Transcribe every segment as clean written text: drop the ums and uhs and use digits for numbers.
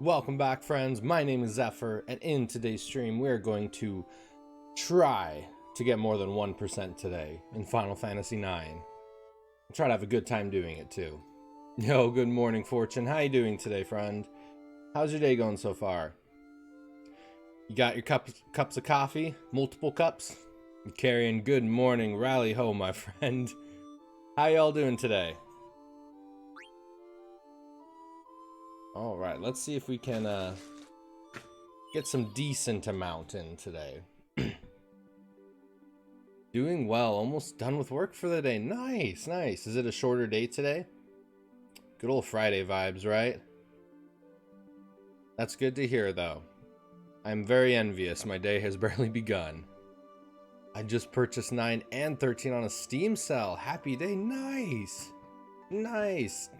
Welcome back, friends. My name is Zephyr, and in today's stream, we're going to try to get more than 1% today in Final Fantasy IX. Try to have a good time doing it, too. Yo, good morning, Fortune. How you doing today, friend? How's your day going so far? You got your cups of coffee? Multiple cups? You're carrying good morning rally ho, my friend. How y'all doing today? Alright, let's see if we can get some decent amount in today. Doing well, almost done with work for the day. Nice, nice. Is it a shorter day today? Good old Friday vibes, right? That's good to hear, though. I'm very envious. My day has barely begun. I just purchased 9 and 13 on a Steam sale. Happy day. Nice. Nice.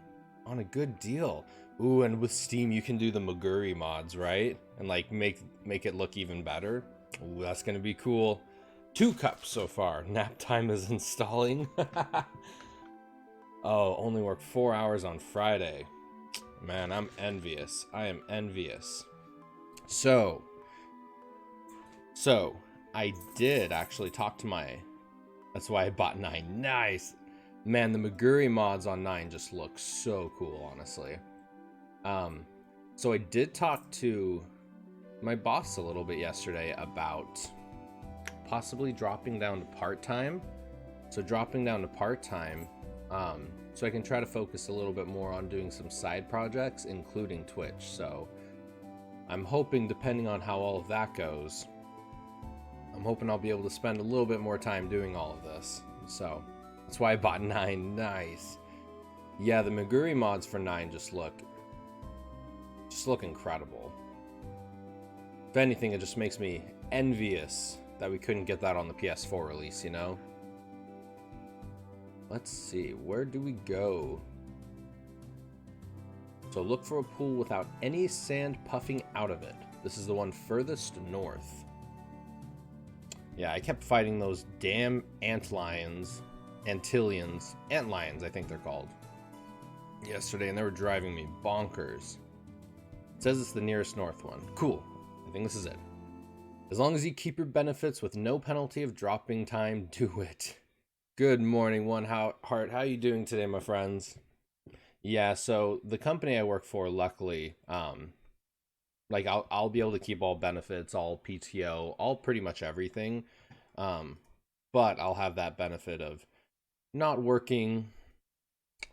On a good deal. Ooh, and with Steam, you can do the Maguri mods, right? And like make it look even better. Ooh, that's gonna be cool. 2 cups so far. Nap time is installing. Oh, only work 4 hours on Friday. Man, I'm envious. I am envious. So I did actually talk to my... That's why I bought 9. Nice! Man, the Maguri mods on 9 just look so cool, honestly. So I did talk to my boss a little bit yesterday about possibly dropping down to part-time. So dropping down to part-time, so I can try to focus a little bit more on doing some side projects, including Twitch. So I'm hoping, depending on how all of that goes, I'm hoping I'll be able to spend a little bit more time doing all of this. So that's why I bought 9. Nice. Yeah, the Maguri mods for 9 just look incredible. If anything, it just makes me envious that we couldn't get that on the PS4 release, you know? Let's see, where do we go? So look for a pool without any sand puffing out of it. This is the one furthest north. Yeah, I kept fighting those damn antlions, antlions, I think they're called, yesterday, and they were driving me bonkers. It says it's the nearest north one. Cool. I think this is it. As long as you keep your benefits with no penalty of dropping time, do it. Good morning, One Heart. How you doing today, my friends? Yeah, so the company I work for, luckily, like I'll be able to keep all benefits, all PTO, all pretty much everything. But I'll have that benefit of not working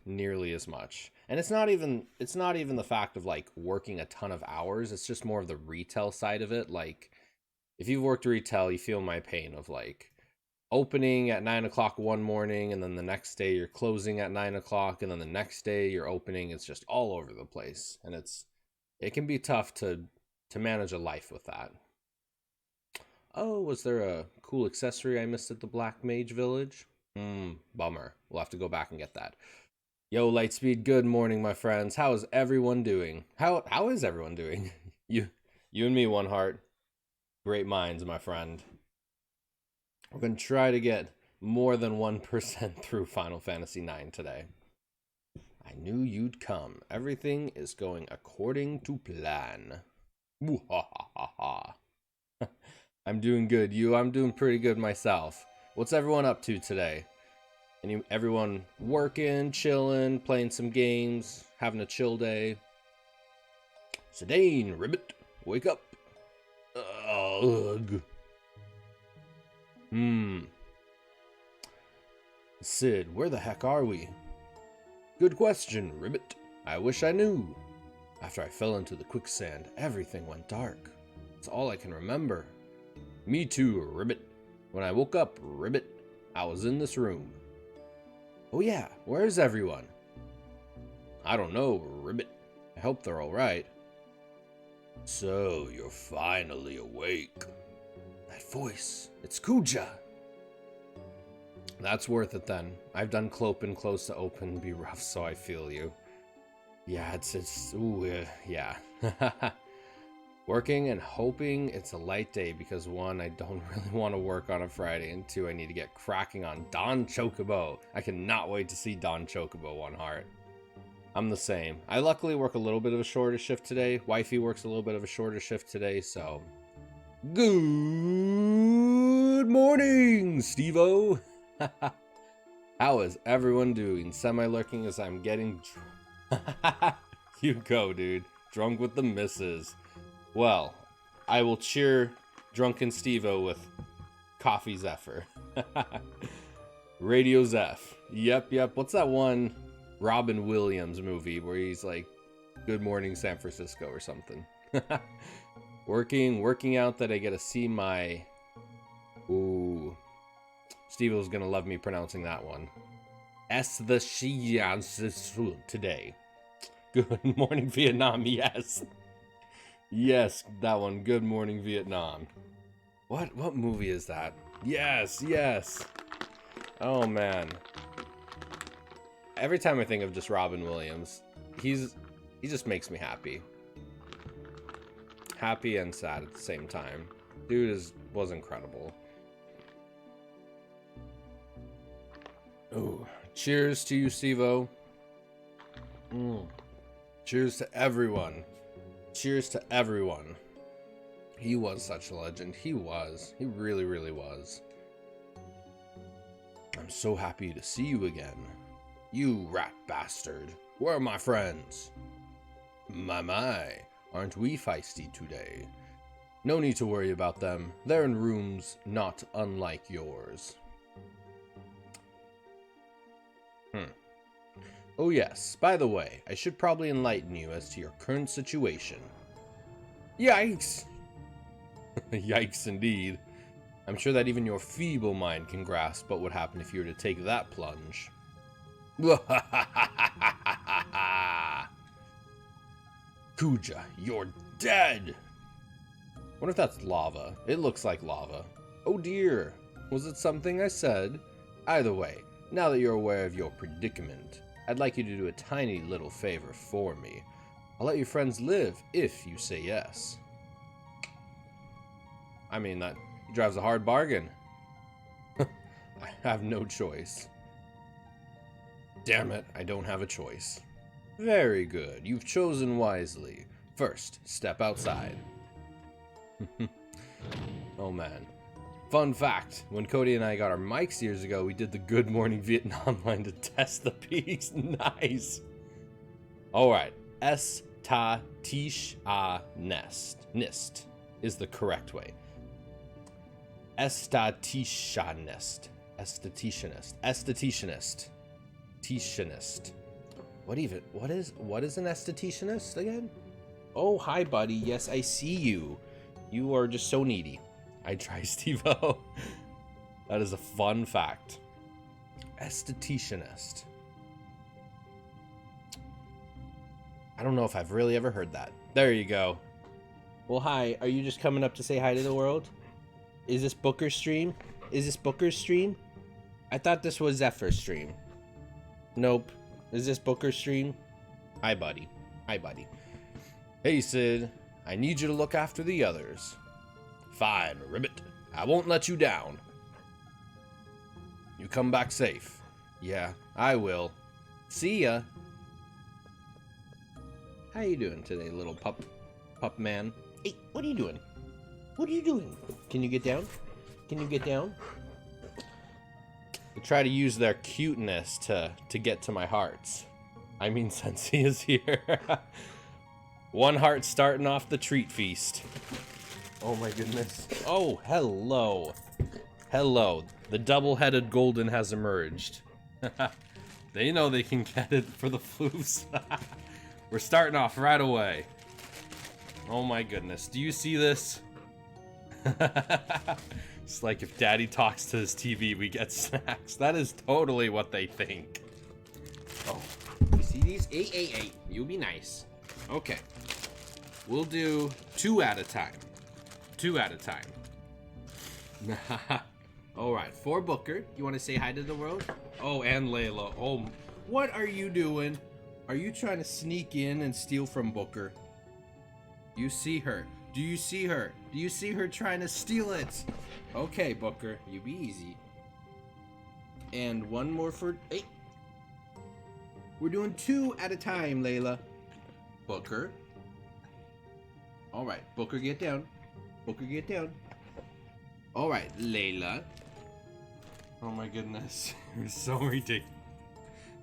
nearly as much. And it's not even the fact of like working a ton of hours. It's just more of the retail side of it. Like if you've worked retail, you feel my pain of like opening at 9 o'clock one morning, and then the next day you're closing at 9 o'clock, and then the next day you're opening. It's just all over the place, and it can be tough to manage a life with that. Oh, was there a cool accessory I missed at the Black Mage Village? Bummer. We'll have to go back and get that. Yo, Lightspeed, good morning, my friends. How is everyone doing? How is everyone doing? You and me, One Heart. Great minds, my friend. We're going to try to get more than 1% through Final Fantasy IX today. I knew you'd come. Everything is going according to plan. I'm doing good. I'm doing pretty good myself. What's everyone up to today? Everyone working, chilling, playing some games, having a chill day? Sedane, Ribbit, wake up. Ugh. Sid, where the heck are we? Good question, Ribbit. I wish I knew. After I fell into the quicksand, everything went dark. It's all I can remember. Me too, Ribbit. When I woke up, Ribbit, I was in this room. Oh yeah, where's everyone? I don't know, Ribbit. I hope they're alright. So, you're finally awake. That voice, it's Kuja. That's worth it then. I've done Clopen close to open be rough, so I feel you. Yeah, yeah. Working and hoping it's a light day because 1, I don't really want to work on a Friday, and 2, I need to get cracking on Don Chocobo. I cannot wait to see Don Chocobo, One Heart. I'm the same. I luckily work a little bit of a shorter shift today. Wifey works a little bit of a shorter shift today, so... Good morning, Steve-O! How is everyone doing? Semi-lurking as I'm getting... You go, dude. Drunk with the missus. Well, I will cheer drunken Steve-O with Coffee Zephyr. Radio Zeph. Yep. What's that one Robin Williams movie where he's like, Good Morning San Francisco or something? Working out that I get to see my... Ooh. Steve-O's gonna love me pronouncing that one. Today. Good morning, Vietnam, yes. Yes, that one. Good morning, Vietnam. What movie is that? Yes. Oh, man. Every time I think of just Robin Williams, he just makes me happy. Happy and sad at the same time. Dude was incredible. Ooh. Cheers to you, Steve-O. Cheers to everyone. Cheers to everyone. He was such a legend. He was. He really, really was. I'm so happy to see you again. You rat bastard. Where are my friends? My. Aren't we feisty today? No need to worry about them. They're in rooms not unlike yours. Oh yes, by the way, I should probably enlighten you as to your current situation. Yikes! Yikes indeed. I'm sure that even your feeble mind can grasp what would happen if you were to take that plunge. Kuja, you're dead! What if that's lava? It looks like lava. Oh dear, was it something I said? Either way, now that you're aware of your predicament, I'd like you to do a tiny little favor for me. I'll let your friends live if you say yes. I mean, that drives a hard bargain. I have no choice. Damn it, I don't have a choice. Very good, you've chosen wisely. First, step outside. Oh man. Fun fact, when Cody and I got our mics years ago, we did the Good Morning Vietnam line to test the piece. Nice. Alright, Estatishanist is the correct way. Estatishanist. Estheticianist. What is an estheticianist again? Oh, hi buddy. Yes, I see you. You are just so needy. I try, Steve-O. That is a fun fact. Estheticianist. I don't know if I've really ever heard that. There you go. Well, hi. Are you just coming up to say hi to the world? Is this Booker's stream? I thought this was Zephyr's stream. Nope. Is this Booker's stream? Hi, buddy. Hey, Sid. I need you to look after the others. Fine, Ribbit. I won't let you down. You come back safe. Yeah, I will. See ya. How you doing today, little pup man? Hey, what are you doing? Can you get down? They try to use their cuteness to get to my hearts. I mean, Sensei is here. One heart starting off the treat feast. Oh my goodness. Oh, hello. The double-headed golden has emerged. They know they can get it for the floofs. We're starting off right away. Oh my goodness. Do you see this? It's like if Daddy talks to his TV, we get snacks. That is totally what they think. Oh, you see these? Hey. You be nice. Okay. We'll do 2 at a time. Alright, for Booker, you want to say hi to the world? Oh, and Layla. Oh, what are you doing? Are you trying to sneak in and steal from Booker? You see her. Do you see her? Do you see her trying to steal it? Okay, Booker, you be easy. And one more for... Hey. We're doing 2 at a time, Layla. Booker. All right, Booker, get down. Booker, get down. All right, Layla. Oh my goodness. They're so ridiculous.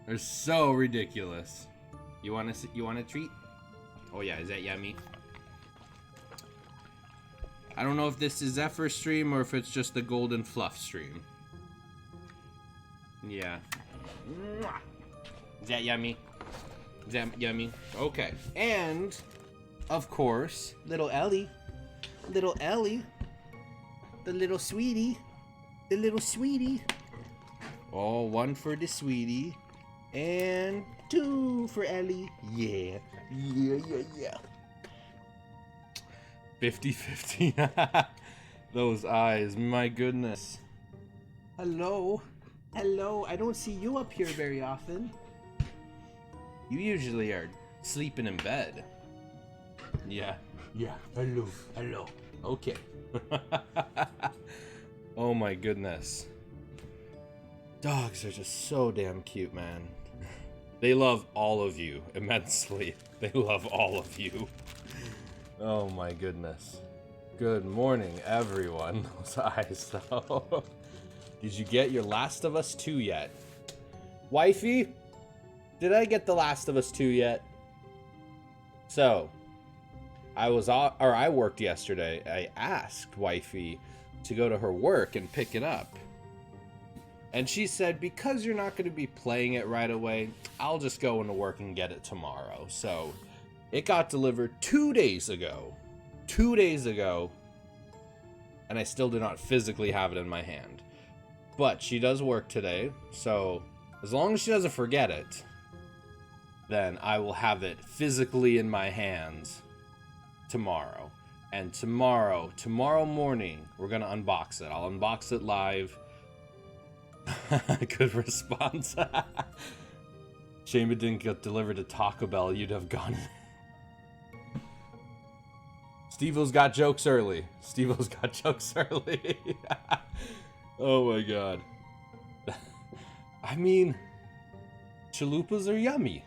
They're so ridiculous. You want a treat? Oh yeah, is that yummy? I don't know if this is Zephyr stream or if it's just the Golden Fluff stream. Yeah. Is that yummy? Is that yummy? Okay. And, of course, little Ellie. Little Ellie. The little sweetie. The little sweetie. Oh, 1 for the sweetie. And 2 for Ellie. Yeah. Yeah. 50-50. Those eyes, my goodness. Hello. Hello. I don't see you up here very often. You usually are sleeping in bed. Yeah. Yeah. Hello. Hello. Okay. Oh my goodness. Dogs are just so damn cute, man. They love all of you immensely. They love all of you. Oh my goodness. Good morning, everyone. Those eyes, though. Did you get your Last of Us 2 yet? Wifey? Did I get The Last of Us 2 yet? So, I worked yesterday. I asked Wifey to go to her work and pick it up. And she said, because you're not going to be playing it right away, I'll just go into work and get it tomorrow. So, it got delivered 2 days ago. 2 days ago. And I still do not physically have it in my hand. But she does work today. So, as long as she doesn't forget it, then I will have it physically in my hands tomorrow. And tomorrow morning, we're going to unbox it. I'll unbox it live. Good response. Shame it didn't get delivered to Taco Bell. You'd have gone. Steve-O's got jokes early. Steve-O's got jokes early. Oh my god. I mean, chalupas are yummy.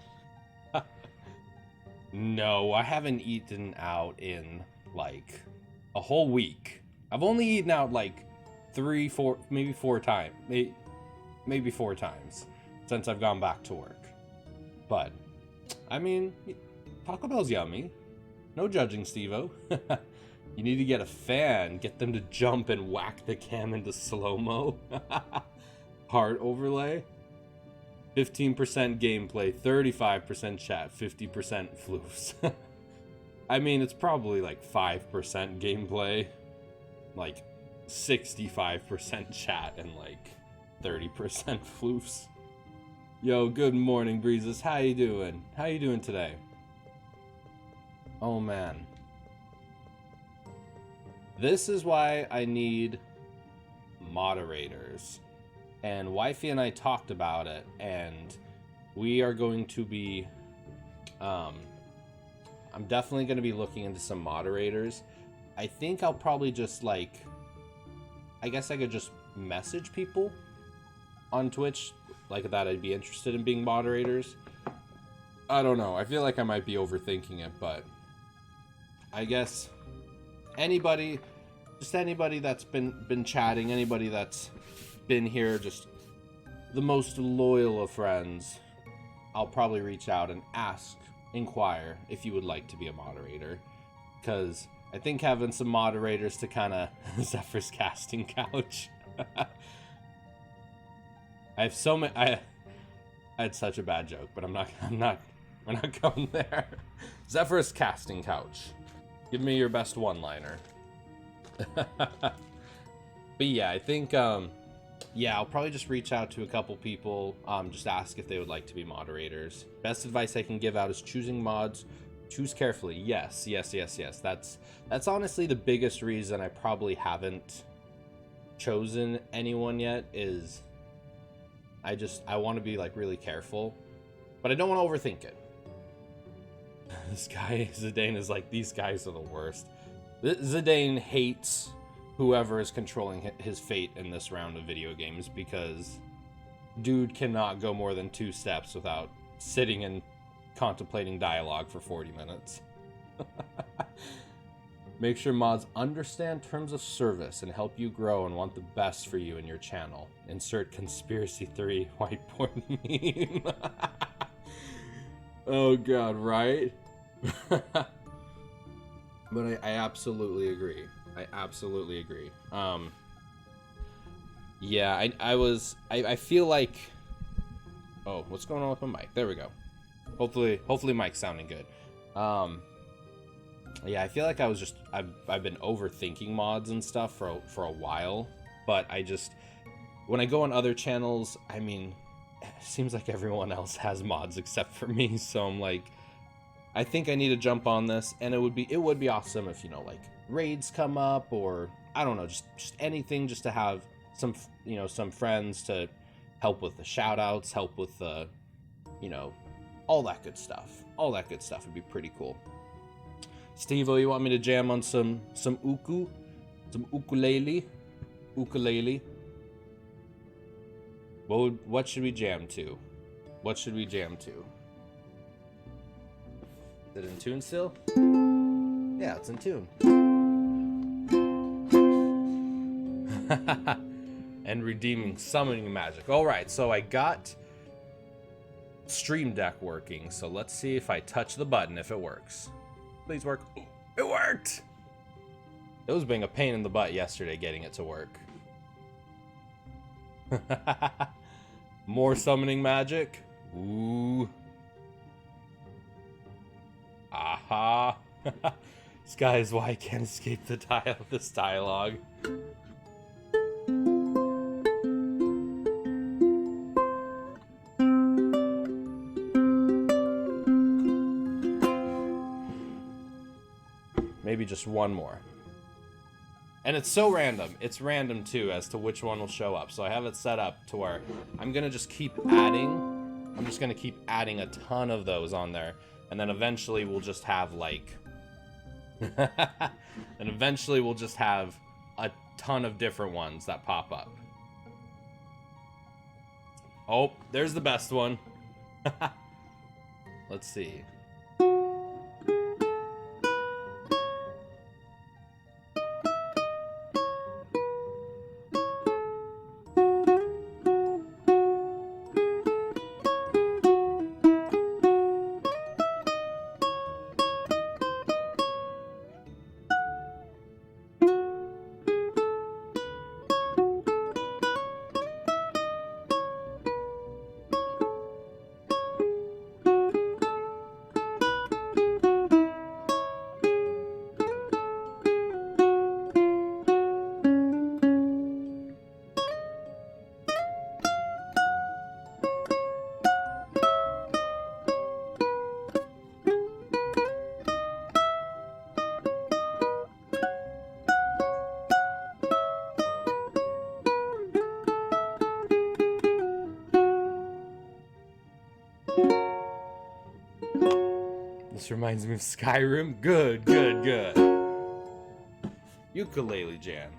No, I haven't eaten out in like a whole week. I've only eaten out like 3, 4, maybe 4 times. Maybe 4 times since I've gone back to work. But, I mean, Taco Bell's yummy. No judging, Steve-O. You need to get a fan, get them to jump and whack the cam into slow-mo. Heart overlay. 15% gameplay, 35% chat, 50% floofs. I mean, it's probably like 5% gameplay, like 65% chat, and like 30% floofs. Yo, good morning, Breezes. How you doing? How you doing today? Oh, man. This is why I need moderators. And Wifey and I talked about it, and we are going to be... I'm definitely going to be looking into some moderators. I think I'll probably just, like... I guess I could just message people on Twitch, like that I'd be interested in being moderators. I don't know. I feel like I might be overthinking it, but... I guess anybody, just anybody that's been chatting, anybody that's been here, just the most loyal of friends, I'll probably reach out and inquire if you would like to be a moderator, because I think having some moderators to kind of Zephyr's casting couch. I have so many. I had such a bad joke, but we're not going there. Zephyr's casting couch. Give me your best one-liner. But yeah, I think, yeah, I'll probably just reach out to a couple people, just ask if they would like to be moderators. Best advice I can give out is choosing mods. Choose carefully. Yes. That's honestly the biggest reason I probably haven't chosen anyone yet, is I want to be like really careful, but I don't want to overthink it. This guy, Zidane, is like, these guys are the worst. Zidane hates whoever is controlling his fate in this round of video games, because dude cannot go more than 2 steps without sitting and contemplating dialogue for 40 minutes. Make sure mods understand terms of service and help you grow and want the best for you and your channel. Insert conspiracy theory whiteboard meme. Oh god, right? But I absolutely agree. I absolutely agree. Yeah, I feel like, oh, what's going on with my mic? There we go. Hopefully mic's sounding good. Yeah, I feel like I've been overthinking mods and stuff for a while, but when I go on other channels, I mean, it seems like everyone else has mods except for me, so I'm like, I think I need to jump on this, and it would be awesome if, you know, like raids come up, or I don't know, just anything, just to have some, you know, some friends to help with the shout outs, help with the, you know, all that good stuff. All that good stuff would be pretty cool. Steve-o, you want me to jam on some ukulele? What should we jam to? What should we jam to? Is it in tune still? Yeah, it's in tune. And redeeming summoning magic. Alright, so I got Stream Deck working, so let's see if I touch the button if it works. Please work. It worked! It was being a pain in the butt yesterday getting it to work. More summoning magic? Ooh. Aha. This guy is why I can't escape this dialogue. Maybe just one more. And it's so random. It's random too as to which one will show up. So I have it set up to where I'm gonna just keep adding. I'm just gonna keep adding a ton of those on there. And then eventually we'll just have like and eventually we'll just have a ton of different ones that pop up. Oh, there's the best one. Let's see. This reminds me of Skyrim. Good. Ukulele jam.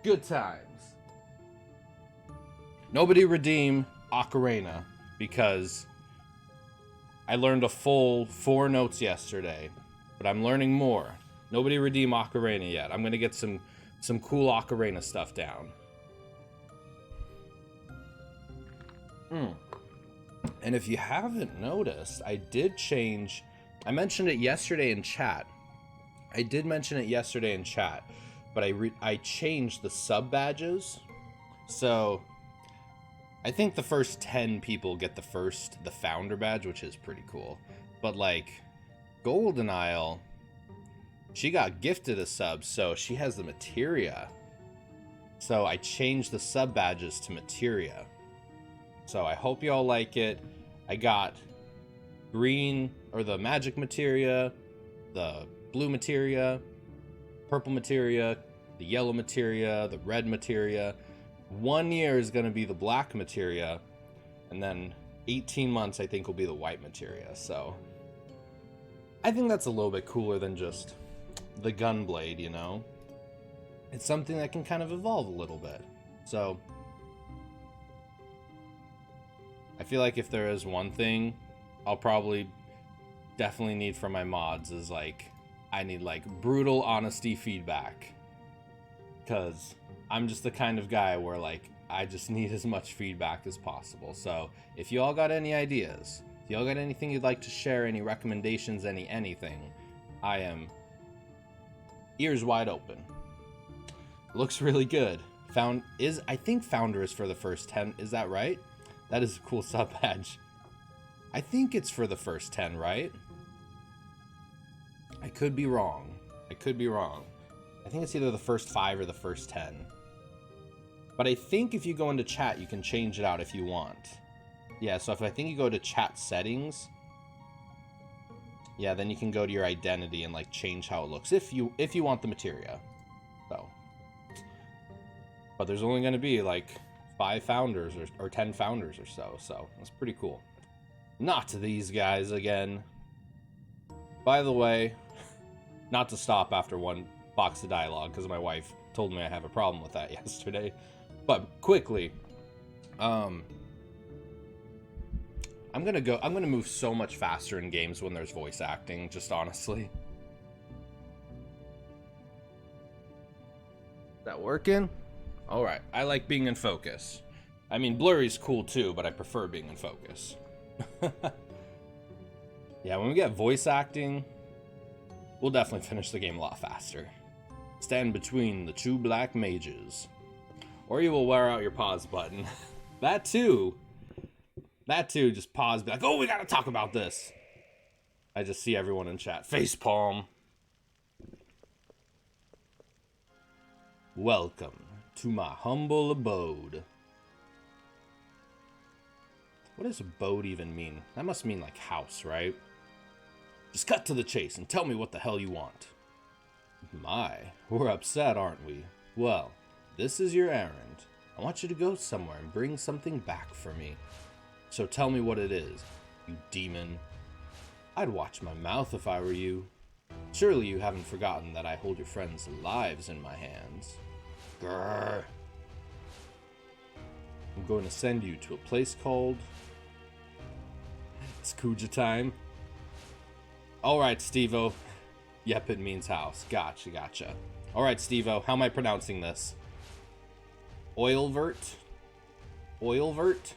Good times. Nobody redeem Ocarina because I learned a full 4 notes yesterday, but I'm learning more. Nobody redeem Ocarina yet. I'm gonna get some cool Ocarina stuff down. And if you haven't noticed, I did change. I mentioned it yesterday in chat. But I changed the sub badges. So I think the first 10 people get the founder badge, which is pretty cool. But like Golden Isle, she got gifted a sub, so she has the materia. So I changed the sub badges to materia. So I hope y'all like it. I got green, or the magic materia, the blue materia, purple materia, the yellow materia, the red materia. 1 year is going to be the black materia, and then 18 months I think will be the white materia. So I think that's a little bit cooler than just the gunblade, you know? It's something that can kind of evolve a little bit. So I feel like if there is one thing I'll probably definitely need from my mods is like, I need like brutal honesty feedback. Because I'm just the kind of guy where like, I just need as much feedback as possible. So if you all got any ideas, if you all got anything you'd like to share, any recommendations, anything, I am ears wide open. Looks really good. I think Founder is for the first 10. Is that right? That is a cool sub badge. I think it's for the first 10, right? I could be wrong. I think it's either the first 5 or the first 10. But I think if you go into chat, you can change it out if you want. Yeah, so if I think you go to chat settings, yeah, then you can go to your identity and like change how it looks if you want the materia. So, but there's only going to be like 5 founders or 10 founders or so that's pretty cool. Not these guys again. By the way, not to stop after one box of dialogue because my wife told me I have a problem with that yesterday. But quickly, I'm gonna move so much faster in games when there's voice acting, just honestly. Is that working? Alright, I like being in focus. I mean, blurry's cool too, but I prefer being in focus. Yeah, when we get voice acting, we'll definitely finish the game a lot faster. Stand between the 2 black mages. Or you will wear out your pause button. That too, just pause, be like, oh, we gotta talk about this. I just see everyone in chat. Facepalm. Welcome to my humble abode. What does abode even mean? That must mean like house, right? Just cut to the chase and tell me what the hell you want. My, we're upset, aren't we? Well, this is your errand. I want you to go somewhere and bring something back for me. So tell me what it is, you demon. I'd watch my mouth if I were you. Surely you haven't forgotten that I hold your friends' lives in my hands. Grrr. I'm going to send you to a place called... It's Kuja time. Alright, Steve-O. Yep, it means house. Gotcha. Alright, Steve-O, how am I pronouncing this? Oilvert? Olvert?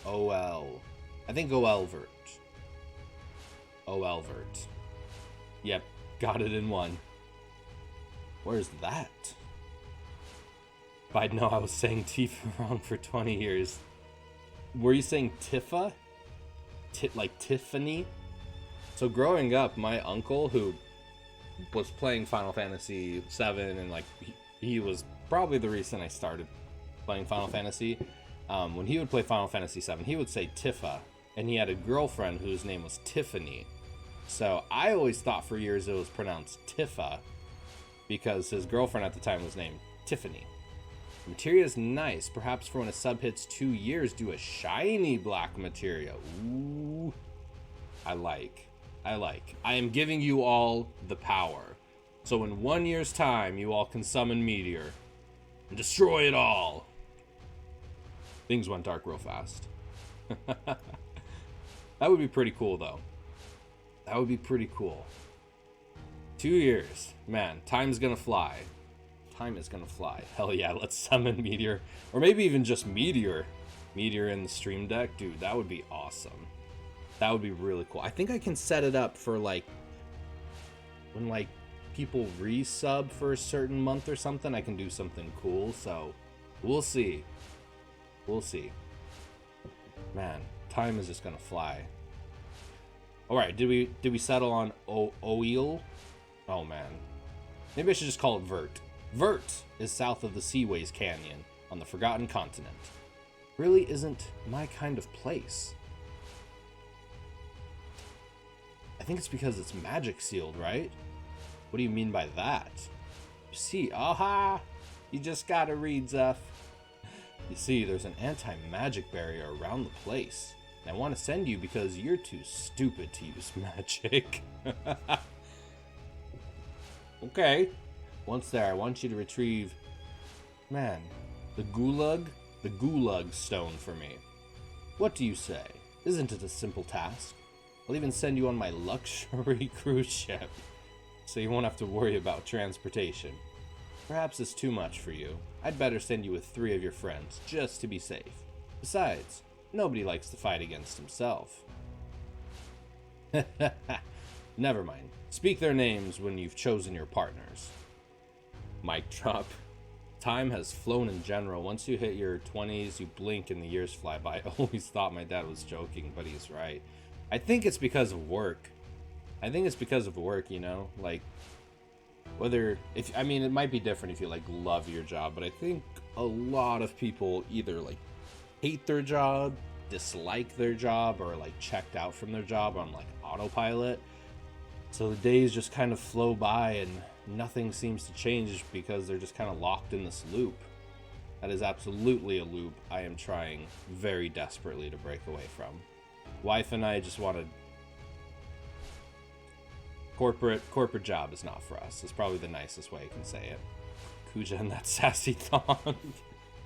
O-L. I think Olvert. Yep, got it in one. Where's that? If I'd know I was saying Tifa wrong for 20 years. Were you saying Tifa? Like Tiffany? So growing up, my uncle, who was playing Final Fantasy VII, and like he was probably the reason I started playing Final Fantasy. When he would play Final Fantasy VII, he would say Tifa, and he had a girlfriend whose name was Tiffany. So I always thought for years it was pronounced Tifa, because his girlfriend at the time was named Tiffany. The materia is nice. Perhaps for when a sub hits 2 years, do a shiny black materia. Ooh, I like. I am giving you all the power. So in 1 year's time, you all can summon Meteor and destroy it all. Things went dark real fast. That would be pretty cool, though. That would be pretty cool. 2 years. Man, time's gonna fly. Time is gonna fly. Hell yeah, let's summon Meteor. Or maybe even just Meteor. Meteor in the stream deck. Dude, that would be awesome. That would be really cool. I think I can set it up for like when like people resub for a certain month or something, I can do something cool. So we'll see. Man, time is just gonna fly. Alright, did we settle on Oil? Oh man. Maybe I should just call it Vert. Vert is south of the Seaways Canyon on the Forgotten Continent. Really isn't my kind of place. I think it's because it's magic sealed, right? What do you mean by that? You see, aha! You just gotta read, Zeph. You see, there's an anti-magic barrier around the place. And I want to send you because you're too stupid to use magic. Okay. Once there, I want you to retrieve... Man, the Gulag stone for me. What do you say? Isn't it a simple task? I'll even send you on my luxury cruise ship, so you won't have to worry about transportation. Perhaps it's too much for you. I'd better send you with 3 of your friends, just to be safe. Besides, nobody likes to fight against himself. Never mind. Speak their names when you've chosen your partners. Mic drop. Time has flown in general. Once you hit your 20s, you blink and the years fly by. I always thought my dad was joking, but he's right. I think it's because of work. You know? Like, I mean, it might be different if you, like, love your job, but I think a lot of people either, like, hate their job, dislike their job, or, like, checked out from their job on, like, autopilot. So the days just kind of flow by and nothing seems to change because they're just kind of locked in this loop. That is absolutely a loop I am trying very desperately to break away from. Wife and I just wanted... Corporate job is not for us. It's probably the nicest way I can say it. Kuja and that sassy thong.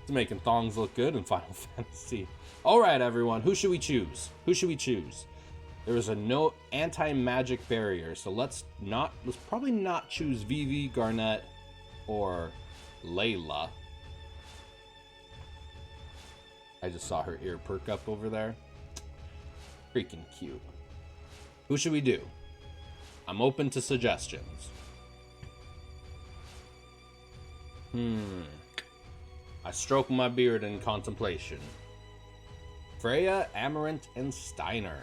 It's making thongs look good in Final Fantasy. Alright, everyone. Who should we choose? There is a no anti-magic barrier, so let's probably not choose Vivi, Garnet, or Layla. I just saw her ear perk up over there. Freaking cute. Who should we do? I'm open to suggestions. I stroke my beard in contemplation. Freya, Amaranth, and Steiner.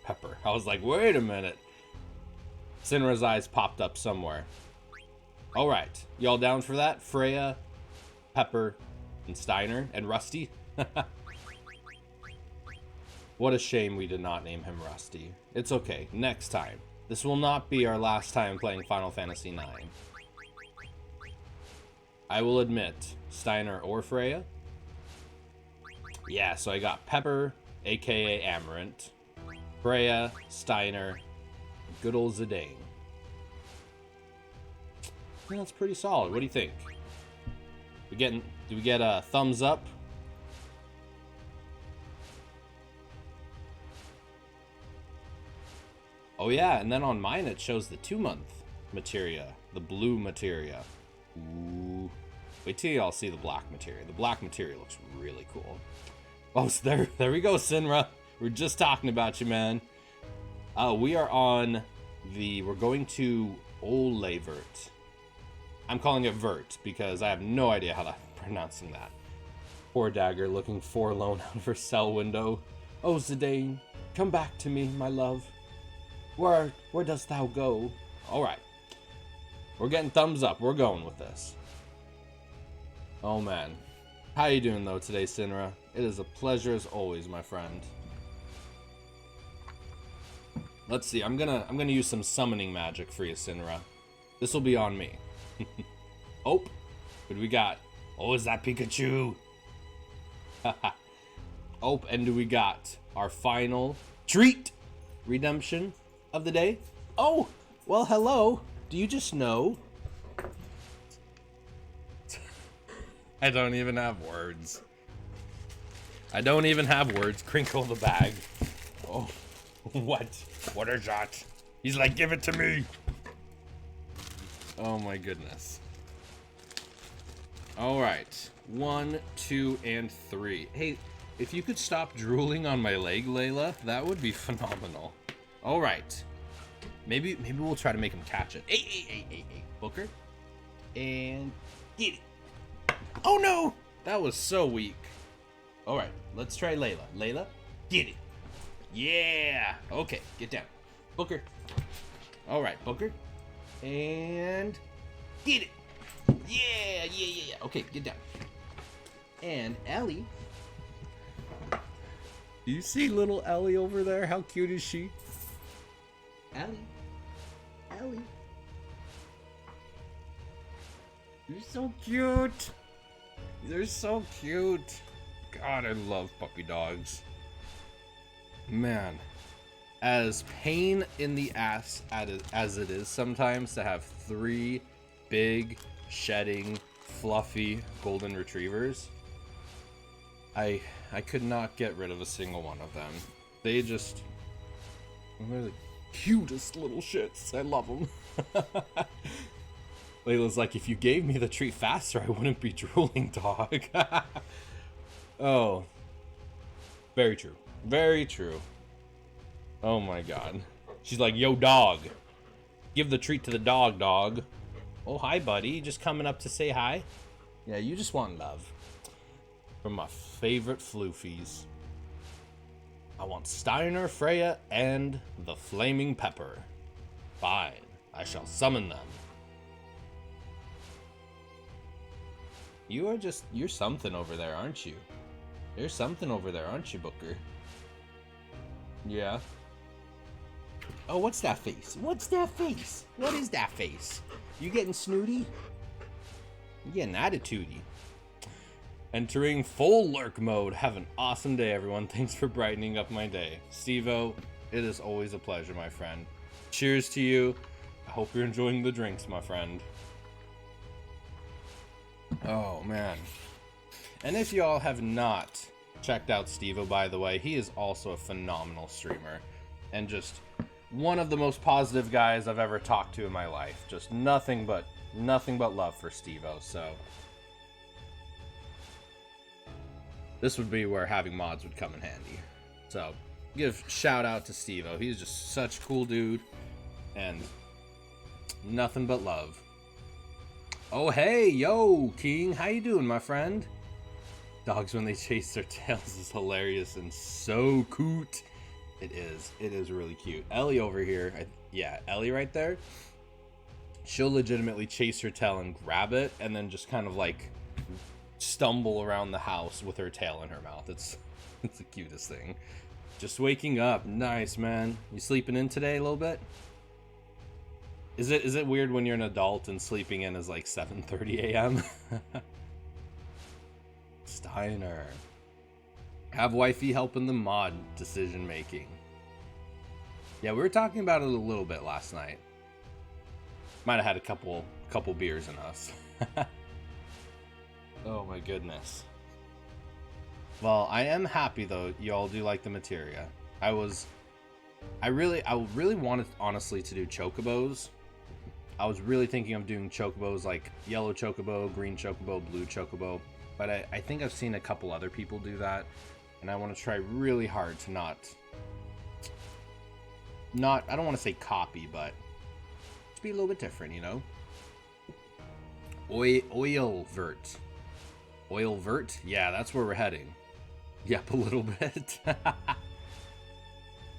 Pepper. I was like, wait a minute. Sinra's eyes popped up somewhere. Alright, y'all down for that? Freya, Pepper, and Steiner, and Rusty? What a shame we did not name him Rusty. It's okay, next time. This will not be our last time playing Final Fantasy IX. I will admit, Steiner or Freya? Yeah, so I got Pepper, aka Amaranth, Freya, Steiner, good old Zidane. Yeah, that's pretty solid. What do you think? Do we get a thumbs up? Oh yeah, and then on mine it shows the 2-month materia, the blue materia. Ooh. Wait till y'all see the black materia. The black materia looks really cool. Oh, so there we go, Sinra. We're just talking about you, man. We are on we're going to Olevert. I'm calling it Vert because I have no idea how to pronouncing that. Poor Dagger looking forlorn out of her cell window. Oh, Zidane, come back to me, my love. Where dost thou go? Alright. We're getting thumbs up. We're going with this. Oh, man. How you doing, though, today, Sinra? It is a pleasure as always, my friend. Let's see. I'm gonna use some summoning magic for you, Sinra. This will be on me. Oh, what do we got? Oh, is that Pikachu? Oh, and do we got our final treat redemption of the day? Oh, well, hello. Do you just know? I don't even have words. Crinkle the bag. Oh, what? What is that? He's like, give it to me. Oh my goodness. All right. 1, 2, and 3. Hey, if you could stop drooling on my leg, Layla, that would be phenomenal. All right. Maybe we'll try to make him catch it. Hey, Booker. And get it. Oh no! That was so weak. All right, let's try Layla. Layla, get it. Yeah. Okay, get down. Booker. All right, Booker. And get it. Yeah. Okay, get down. And Ellie. Do you see little Ellie over there? How cute is she? Ellie. You're so cute. They're so cute. God, I love puppy dogs. Man, as pain in the ass as it is sometimes to have 3 big, shedding, fluffy golden retrievers, I I could not get rid of a single one of them. They just... They're the cutest little shits. I love them. Layla's like, if you gave me the treat faster, I wouldn't be drooling, dog. Oh. Very true. Very true. Oh my god. She's like, yo, dog. Give the treat to the dog, dog. Oh, hi, buddy. You just coming up to say hi? Yeah, you just want love. From my favorite floofies. I want Steiner, Freya, and the Flaming Pepper. Fine. I shall summon them. You're something over there, aren't you? There's something over there, aren't you, Booker? Yeah. Oh, what's that face? What's that face? What is that face? You getting snooty? You getting attitudey? Entering full lurk mode. Have an awesome day, everyone. Thanks for brightening up my day. Steve-O, it is always a pleasure, my friend. Cheers to you. I hope you're enjoying the drinks, my friend. Oh, man. And if y'all have not checked out Steve-O, by the way, he is also a phenomenal streamer. And just one of the most positive guys I've ever talked to in my life. Just nothing but love for Steve-O, so... This would be where having mods would come in handy. So, give shout out to Steve-O. He's just such a cool dude. And nothing but love. Oh, hey, yo, King. How you doing, my friend? Dogs when they chase their tails is hilarious and so cute. It is. It is really cute. Ellie over here. Yeah, Ellie right there. She'll legitimately chase her tail and grab it and then just kind of like... stumble around the house with her tail in her mouth. It's the cutest thing. Just waking up. Nice, man. You sleeping in today a little bit? Is it weird when you're an adult and sleeping in is like 7:30 a.m.? Steiner. Have wifey help in the mod decision making. Yeah, we were talking about it a little bit last night. Might have had a couple beers in us. Oh my goodness. Well, I am happy though you all do like the materia. I really wanted honestly to do chocobos. I was really thinking of doing chocobos like yellow chocobo, green chocobo, blue chocobo, but I think I've seen a couple other people do that, and I want to try really hard to not I don't want to say copy, but just be a little bit different, you know? Oil vert. Oil vert? Yeah, that's where we're heading. Yep, a little bit.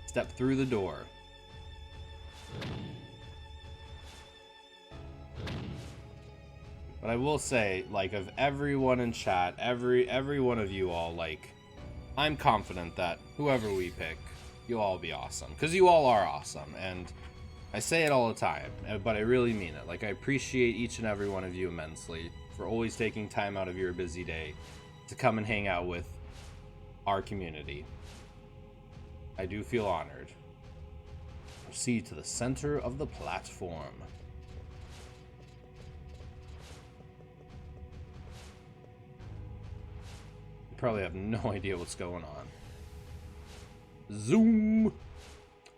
Step through the door. But I will say, like, of everyone in chat, every one of you all, like, I'm confident that whoever we pick, you'll all be awesome. Because you all are awesome, and I say it all the time, but I really mean it. Like, I appreciate each and every one of you immensely for always taking time out of your busy day to come and hang out with our community. I do feel honored. Proceed to the center of the platform. You probably have no idea what's going on. Zoom!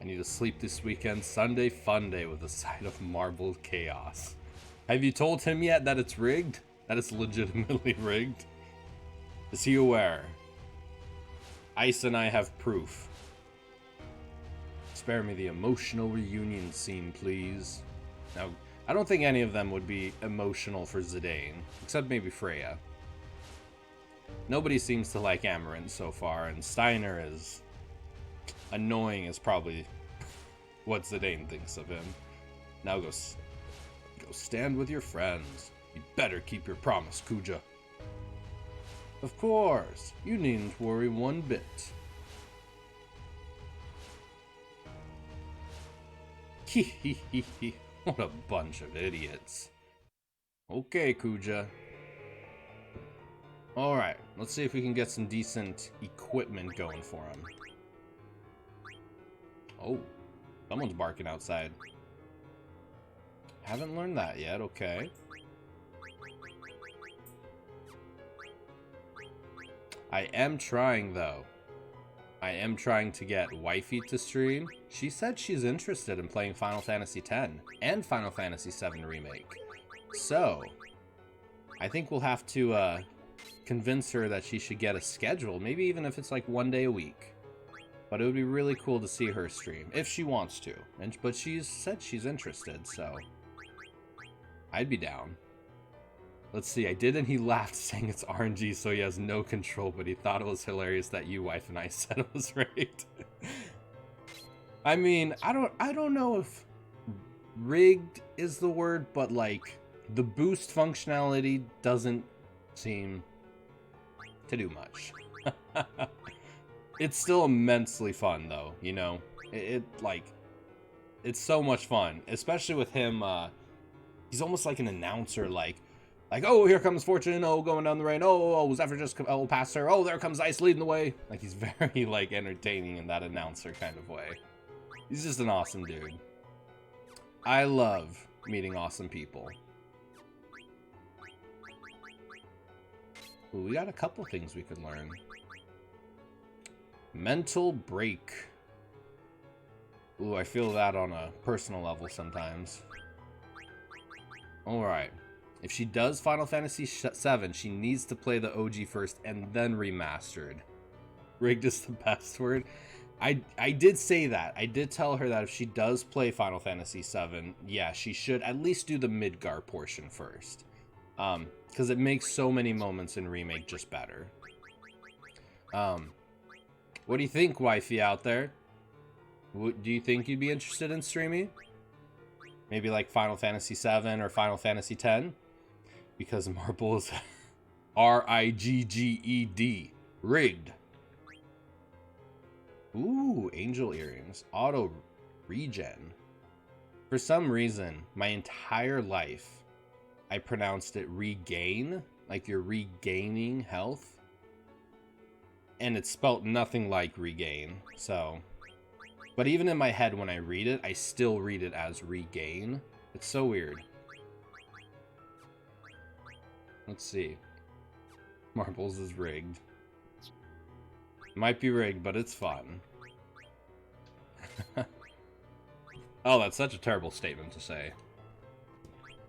I need to sleep this weekend. Sunday fun day with a side of marbled chaos. Have you told him yet that it's rigged? That it's legitimately rigged? Is he aware? Ice and I have proof. Spare me the emotional reunion scene, please. Now, I don't think any of them would be emotional for Zidane, except maybe Freya. Nobody seems to like Amaranth so far, and Steiner is annoying is probably what Zidane thinks of him. Now go stand with your friends. You better keep your promise, Kuja. Of course, you needn't worry one bit. Hehehehe, what a bunch of idiots. Okay, Kuja. Alright, let's see if we can get some decent equipment going for him. Oh, someone's barking outside. Haven't learned that yet, okay. I am trying, though. I am trying to get Wifey to stream. She said she's interested in playing Final Fantasy X and Final Fantasy VII Remake. So, I think we'll have to convince her that she should get a schedule, maybe even if it's like 1 day a week. But it would be really cool to see her stream, if she wants to. But she's said she's interested, so I'd be down. Let's see, I did, and he laughed, saying it's RNG, so he has no control, but he thought it was hilarious that you, wife, and I said it was rigged. I mean, I don't know if rigged is the word, but like the boost functionality doesn't seem to do much. It's still immensely fun, though, you know? It's so much fun, especially with him. He's almost like an announcer, like, oh, here comes Fortune, oh, going down the rain, oh, Zephyr just passed her, oh, there comes Ice leading the way. Like, he's very, like, entertaining in that announcer kind of way. He's just an awesome dude. I love meeting awesome people. Ooh, we got a couple things we could learn. Mental break. Ooh, I feel that on a personal level sometimes. Alright. If she does Final Fantasy VII, she needs to play the OG first and then remastered. Rigged is the best word. I did say that. I did tell her that if she does play Final Fantasy VII, yeah, she should at least do the Midgar portion first. Because it makes so many moments in Remake just better. What do you think, wifey out there? Do you think you'd be interested in streaming? Maybe like Final Fantasy VII or Final Fantasy X? Because Marble is R-I-G-G-E-D. Rigged. Ooh, angel earrings. Auto regen. For some reason, my entire life, I pronounced it regain. Like you're regaining health. And it's spelt nothing like regain, so... But even in my head when I read it, I still read it as regain. It's so weird. Let's see. Marbles is rigged. Might be rigged, but it's fun. Oh, that's such a terrible statement to say.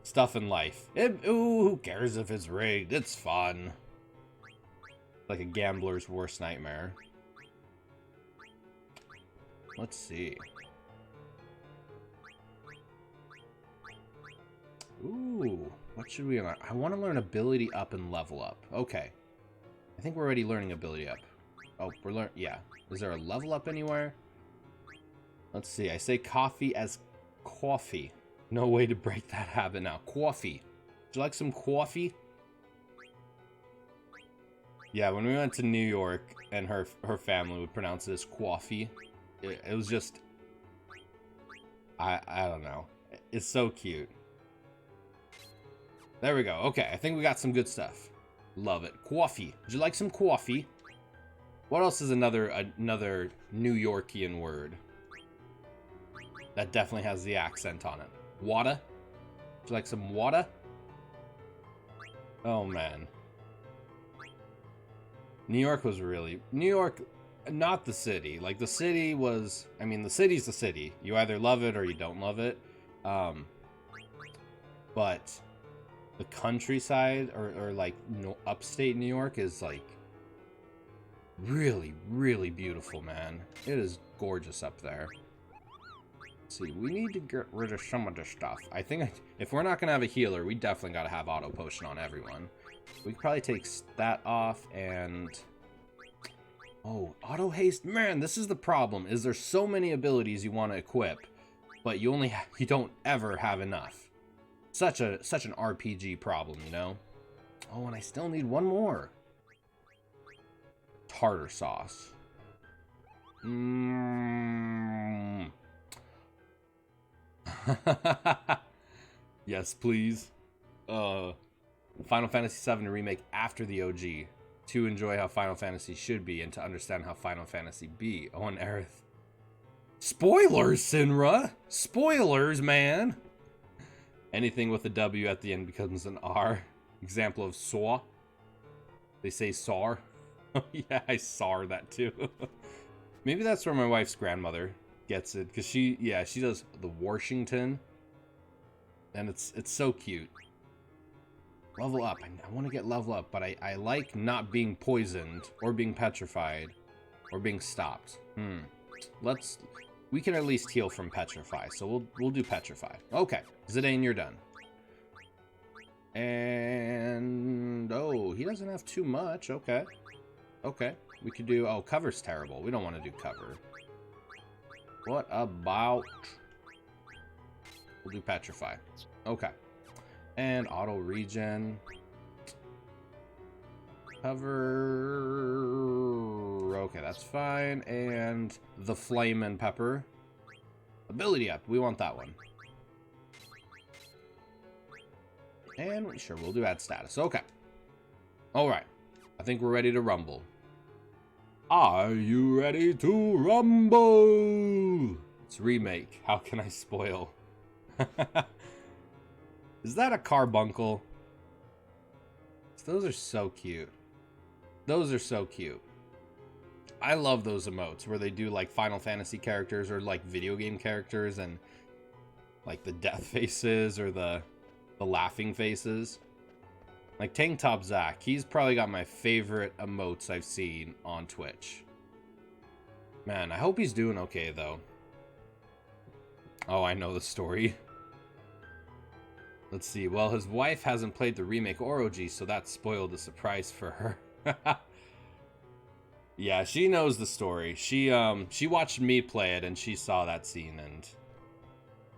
Stuff in life. Ooh, who cares if it's rigged? It's fun. Like a gambler's worst nightmare. Let's see. Ooh, what should we learn? I want to learn ability up and level up. Okay. I think we're already learning ability up. Oh, we're learning, yeah. Is there a level up anywhere? Let's see. I say coffee as coffee. No way to break that habit now. Coffee. Would you like some coffee? Yeah, when we went to New York and her family would pronounce it as coffee. It was just... I don't know. It's so cute. There we go. Okay, I think we got some good stuff. Love it. Coffee. Would you like some coffee? What else is another New Yorkian word? That definitely has the accent on it. Water? Would you like some water? Oh, man. New York was really... New York... Not the city. Like, the city was... I mean, the city's the city. You either love it or you don't love it. But the countryside or like, upstate New York is, like, really, really beautiful, man. It is gorgeous up there. Let's see, we need to get rid of some of this stuff. I think if we're not going to have a healer, we definitely got to have auto potion on everyone. We could probably take that off and... Oh, auto haste. Man, this is the problem. Is there so many abilities you want to equip, but you don't ever have enough. Such an RPG problem, you know? Oh, and I still need one more. Tartar sauce. Yes, please. Final Fantasy VII Remake after the OG. To enjoy how Final Fantasy should be and to understand how Final Fantasy be. Oh, and Aerith. Spoilers, Sinra! Spoilers, man! Anything with a W at the end becomes an R. Example of saw. They say SAR. Yeah, I saw that too. Maybe that's where my wife's grandmother gets it, because she does the Washington, and it's so cute. Level up. I want to get level up, but I like not being poisoned or being petrified or being stopped. We can at least heal from petrify, so we'll do petrify. Okay, Zidane, you're done. And oh, he doesn't have too much. Okay. Okay. We could do cover's terrible. We don't want to do cover. What about we'll do petrify. Okay. And auto regen. Cover. Okay, that's fine. And the flame and pepper. Ability up. We want that one. And sure, we'll do add status. Okay. Alright. I think we're ready to rumble. Are you ready to rumble? It's remake. How can I spoil? Is that a carbuncle? Those are so cute. Those are so cute. I love those emotes where they do like Final Fantasy characters or like video game characters and like the death faces or the laughing faces. Like Tank Top Zach, he's probably got my favorite emotes I've seen on Twitch. Man, I hope he's doing okay though. Oh, I know the story. Let's see. Well, his wife hasn't played the remake or OG, so that spoiled the surprise for her. Yeah, she knows the story. She watched me play it and she saw that scene, and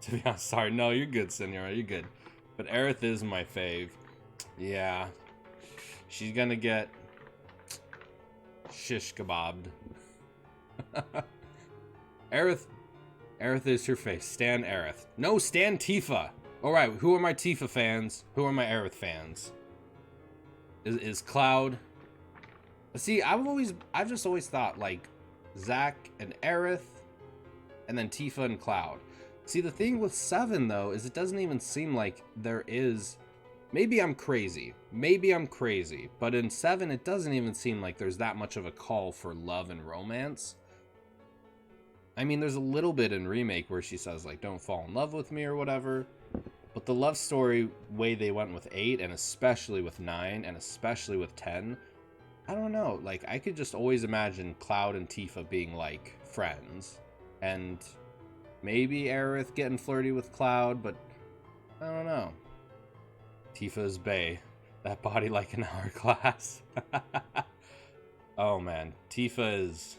to be honest, sorry, no, you're good, Senora, you're good. But Aerith is my fave. Yeah. She's gonna get shish kebabbed. Aerith is her face. Stan Aerith. No, Stan Tifa. Alright, who are my Tifa fans? Who are my Aerith fans? Is Cloud? See, I've just always thought like Zack and Aerith and then Tifa and Cloud. See, the thing with 7 though is it doesn't even seem like there is. Maybe I'm crazy, but in 7 it doesn't even seem like there's that much of a call for love and romance. I mean, there's a little bit in remake where she says like don't fall in love with me or whatever, but the love story way they went with 8 and especially with 9 and especially with 10, I don't know, like I could just always imagine Cloud and Tifa being like friends, and maybe Aerith getting flirty with Cloud, but I don't know. Tifa's bae, that body like an hourglass. Oh man, Tifa is,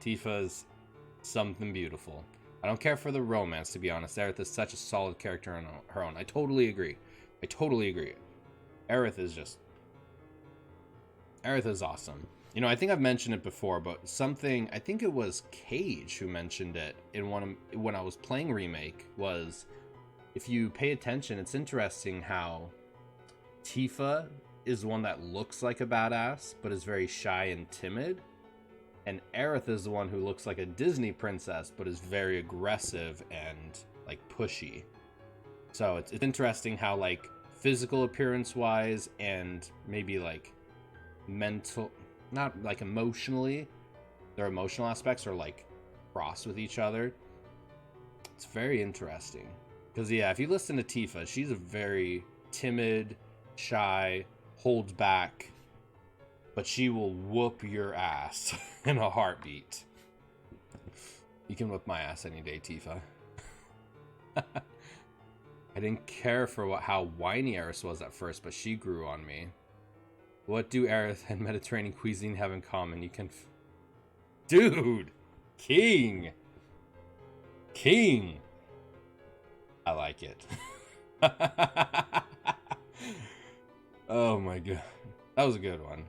Tifa's something beautiful. I don't care for the romance, to be honest. Aerith is such a solid character on her own. I totally agree. Aerith is awesome. You know, I think I've mentioned it before, but I think it was Cage who mentioned it in when I was playing Remake, was if you pay attention, it's interesting how Tifa is one that looks like a badass, but is very shy and timid. And Aerith is the one who looks like a Disney princess, but is very aggressive and like pushy. So it's interesting how like physical appearance wise and maybe like mental, not like emotionally, their emotional aspects are like cross with each other. It's very interesting. Because yeah, if you listen to Tifa, she's a very timid, shy, holds back, but she will whoop your ass in a heartbeat. You can whip my ass any day, Tifa. I didn't care for how whiny Aerith was at first, but she grew on me. What do Aerith and Mediterranean cuisine have in common? You can... Dude! King! I like it. Oh my god. That was a good one.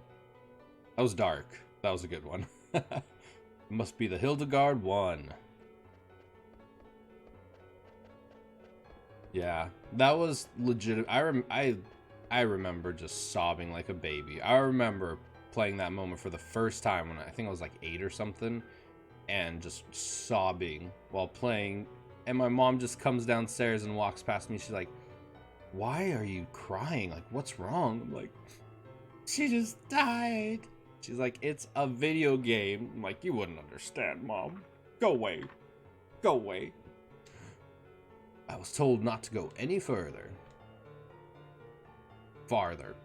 That was dark. That was a good one. It must be the Hildegard one. Yeah, that was legit. I remember just sobbing like a baby. I remember playing that moment for the first time when I think I was like 8 or something, and just sobbing while playing. And my mom just comes downstairs and walks past me. She's like, why are you crying? Like, what's wrong? I'm like, she just died. She's like, it's a video game. I'm like, you wouldn't understand, Mom. Go away. Go away. I was told not to go any further. Further.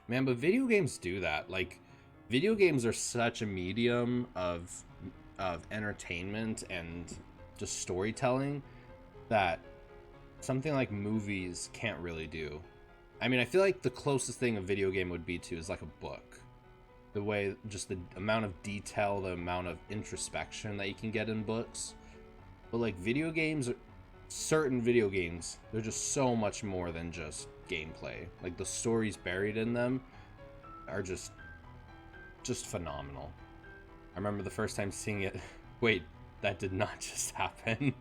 Man, but video games do that. Like, video games are such a medium of entertainment and just storytelling that something like movies can't really do. I mean, I feel like the closest thing a video game would be to is like a book. The way, just the amount of detail, the amount of introspection that you can get in books. But like video games, certain video games, they're just so much more than just gameplay. Like the stories buried in them are just phenomenal. I remember the first time seeing it. Wait, that did not just happen.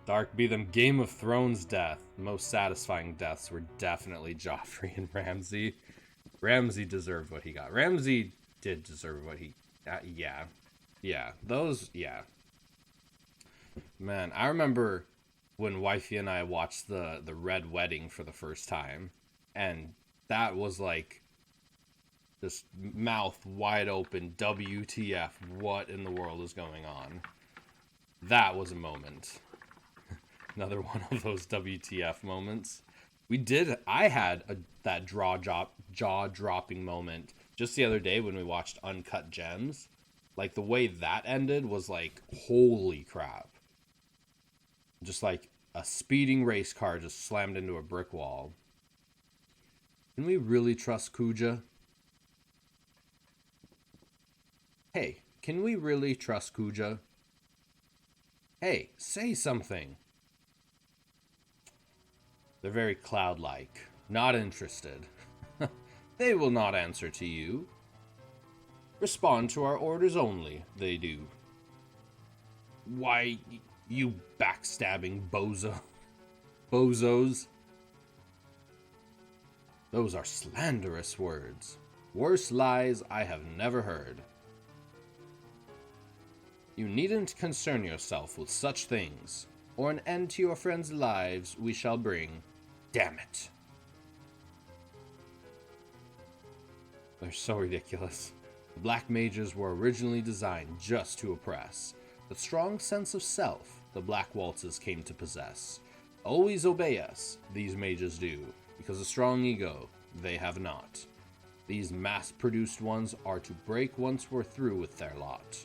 Dark be them Game of Thrones death. The most satisfying deaths were definitely Joffrey and Ramsay. Ramsay deserved what he got. Ramsay did deserve what he... yeah. Those... Yeah. Man, I remember when wifey and I watched the Red Wedding for the first time. And that was like... Just mouth wide open. WTF. What in the world is going on? That was a moment. Another one of those WTF moments. I had that jaw-dropping moment just the other day when we watched Uncut Gems. Like, the way that ended was like, holy crap. Just like a speeding race car just slammed into a brick wall. Can we really trust Kuja? Hey, can we really trust Kuja? Hey, say something. They're very cloud-like. Not interested. They will not answer to you. Respond to our orders only, they do. Why, you backstabbing bozos. Those are slanderous words. Worse lies I have never heard. You needn't concern yourself with such things, or an end to your friends' lives we shall bring. Damn it. They're so ridiculous. The Black Mages were originally designed just to oppress. The strong sense of self the Black Waltzes came to possess. Always obey us, these mages do, because a strong ego they have not. These mass-produced ones are to break once we're through with their lot.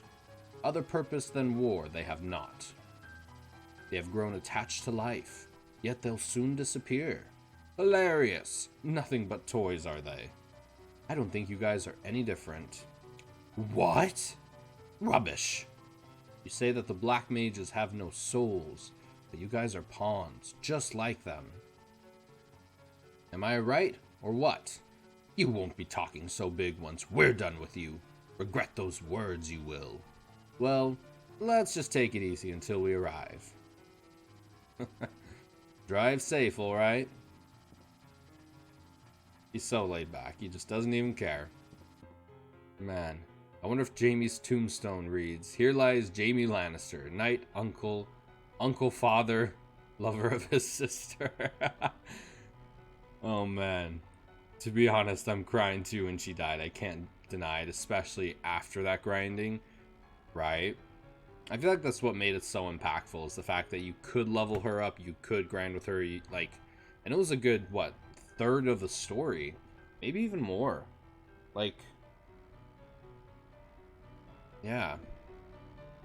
Other purpose than war they have not. They have grown attached to life, yet they'll soon disappear. Hilarious! Nothing but toys, are they? I don't think you guys are any different. What? Rubbish! You say that the Black Mages have no souls, but you guys are pawns, just like them. Am I right, or what? You won't be talking so big once we're done with you. Regret those words, you will. Well, let's just take it easy until we arrive. Drive safe, alright? He's so laid back, he just doesn't even care. Man, I wonder if Jaime's tombstone reads, "Here lies Jaime Lannister, knight, uncle, father, lover of his sister." Oh man. To be honest, I'm crying too when she died. I can't deny it, especially after that grinding. Right? I feel like that's what made it so impactful, is the fact that you could level her up, you could grind with her, and it was a good, third of the story? Maybe even more. Yeah.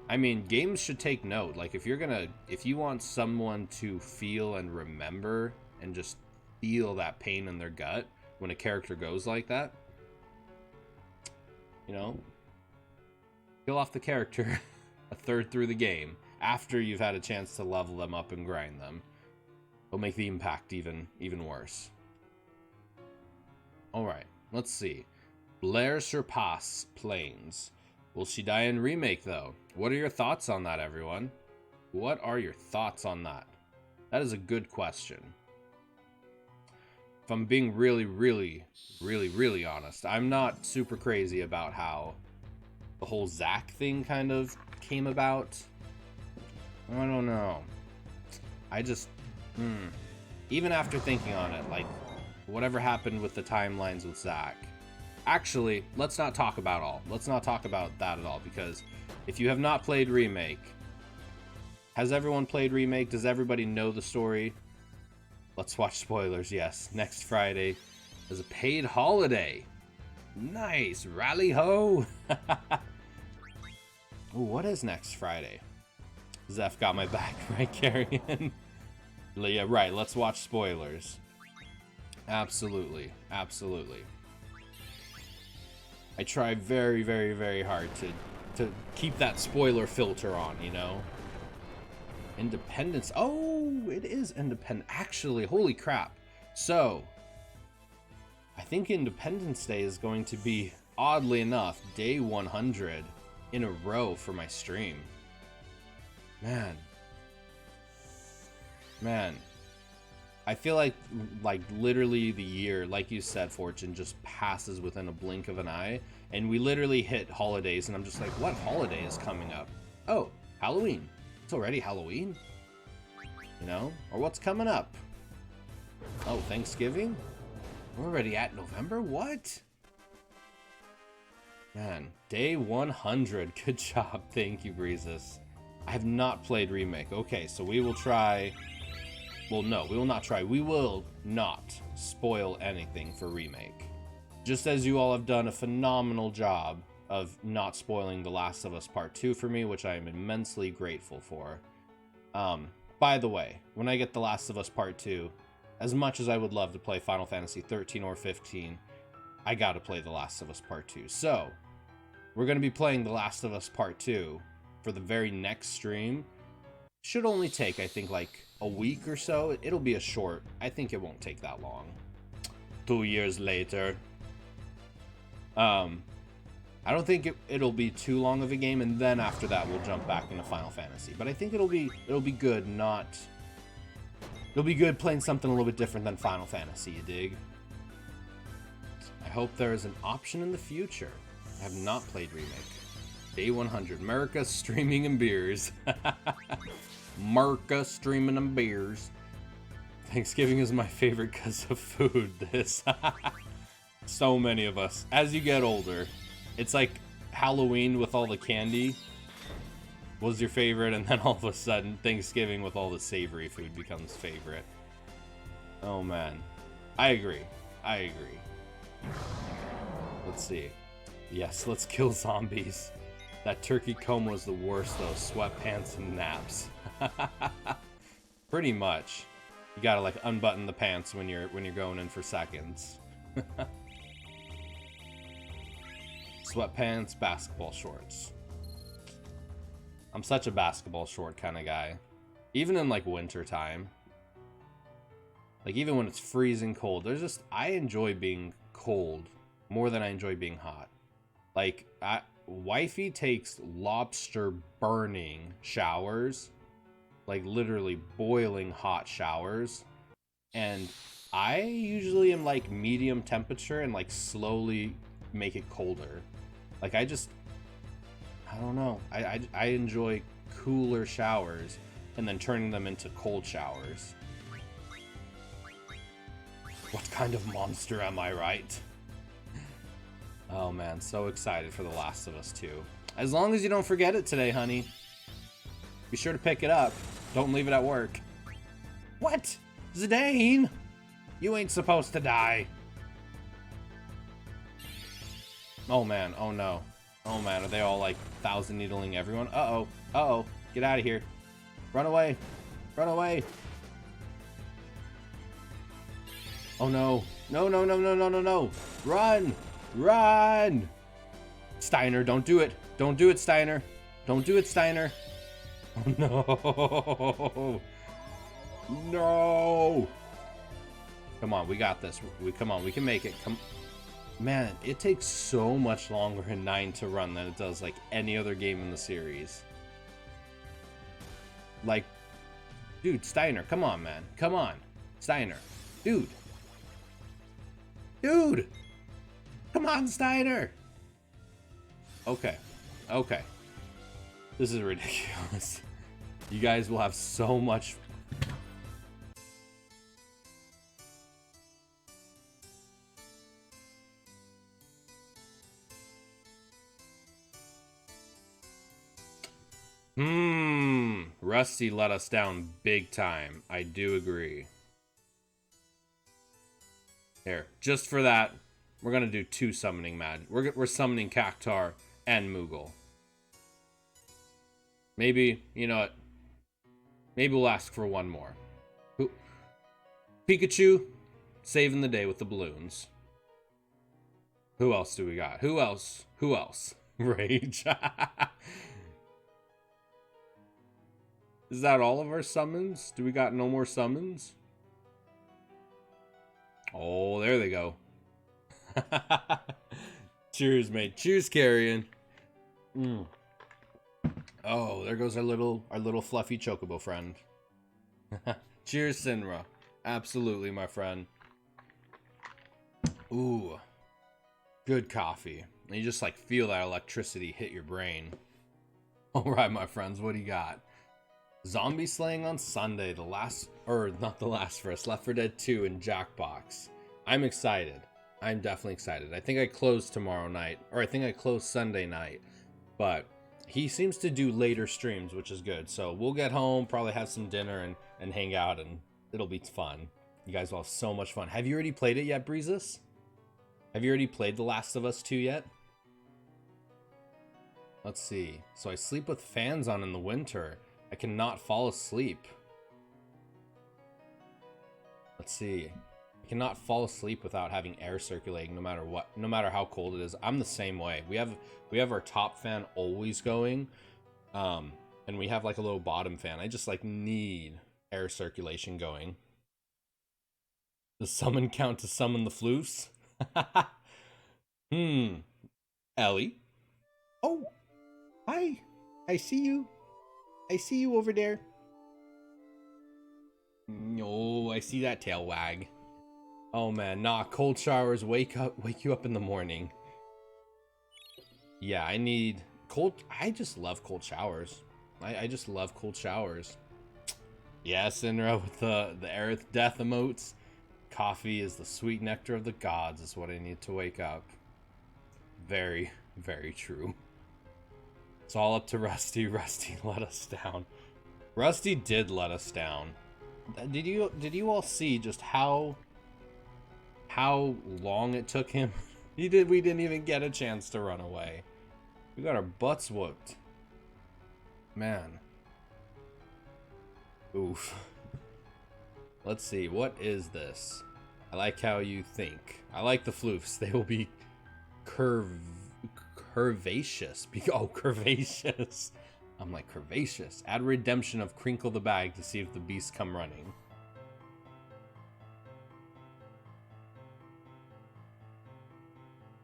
I mean, games should take note. Like, if you want someone to feel and remember and just feel that pain in their gut when a character goes like that, kill off the character a third through the game after you've had a chance to level them up and grind them. It'll make the impact even worse. Alright, let's see. Blair Surpass Plains. Will she die in remake, though? What are your thoughts on that, everyone? What are your thoughts on that? That is a good question. If I'm being really, really, really, really honest, I'm not super crazy about how the whole Zack thing kind of came about. I don't know. I just, even after thinking on it, like, whatever happened with the timelines with Zach. Actually, let's not talk about that at all, because if you have not played Remake, has everyone played Remake? Does everybody know the story? Let's watch spoilers, yes. Next Friday is a paid holiday. Nice, rally ho! Ooh, what is next Friday? Zeph got my back, right, Carrion? Yeah, right, let's watch spoilers. Absolutely, absolutely. I try very, very, very hard to keep that spoiler filter on, you know? Independence. Oh, it is independent. Actually, holy crap. So, I think Independence Day is going to be, oddly enough, day 100 in a row for my stream. Man. I feel like literally the year, like you said, Fortune, just passes within a blink of an eye. And we literally hit holidays, and I'm just like, what holiday is coming up? Oh, Halloween. It's already Halloween? You know? Or what's coming up? Oh, Thanksgiving? We're already at November? What? Man, day 100. Good job. Thank you, Breezes. I have not played Remake. Okay, so we will try... Well, no, we will not try. We will not spoil anything for Remake. Just as you all have done a phenomenal job of not spoiling The Last of Us Part 2 for me, which I am immensely grateful for. By the way, when I get The Last of Us Part 2, as much as I would love to play Final Fantasy 13 or 15, I gotta play The Last of Us Part 2. So, we're gonna be playing The Last of Us Part 2 for the very next stream. Should only take, I think, like a week or so. It'll be a short. I think it won't take that long. 2 years later. I don't think it'll be too long of a game, and then after that we'll jump back into Final Fantasy. But I think it'll be good. It'll be good playing something a little bit different than Final Fantasy. You dig? I hope there is an option in the future. I have not played Remake. Day 100. America streaming and beers. America streaming and beers. Thanksgiving is my favorite because of food. This. So many of us. As you get older, it's like Halloween with all the candy was your favorite, and then all of a sudden Thanksgiving with all the savory food becomes favorite. Oh man. I agree. Let's see. Yes, let's kill zombies. That turkey comb was the worst though. Sweatpants and naps. Pretty much. You gotta like unbutton the pants when you're going in for seconds. Sweatpants, basketball shorts. I'm such a basketball short kind of guy. Even in like winter time. Like even when it's freezing cold. I enjoy being cold more than I enjoy being hot. Like wifey takes lobster burning showers. Like literally boiling hot showers. And I usually am like medium temperature and like slowly make it colder. Like I don't know. I enjoy cooler showers and then turning them into cold showers. What kind of monster am I, right? Oh man, so excited for The Last of Us 2. As long as you don't forget it today, honey. Be sure to pick it up. Don't leave it at work. What? Zidane? You ain't supposed to die. Oh man, oh no. Oh man, are they all like thousand needling everyone? Uh-oh, uh-oh, get out of here. Run away, run away. Oh no, no, no, no, no, no, no, no. Run, run. Steiner, don't do it. Don't do it, Steiner. Don't do it, Steiner. Oh no. No. Come on, we got this. Come on, we can make it. Come. Man, it takes so much longer in 9 to run than it does like any other game in the series. Like, dude, Steiner, come on, man. Come on. Steiner. Dude. Dude. Come on, Steiner. Okay. Okay. This is ridiculous. You guys will have so much Rusty let us down big time. I do agree. Here, just for that, we're gonna do 2 summoning magic. We're summoning Cactar and Moogle. Maybe, you know what? Maybe we'll ask for 1 more. Pikachu, saving the day with the balloons. Who else do we got? Who else? Rage. Is that all of our summons? Do we got no more summons? Oh, there they go. Cheers, mate. Cheers, Carrion. Oh, there goes our little fluffy chocobo friend. Cheers, Sinra. Absolutely, my friend. Ooh. Good coffee. And you just like feel that electricity hit your brain. Alright, my friends, what do you got? Zombie slaying on Sunday, the last, or not the last for us, Left 4 Dead 2 in Jackbox. I'm excited. I'm definitely excited. I think I close tomorrow night, or I think I close Sunday night, but he seems to do later streams, which is good. So we'll get home, probably have some dinner and hang out, and it'll be fun. You guys will have so much fun. Have you already played it yet, Breezes? Have you already played The Last of Us 2 yet? Let's see. So I sleep with fans on in the winter. I cannot fall asleep. Let's see. I cannot fall asleep without having air circulating no matter what, no matter how cold it is. I'm the same way. We have our top fan always going. And we have like a little bottom fan. I just like need air circulation going. The summon count to summon the floofs? Ellie? Oh, hi. I see you. I see you over there. Oh, I see that tail wag. Oh man, nah, cold showers wake you up in the morning. Yeah, I need cold. I just love cold showers. I just love cold showers. Yeah, Sinra with the Aerith death emotes. Coffee is the sweet nectar of the gods is what I need to wake up. Very, very true. It's all up to Rusty. Rusty let us down. Rusty did let us down. Did you all see just how long it took him? We didn't even get a chance to run away. We got our butts whooped. Man. Oof. Let's see, what is this? I like how you think. I like the floofs. They will be curvaceous. Oh, curvaceous. I'm like, curvaceous. Add redemption of Crinkle the Bag to see if the beasts come running.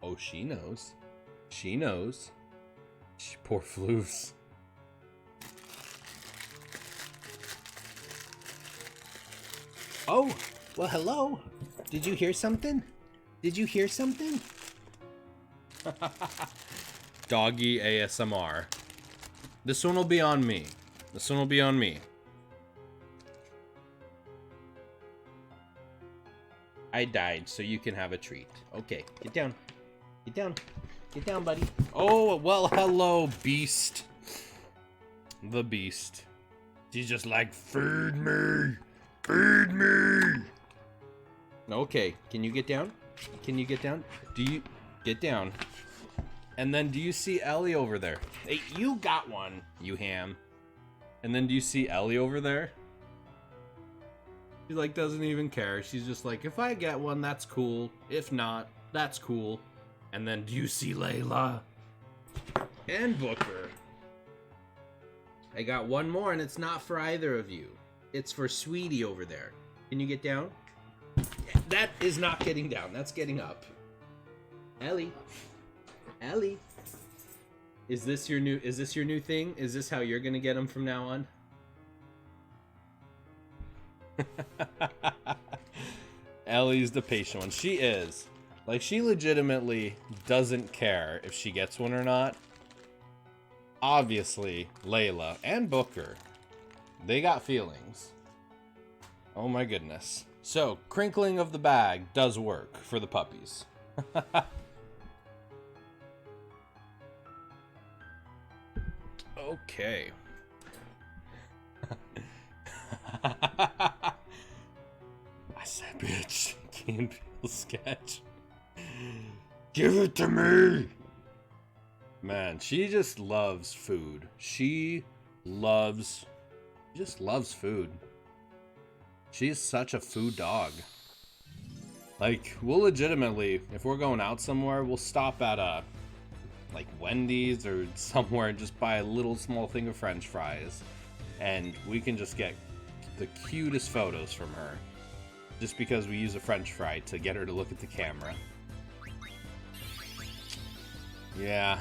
Oh, she knows. She knows. Poor floofs. Oh, well, hello. Did you hear something? Did you hear something? Doggy ASMR. This one will be on me. This one will be on me. I died, so you can have a treat. Okay, get down. Get down. Get down, buddy. Oh, well, hello, beast. The beast. She's just like, feed me. Feed me. Okay, can you get down? Can you get down? Do you get down? And then do you see Ellie over there? Hey, you got one, you ham. And then do you see Ellie over there? She like doesn't even care. She's just like, if I get one, that's cool. If not, that's cool. And then do you see Layla? And Booker. I got one more and it's not for either of you. It's for Sweetie over there. Can you get down? That is not getting down. That's getting up. Ellie. Ellie. Is this your new thing? Is this how you're gonna get them from now on? Ellie's the patient one. She is. Like, she legitimately doesn't care if she gets one or not. Obviously, Layla and Booker, they got feelings. Oh my goodness. So, crinkling of the bag does work for the puppies. Okay. I said, bitch. Key and Peele sketch. Give it to me. Man, she just loves food. She just loves food. She is such a food dog. Like, we'll legitimately, if we're going out somewhere, we'll stop at like Wendy's or somewhere and just buy a little small thing of French fries, and we can just get the cutest photos from her just because we use a French fry to get her to look at the camera. Yeah,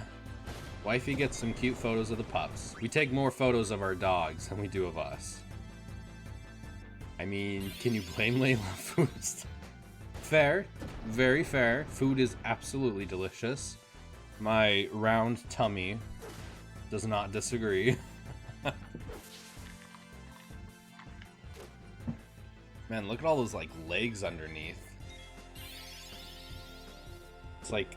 wifey gets some cute photos of the pups. We take more photos of our dogs than we do of us. I mean, can you blame Layla? Food is fair, very fair. Food is absolutely delicious. My round tummy does not disagree. Man, look at all those like legs underneath. It's like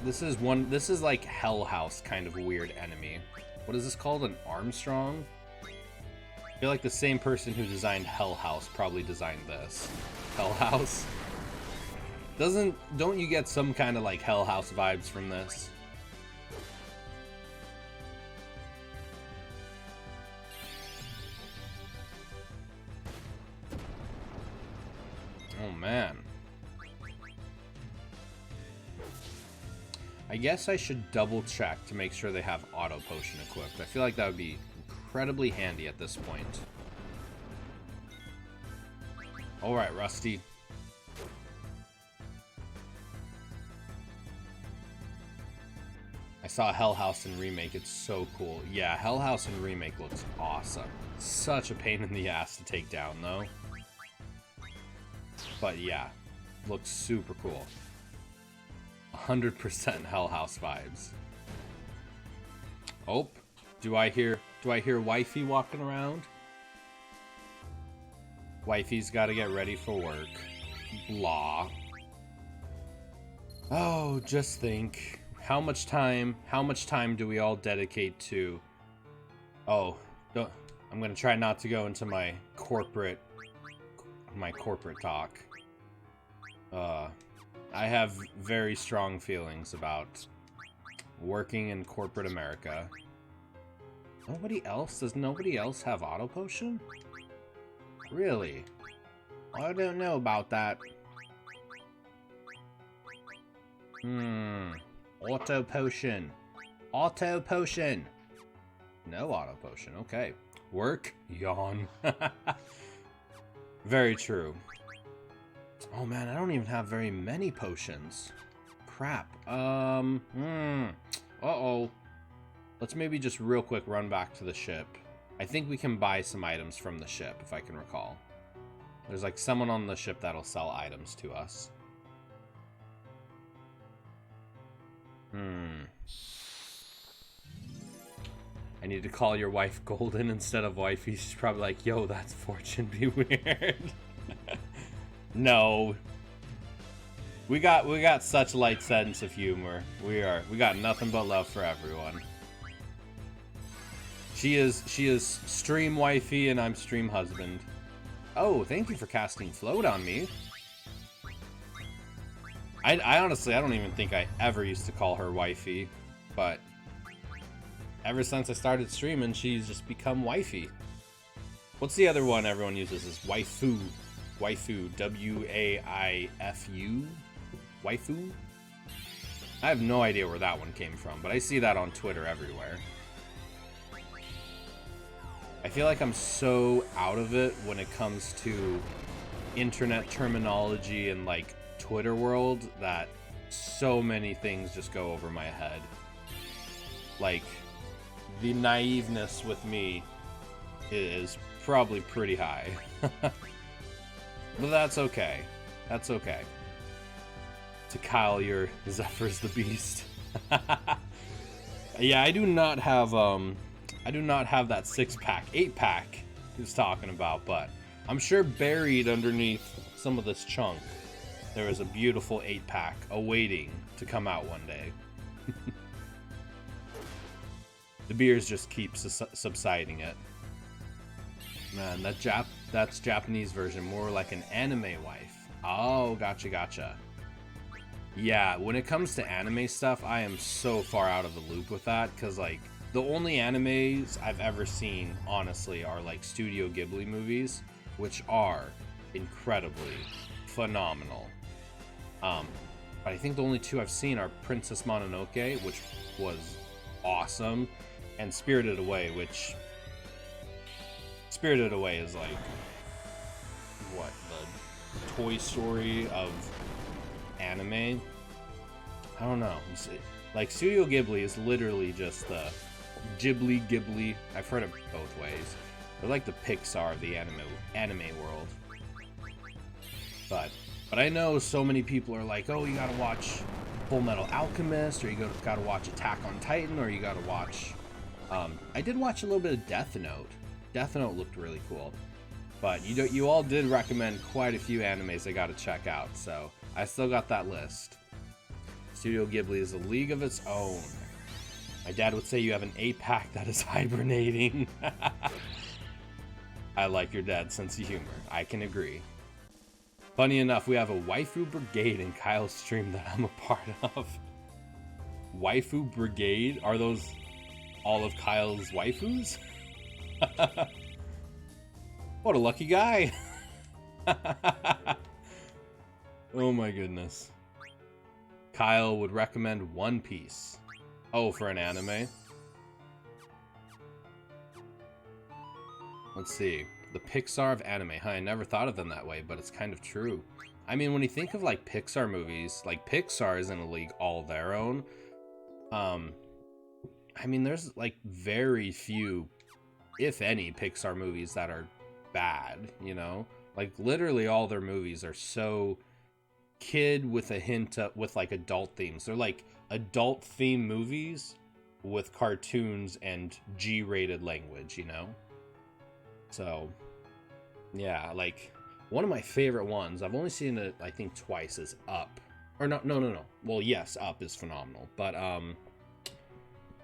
this is like Hell House kind of weird enemy. What is this called? An Armstrong? I feel like the same person who designed Hell House probably designed this. Hell House? Don't you get some kind of like Hell House vibes from this? Oh man. I guess I should double check to make sure they have auto potion equipped. I feel like that would be incredibly handy at this point. Alright, Rusty. I saw Hell House in Remake. It's so cool. Yeah, Hell House in Remake looks awesome. Such a pain in the ass to take down, though. But yeah, looks super cool. 100% Hell House vibes. Oh, do I hear wifey walking around? Wifey's got to get ready for work. Blah. Oh, just think. How much time do we all dedicate to... Oh, I'm going to try not to go into my corporate talk. I have very strong feelings about working in corporate America. Does nobody else have auto potion? Really? I don't know about that. Auto potion. Auto potion. No auto potion. Okay. Work. Yawn. Very true. Oh man, I don't even have very many potions. Crap. Uh-oh. Let's maybe just real quick run back to the ship. I think we can buy some items from the ship, if I can recall. There's like someone on the ship that'll sell items to us. I need to call your wife Golden instead of wifey. She's probably like, yo, that's Fortune, be weird. No. We got such light sense of humor. We got nothing but love for everyone. She is stream wifey and I'm stream husband. Oh, thank you for casting float on me. I honestly, I don't even think I ever used to call her wifey, but ever since I started streaming, she's just become wifey. What's the other one everyone uses? Is waifu. Waifu. W-A-I-F-U? Waifu? I have no idea where that one came from, but I see that on Twitter everywhere. I feel like I'm so out of it when it comes to internet terminology and like Twitter world that so many things just go over my head. Like, the naiveness with me is probably pretty high. But that's okay. That's okay. To Kyle, you're Zephyr's the Beast. Yeah, I do not have that 6-pack, 8-pack he was talking about, but I'm sure buried underneath some of this chunk there is a beautiful 8-pack awaiting to come out one day. The beers just keep subsiding it. Man, that's Japanese version, more like an anime wife. Oh, gotcha. Yeah, when it comes to anime stuff, I am so far out of the loop with that, because, like, the only animes I've ever seen, honestly, are, like, Studio Ghibli movies, which are incredibly phenomenal. But I think the only two I've seen are Princess Mononoke, which was awesome, and Spirited Away, which... Spirited Away is, like, what, the Toy Story of anime? I don't know. Like, Studio Ghibli is literally just the Ghibli. I've heard it both ways. They're like the Pixar of the anime world. But I know so many people are like, oh, you gotta watch Full Metal Alchemist, or you gotta watch Attack on Titan, or you gotta watch... I did watch a little bit of Death Note. Death Note looked really cool. But you all did recommend quite a few animes I gotta check out, so I still got that list. Studio Ghibli is a league of its own. My dad would say you have an 8-pack that is hibernating. I like your dad's sense of humor. I can agree. Funny enough, we have a waifu brigade in Kyle's stream that I'm a part of. Waifu brigade? Are those all of Kyle's waifus? What a lucky guy. Oh my goodness. Kyle would recommend One Piece. Oh, for an anime? Let's see. The Pixar of anime. Huh, I never thought of them that way, but it's kind of true. I mean, when you think of, like, Pixar movies, like, Pixar is in a league all their own. I mean, there's, like, very few, if any, Pixar movies that are bad, you know? Like, literally all their movies are so kid with a hint of, with, like, adult themes. They're, like, adult theme movies with cartoons and G-rated language, you know? So, yeah, like, one of my favorite ones, I've only seen it, I think, twice, is Up. Or no. Well, yes, Up is phenomenal. But,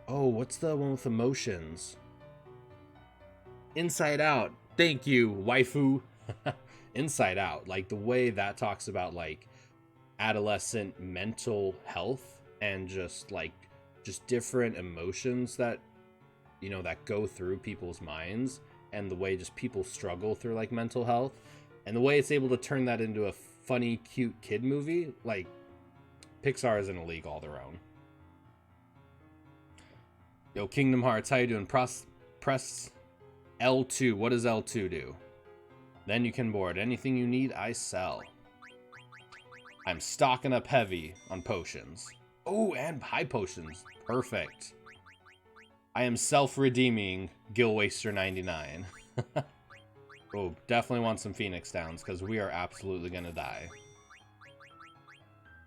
oh, what's the one with emotions? Inside Out. Thank you, waifu. Inside Out. Like, the way that talks about, like, adolescent mental health and just, like, just different emotions that, you know, that go through people's minds, and the way just people struggle through, like, mental health, and the way it's able to turn that into a funny, cute kid movie. Like, Pixar is in a league all their own. Yo, Kingdom Hearts, how you doing? Press L2. What does L2 do? Then you can board. Anything you need, I sell. I'm stocking up heavy on potions. Oh, and high potions. Perfect. I am self-redeeming Gilwaster 99. Oh, definitely want some Phoenix Downs, because we are absolutely going to die.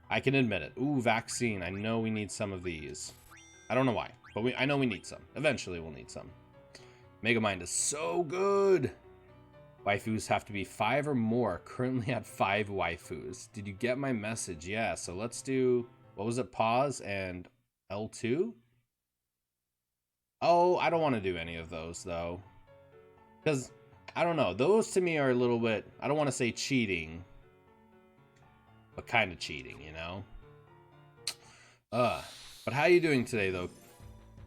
I can admit it. Ooh, vaccine. I know we need some of these. I don't know why, but I know we need some. Eventually we'll need some. Megamind is so good. Waifus have to be 5 or more. Currently at 5 waifus. Did you get my message? Yeah, so let's do... What was it? Pause and L2? Oh, I don't want to do any of those, though. Because, I don't know. Those to me are a little bit... I don't want to say cheating. But kind of cheating, you know? But how are you doing today, though?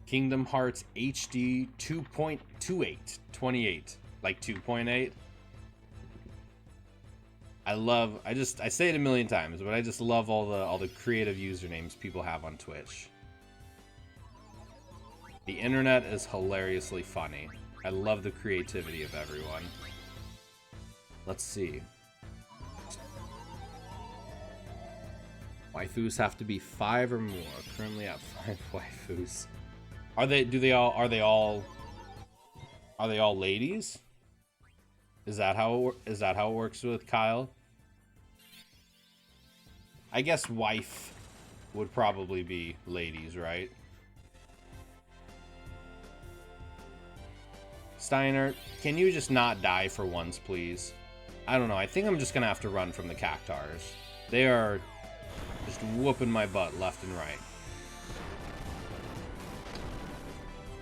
Kingdom Hearts HD 2.28. 28. Like 2.8. I say it a million times, but I just love all the creative usernames people have on Twitch. The internet is hilariously funny. I love the creativity of everyone. Let's see. Waifus have to be 5 or more. Currently at 5 waifus. Are they all ladies? Is that how it works with Kyle? I guess wife would probably be ladies, right? Steiner, can you just not die for once, please? I don't know. I think I'm just gonna have to run from the Cactars. They are just whooping my butt left and right.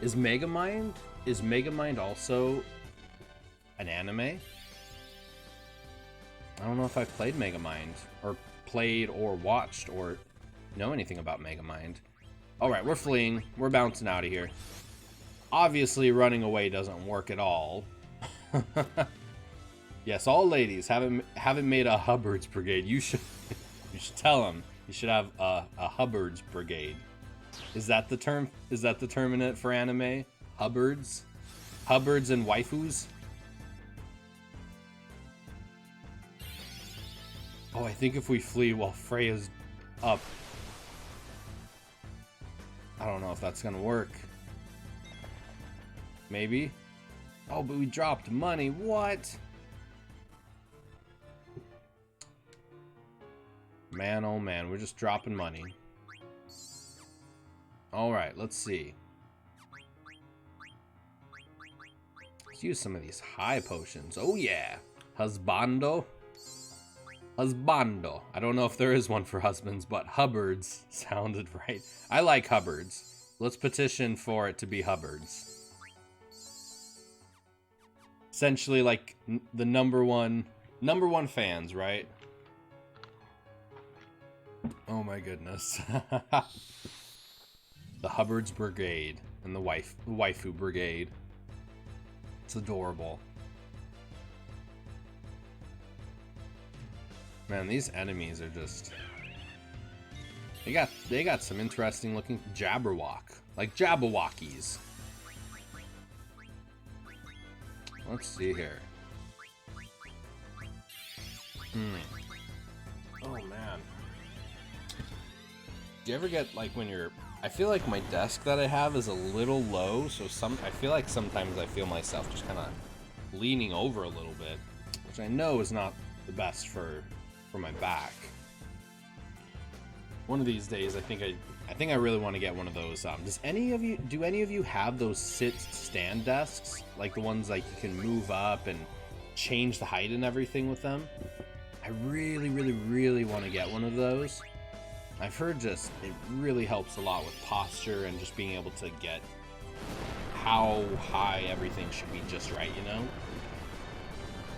Is Megamind also an anime. I don't know if I've played Megamind, or played or watched or know anything about Megamind. Alright, we're fleeing. We're bouncing out of here. Obviously, running away doesn't work at all. Yes, all ladies haven't made a Hubbard's Brigade. You should tell them. You should have a Hubbard's Brigade. Is that the term? Is that the term in it for anime? Hubbards? Hubbards and waifus? Oh, I think if we flee while Freya's up. I don't know if that's gonna work. Maybe? Oh, but we dropped money. What? Man, oh man, we're just dropping money. Alright, let's see. Let's use some of these high potions. Oh yeah! Husbando. Husbando. I don't know if there is one for husbands, but Hubbard's sounded right. I like Hubbard's. Let's petition for it to be Hubbard's. Essentially, like, the number one fans, right? Oh my goodness. The Hubbard's Brigade and the waifu Brigade. It's adorable. Man, these enemies are just... They got some interesting looking Jabberwock. Like Jabberwockies. Let's see here. Oh man. Do you ever get like when you're... I feel like my desk that I have is a little low, so I feel like sometimes I feel myself just kind of leaning over a little bit, which I know is not the best for my back. One of these days, I think I really want to get one of those. Do any of you have those sit-stand desks, like the ones like you can move up and change the height and everything with them? I really, really, really want to get one of those. I've heard just it really helps a lot with posture and just being able to get how high everything should be just right, you know?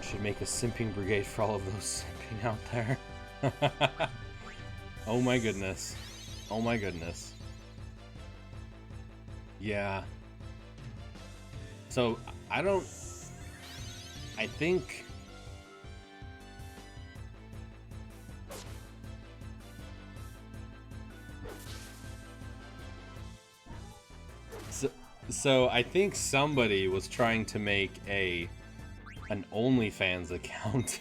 Should make a simping brigade for all of those simping out there. Oh my goodness. Oh my goodness. Yeah. So, I think... So I think somebody was trying to make an OnlyFans account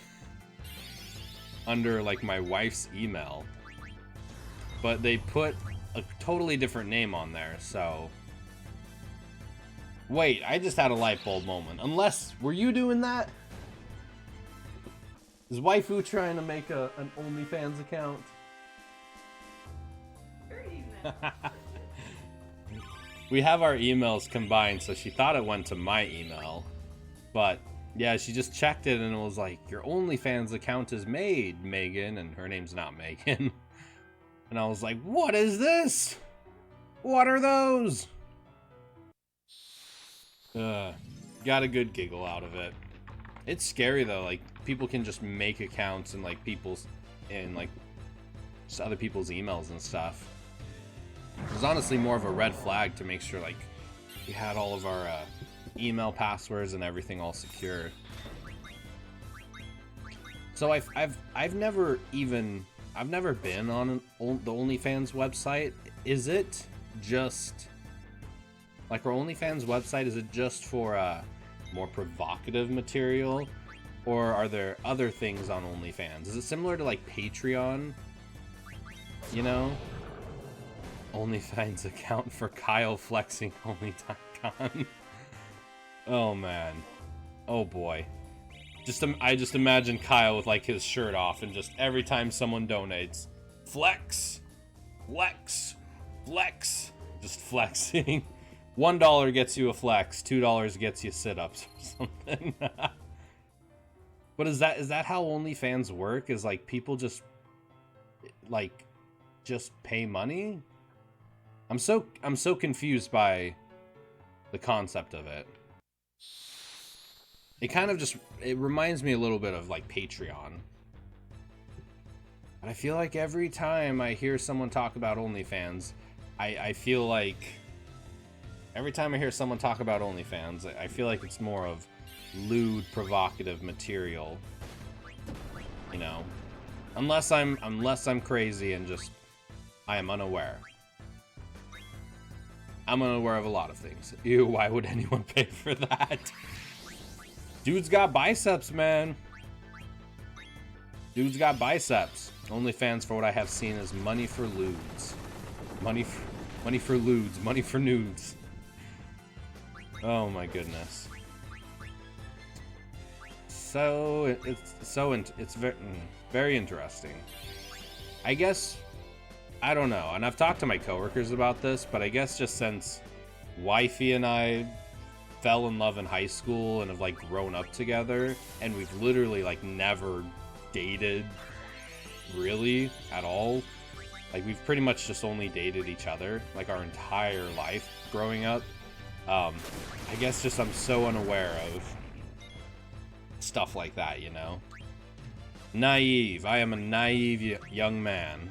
under like my wife's email, but they put a totally different name on there. So wait, I just had a light bulb moment. Unless, were you doing that? Is waifu trying to make an OnlyFans account? We have our emails combined, so she thought it went to my email. But, yeah, she just checked it and it was like, your OnlyFans account is made, Megan. And her name's not Megan. And I was like, what is this? What are those? Got a good giggle out of it. It's scary, though. Like, people can just make accounts and, like, just other people's emails and stuff. It was honestly more of a red flag to make sure like we had all of our email passwords and everything all secure. So I've never been on the OnlyFans website. Is it just like our OnlyFans website? Is it just for more provocative material, or are there other things on OnlyFans? Is it similar to like Patreon? You know? OnlyFans account for Kyle flexing only.com. Oh man. Oh boy. I just imagine Kyle with like his shirt off and just every time someone donates, flex, flex, flex, just flexing. $1 gets you a flex, $2 gets you sit-ups or something. But is that how OnlyFans work? Is like people just pay money? I'm so confused by the concept of it. it kind of just, it reminds me a little bit of like Patreon. And I feel like every time I hear someone talk about OnlyFans, I feel like every time I hear someone talk about OnlyFans, I feel like it's more of lewd, provocative material. You know, unless I'm crazy and just I am unaware. I'm unaware of a lot of things. Ew, why would anyone pay for that? Dude's got biceps, man. Dude's got biceps. OnlyFans, for what I have seen, is money for lewds. Money for lewds. Money for nudes. Oh my goodness. So it's very interesting. I guess, I don't know, and I've talked to my coworkers about this, but I guess just since wifey and I fell in love in high school and have like grown up together, and we've literally like never dated really at all. Like we've pretty much just only dated each other like our entire life growing up. I guess just I'm so unaware of stuff like that, you know? Naive. I am a naive young man.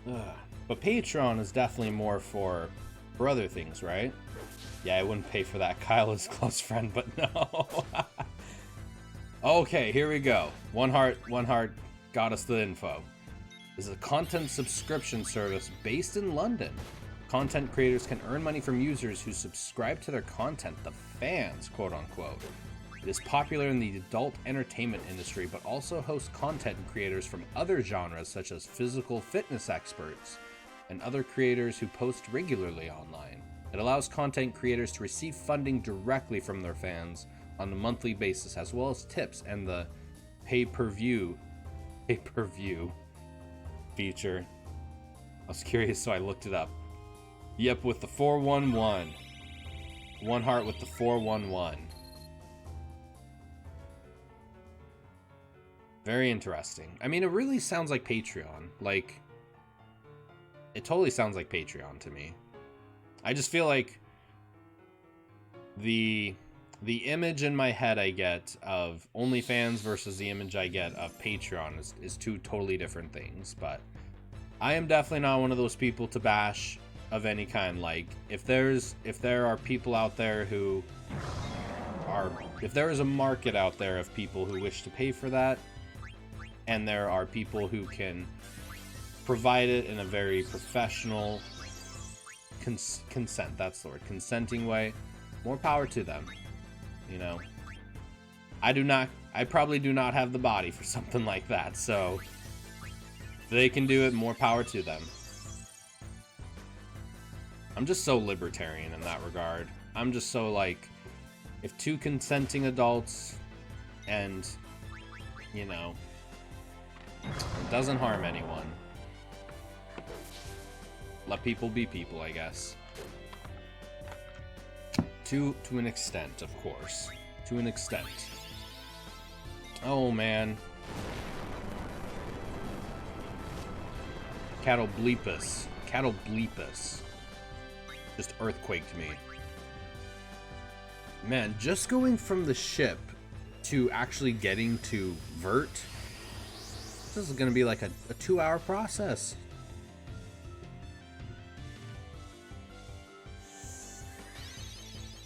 But Patreon is definitely more for other things, right? Yeah, I wouldn't pay for that. Kyle is a close friend, but no. Okay, here we go. One heart got us the info. This is a content subscription service based in London. Content creators can earn money from users who subscribe to their content, the fans, quote unquote. It is popular in the adult entertainment industry, but also hosts content creators from other genres such as physical fitness experts and other creators who post regularly online. It allows content creators to receive funding directly from their fans on a monthly basis, as well as tips and the pay-per-view feature. I was curious, so I looked it up. Yep, with the 411. One heart with the 411. Very interesting. I mean, it really sounds like Patreon. Like, it totally sounds like Patreon to me. I just feel like the image in my head I get of OnlyFans versus the image I get of Patreon is two totally different things. But I am definitely not one of those people to bash of any kind. Like, if there are people out there who are, if there is a market out there of people who wish to pay for that, and there are people who can provide it in a very professional consent, that's the word, consenting way, more power to them. You know, I probably do not have the body for something like that, so if they can do it, more power to them. I'm just so libertarian in that regard. I'm just so like, if two consenting adults and, you know, it doesn't harm anyone, let people be people, I guess. To an extent, of course. To an extent. Oh, man. Cattle bleepus. Cattle bleepus. Just earthquaked me. Man, just going from the ship to actually getting to Vert, this is going to be like a 2-hour process.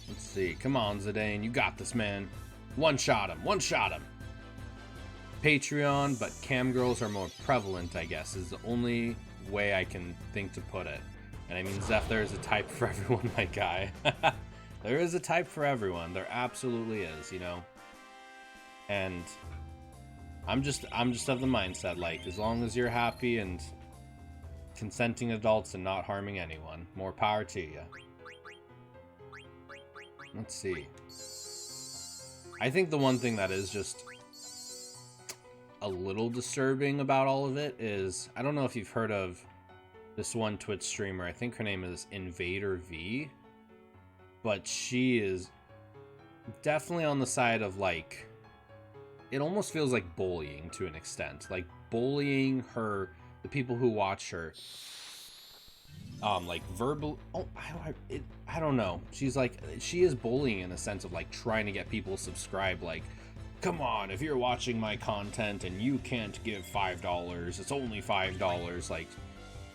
Let's see. Come on, Zidane. You got this, man. One shot him. One shot him. Patreon, but cam girls are more prevalent, I guess, is the only way I can think to put it. And I mean, Zeph, there is a type for everyone, my guy. There is a type for everyone. There absolutely is, you know? And I'm just of the mindset, like, as long as you're happy and consenting adults and not harming anyone, more power to you. Let's see. I think the one thing that is just a little disturbing about all of it is, I don't know if you've heard of this one Twitch streamer. I think her name is Invader V, but she is definitely on the side of, like, it almost feels like bullying to an extent, like bullying the people who watch her like verbal. Oh, I don't know. She's like, she is bullying in a sense of like trying to get people to subscribe. Like, come on, if you're watching my content and you can't give $5, it's only $5. Like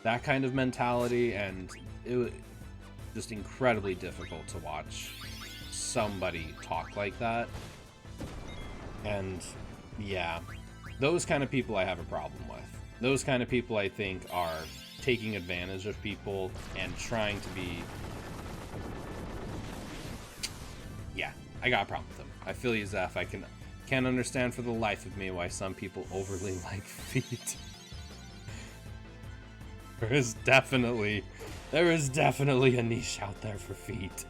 that kind of mentality, and it was just incredibly difficult to watch somebody talk like that. And yeah, those kind of people I have a problem with. Those kind of people I think are taking advantage of people and trying to be... Yeah, I got a problem with them. I feel you, Zeph. I can't understand for the life of me why some people overly like feet. There is definitely a niche out there for feet.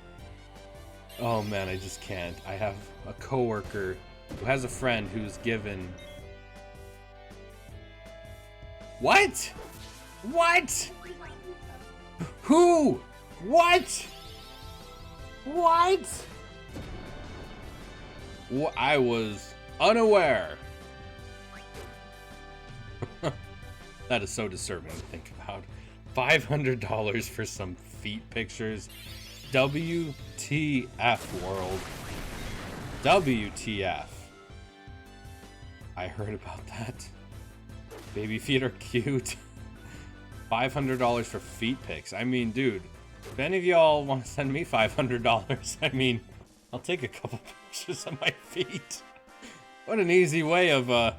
Oh man, I just can't. I have a coworker who has a friend who's given... What? What? Who? What? What? I was unaware. That is so disturbing to think about. $500 for some feet pictures. WTF, world. WTF. I heard about that. Baby feet are cute. $500 for feet pics. I mean, dude, if any of y'all want to send me $500, I mean, I'll take a couple pictures of my feet. What an easy way of, what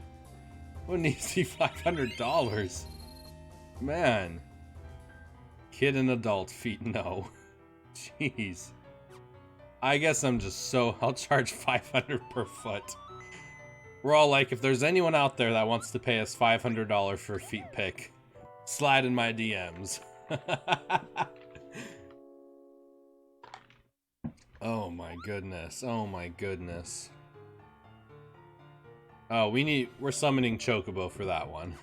an easy $500. Man. Kid and adult feet, no. Jeez. I guess I'm just so, I'll charge $500 per foot. We're all like, if there's anyone out there that wants to pay us $500 for a feet pic, slide in my DMs. Oh my goodness. Oh my goodness. Oh, we're summoning Chocobo for that one.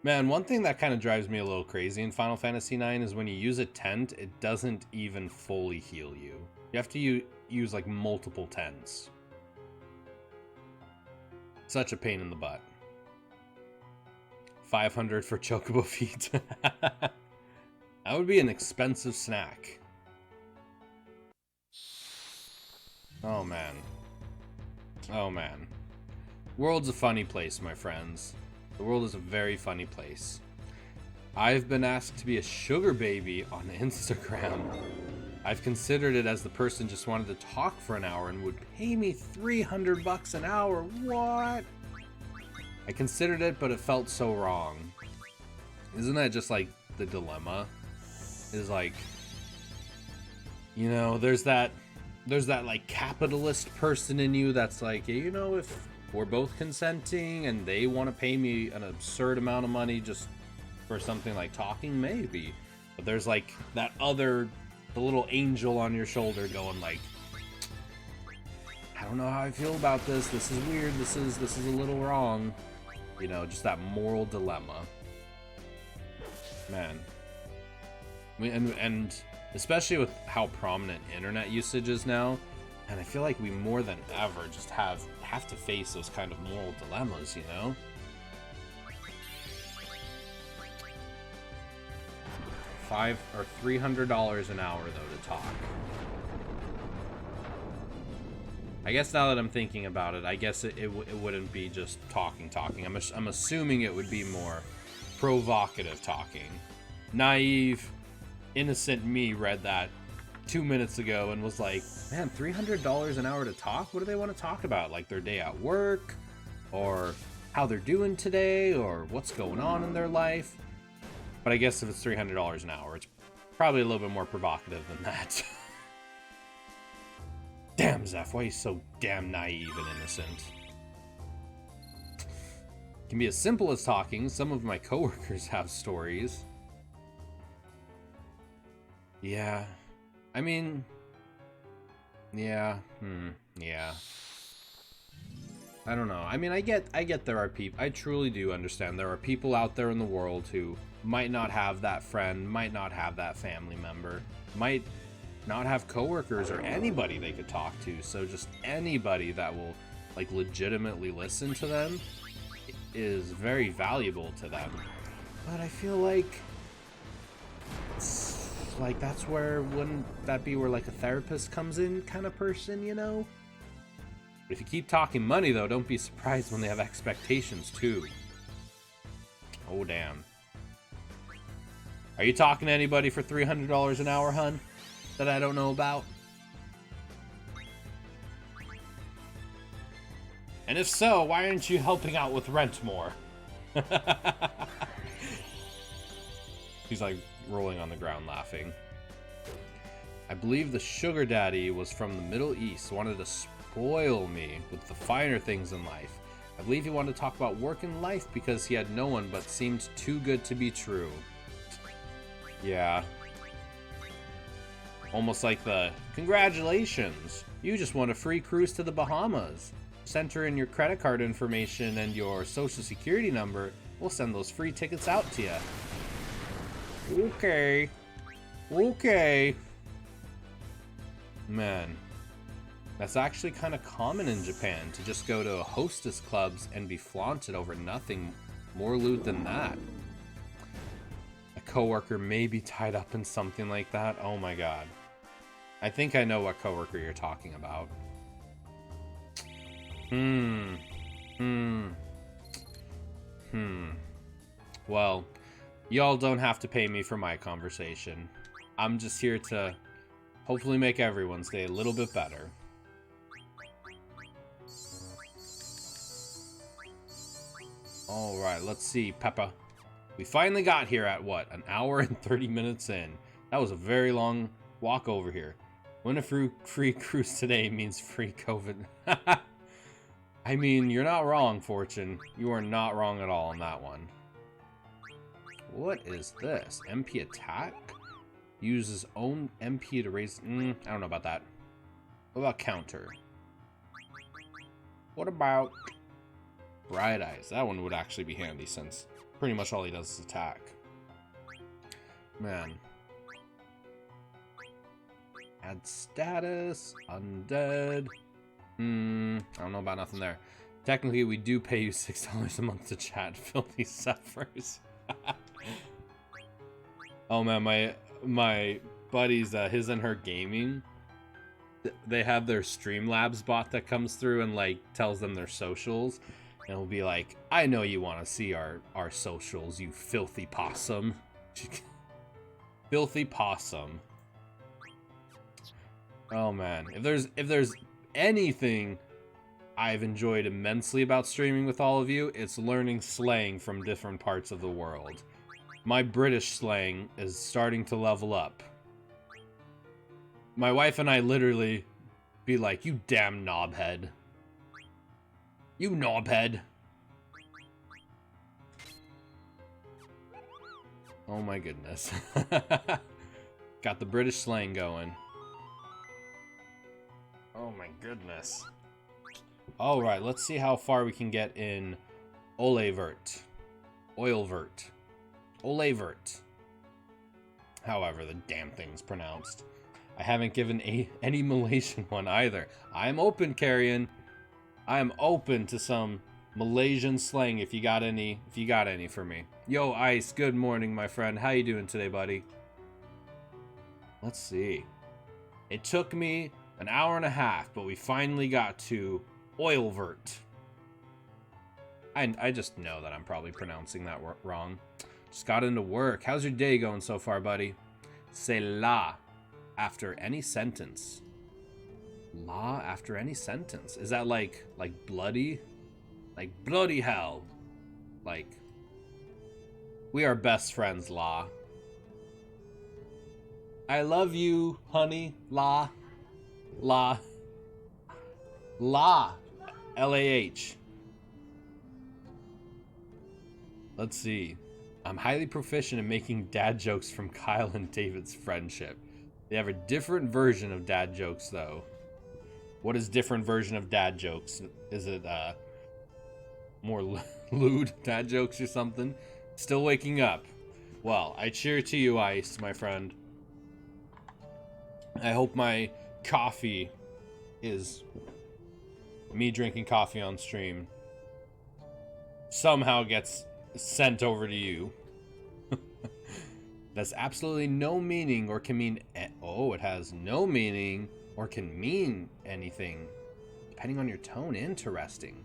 Man, one thing that kind of drives me a little crazy in Final Fantasy IX is when you use a tent, it doesn't even fully heal you. You have to use like multiple tents. Such a pain in the butt. 500 for Chocobo feet. That would be an expensive snack. Oh man. Oh man. World's a funny place, my friends. The world is a very funny place. I've been asked to be a sugar baby on Instagram. I've considered it as the person just wanted to talk for an hour and would pay me $300 an hour. What? I considered it, but it felt so wrong. Isn't that just like the dilemma? Is like, you know, there's that like capitalist person in you that's like, you know, if we're both consenting and they want to pay me an absurd amount of money just for something like talking, maybe. But there's like that other, the little angel on your shoulder going like, I don't know how I feel about this. This is weird. This is a little wrong. You know, just that moral dilemma. Man. And especially with how prominent internet usage is now, and I feel like we more than ever just have to face those kind of moral dilemmas, you know? $300 an hour though to talk. I guess now that I'm thinking about it, I guess it wouldn't be just talking. I'm assuming it would be more provocative talking. Naive, innocent me read that 2 minutes ago and was like, man, $300 an hour to talk? What do they want to talk about? Like their day at work, or how they're doing today, or what's going on in their life? But I guess if it's $300 an hour, it's probably a little bit more provocative than that. Damn, Zeph, why are you so damn naive and innocent? It can be as simple as talking. Some of my coworkers have stories. Yeah. I mean... Yeah. Yeah. I don't know. I mean, I get there are people... I truly do understand there are people out there in the world who might not have that friend, might not have that family member, might not have coworkers or anybody they could talk to. So just anybody that will, like, legitimately listen to them is very valuable to them. But I feel like it's like that's where, wouldn't that be where like a therapist comes in kind of person, you know? But if you keep talking money though, don't be surprised when they have expectations too. Oh damn. Are you talking to anybody for $300 an hour, hun? That I don't know about? And if so, why aren't you helping out with rent more? He's like rolling on the ground laughing. I believe the sugar daddy was from the Middle East, wanted to spoil me with the finer things in life. I believe he wanted to talk about work and life because he had no one, but seemed too good to be true. Yeah. Almost like the, congratulations, you just won a free cruise to the Bahamas. Enter in your credit card information and your social security number. We'll send those free tickets out to you. Okay. Okay. Man. That's actually kind of common in Japan, to just go to hostess clubs and be flaunted over nothing more lewd than that. A coworker may be tied up in something like that. Oh my god. I think I know what coworker you're talking about. Well, y'all don't have to pay me for my conversation. I'm just here to hopefully make everyone's day a little bit better. Alright, let's see, Peppa. We finally got here at what? An hour and 30 minutes in. That was a very long walk over here. Win a free cruise today means free COVID. I mean, you're not wrong, Fortune. You are not wrong at all on that one. What is this? MP attack? Uses own MP to raise... I don't know about that. What about counter? What about Bright Eyes? That one would actually be handy since pretty much all he does is attack. Man. Add status. Undead. I don't know about nothing there. Technically, we do pay you $6 a month to chat, filthy Zephyrs. Oh man, my buddies, his and her gaming, they have their Streamlabs bot that comes through and like tells them their socials, and it'll be like, I know you want to see our socials, you filthy possum. Filthy possum. Oh man, if there's anything I've enjoyed immensely about streaming with all of you, it's learning slang from different parts of the world. My British slang is starting to level up. My wife and I literally be like, you damn knobhead. You knobhead. Oh my goodness. Got the British slang going. Oh my goodness. Alright, let's see how far we can get in Olevert. Oilvert. Olevert. However the damn thing's pronounced. I haven't given any Malaysian one either. I'm open, Carrion. I'm open to some Malaysian slang if you got any for me. Yo, Ice, good morning, my friend. How you doing today, buddy? Let's see. It took me an hour and a half, but we finally got to Oilvert. I just know that I'm probably pronouncing that wrong. Just got into work. How's your day going so far, buddy? Say la after any sentence. La after any sentence. Is that like bloody? Like bloody hell. Like, we are best friends, La. I love you, honey, La. La. La. L-A-H. Let's see. I'm highly proficient in making dad jokes from Kyle and David's friendship. They have a different version of dad jokes, though. What is different version of dad jokes? Is it, more lewd dad jokes or something? Still waking up. Well, I cheer to you, Ice, my friend. I hope my coffee is me drinking coffee on stream somehow gets sent over to you. That's absolutely no meaning or can mean... Oh, it has no meaning or can mean anything. Depending on your tone. Interesting.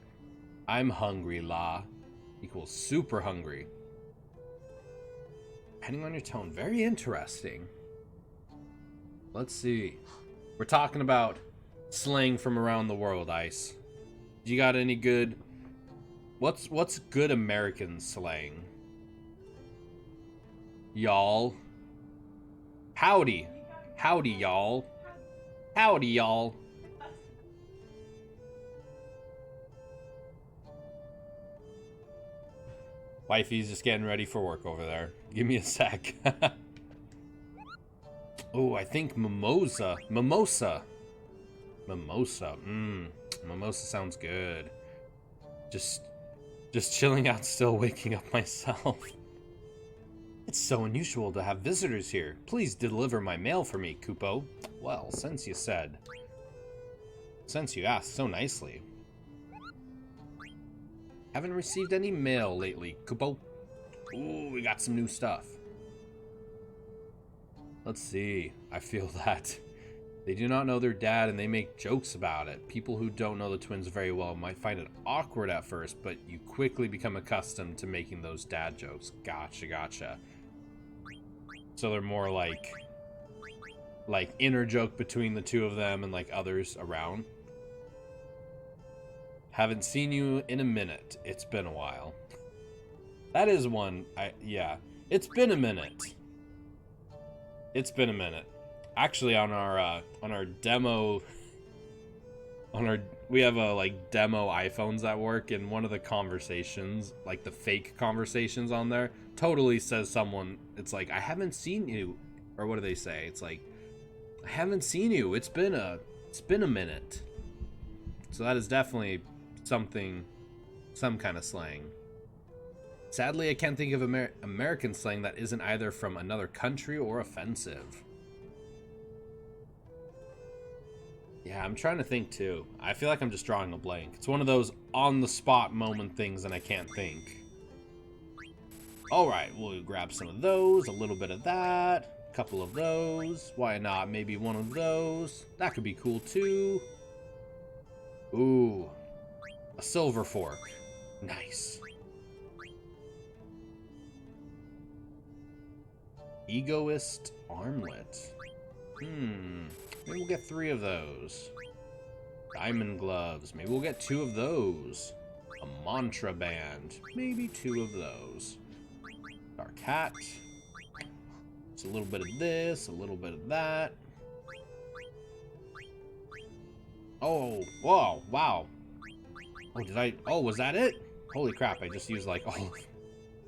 I'm hungry, la. Equals super hungry. Depending on your tone. Very interesting. Let's see. We're talking about slang from around the world, Ice. You got any good... What's good American slang? Y'all. Howdy. Howdy, y'all. Howdy, y'all. Wifey's just getting ready for work over there. Give me a sec. Oh, I think mimosa. Mimosa. Mimosa. Mimosa sounds good. Just chilling out still, waking up myself. It's so unusual to have visitors here. Please deliver my mail for me, Kupo. Well, since you asked so nicely. Haven't received any mail lately, Kupo. Ooh, we got some new stuff. Let's see. I feel that they do not know their dad and they make jokes about it. People who don't know the twins very well might find it awkward at first, but you quickly become accustomed to making those dad jokes. Gotcha. So they're more like inner joke between the two of them and like others around. Haven't seen you in a minute. It's been a while. That is one. Yeah. It's been a minute. It's been a minute. Actually, on our demo, we have a like demo iPhones at work, and one of the conversations, like the fake conversations on there, totally says someone. It's like, I haven't seen you, or what do they say? It's like, I haven't seen you. It's been a minute. So that is definitely something, some kind of slang. Sadly, I can't think of American slang that isn't either from another country or offensive. Yeah, I'm trying to think too. I feel like I'm just drawing a blank. It's one of those on-the-spot moment things and I can't think. Alright, we'll grab some of those, a little bit of that, a couple of those. Why not? Maybe one of those. That could be cool too. Ooh, a silver fork. Nice. Egoist armlet. Maybe we'll get 3 of those. Diamond gloves. Maybe we'll get 2 of those. A mantra band. Maybe 2 of those. Dark hat. It's a little bit of this, a little bit of that. Oh, whoa, wow. Oh, was that it? Holy crap, I just used like all of...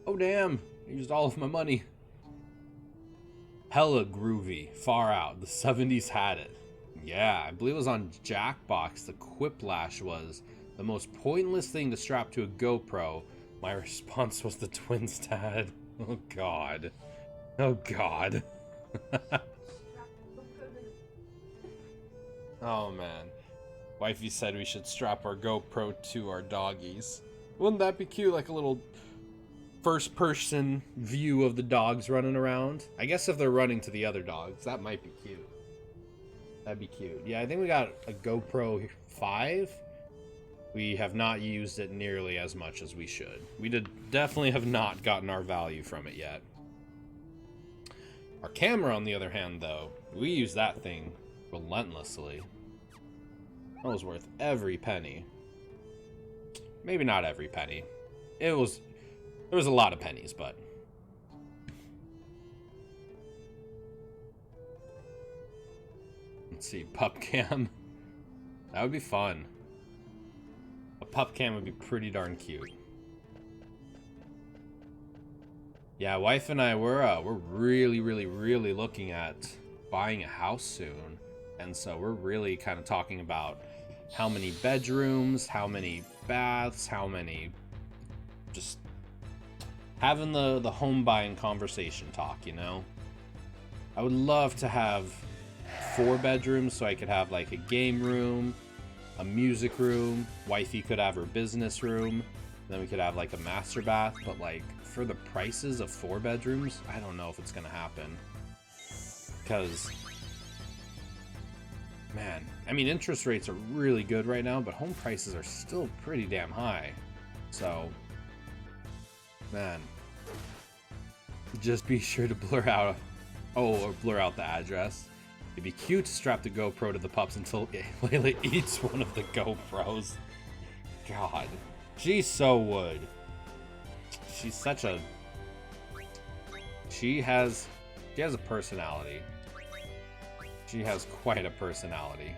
Oh, damn. I used all of my money. Hella groovy. Far out. The 70s had it. Yeah, I believe it was on Jackbox. The Quiplash was the most pointless thing to strap to a GoPro. My response was the twins' dad. Oh, God. Oh, God. Oh, man. Wifey said we should strap our GoPro to our doggies. Wouldn't that be cute? Like a little first-person view of the dogs running around. I guess if they're running to the other dogs, that might be cute. That'd be cute. Yeah, I think we got a GoPro 5. We have not used it nearly as much as we should. We definitely have not gotten our value from it yet. Our camera, on the other hand, though, we use that thing relentlessly. That was worth every penny. Maybe not every penny. There was a lot of pennies, but... Let's see, pup cam. That would be fun. A pup cam would be pretty darn cute. Yeah, wife and I, we're really looking at buying a house soon. And so we're really kind of talking about how many bedrooms, how many baths, how many... Just having the home buying conversation talk, you know? I would love to have 4 bedrooms so I could have like a game room, a music room, wifey could have her business room, Then we could have like a master bath, but like for the prices of 4 bedrooms, I don't know if it's gonna happen. Because, man, I mean, interest rates are really good right now, but home prices are still pretty damn high. So, man, just be sure to blur out, or blur out the address. It'd be cute to strap the GoPro to the pups until Layla eats one of the GoPros. God. She so would. She's such a... She has a personality. She has quite a personality.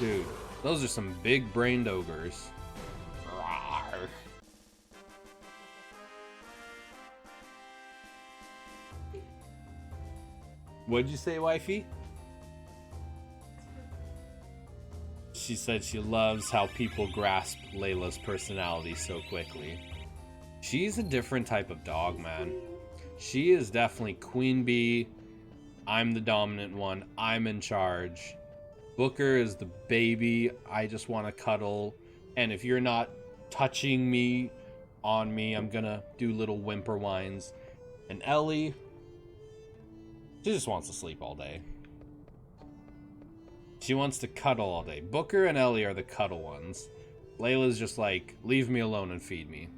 Dude, those are some big-brained ogres. Rawr. What'd you say, wifey? She said she loves how people grasp Layla's personality so quickly. She's a different type of dog, man. She is definitely queen bee. I'm the dominant one. I'm in charge. Booker is the baby. I just want to cuddle. And if you're not touching me, on me, I'm gonna do little whimper whines. And Ellie, she just wants to sleep all day. She wants to cuddle all day. Booker and Ellie are the cuddle ones. Layla's just like, leave me alone and feed me.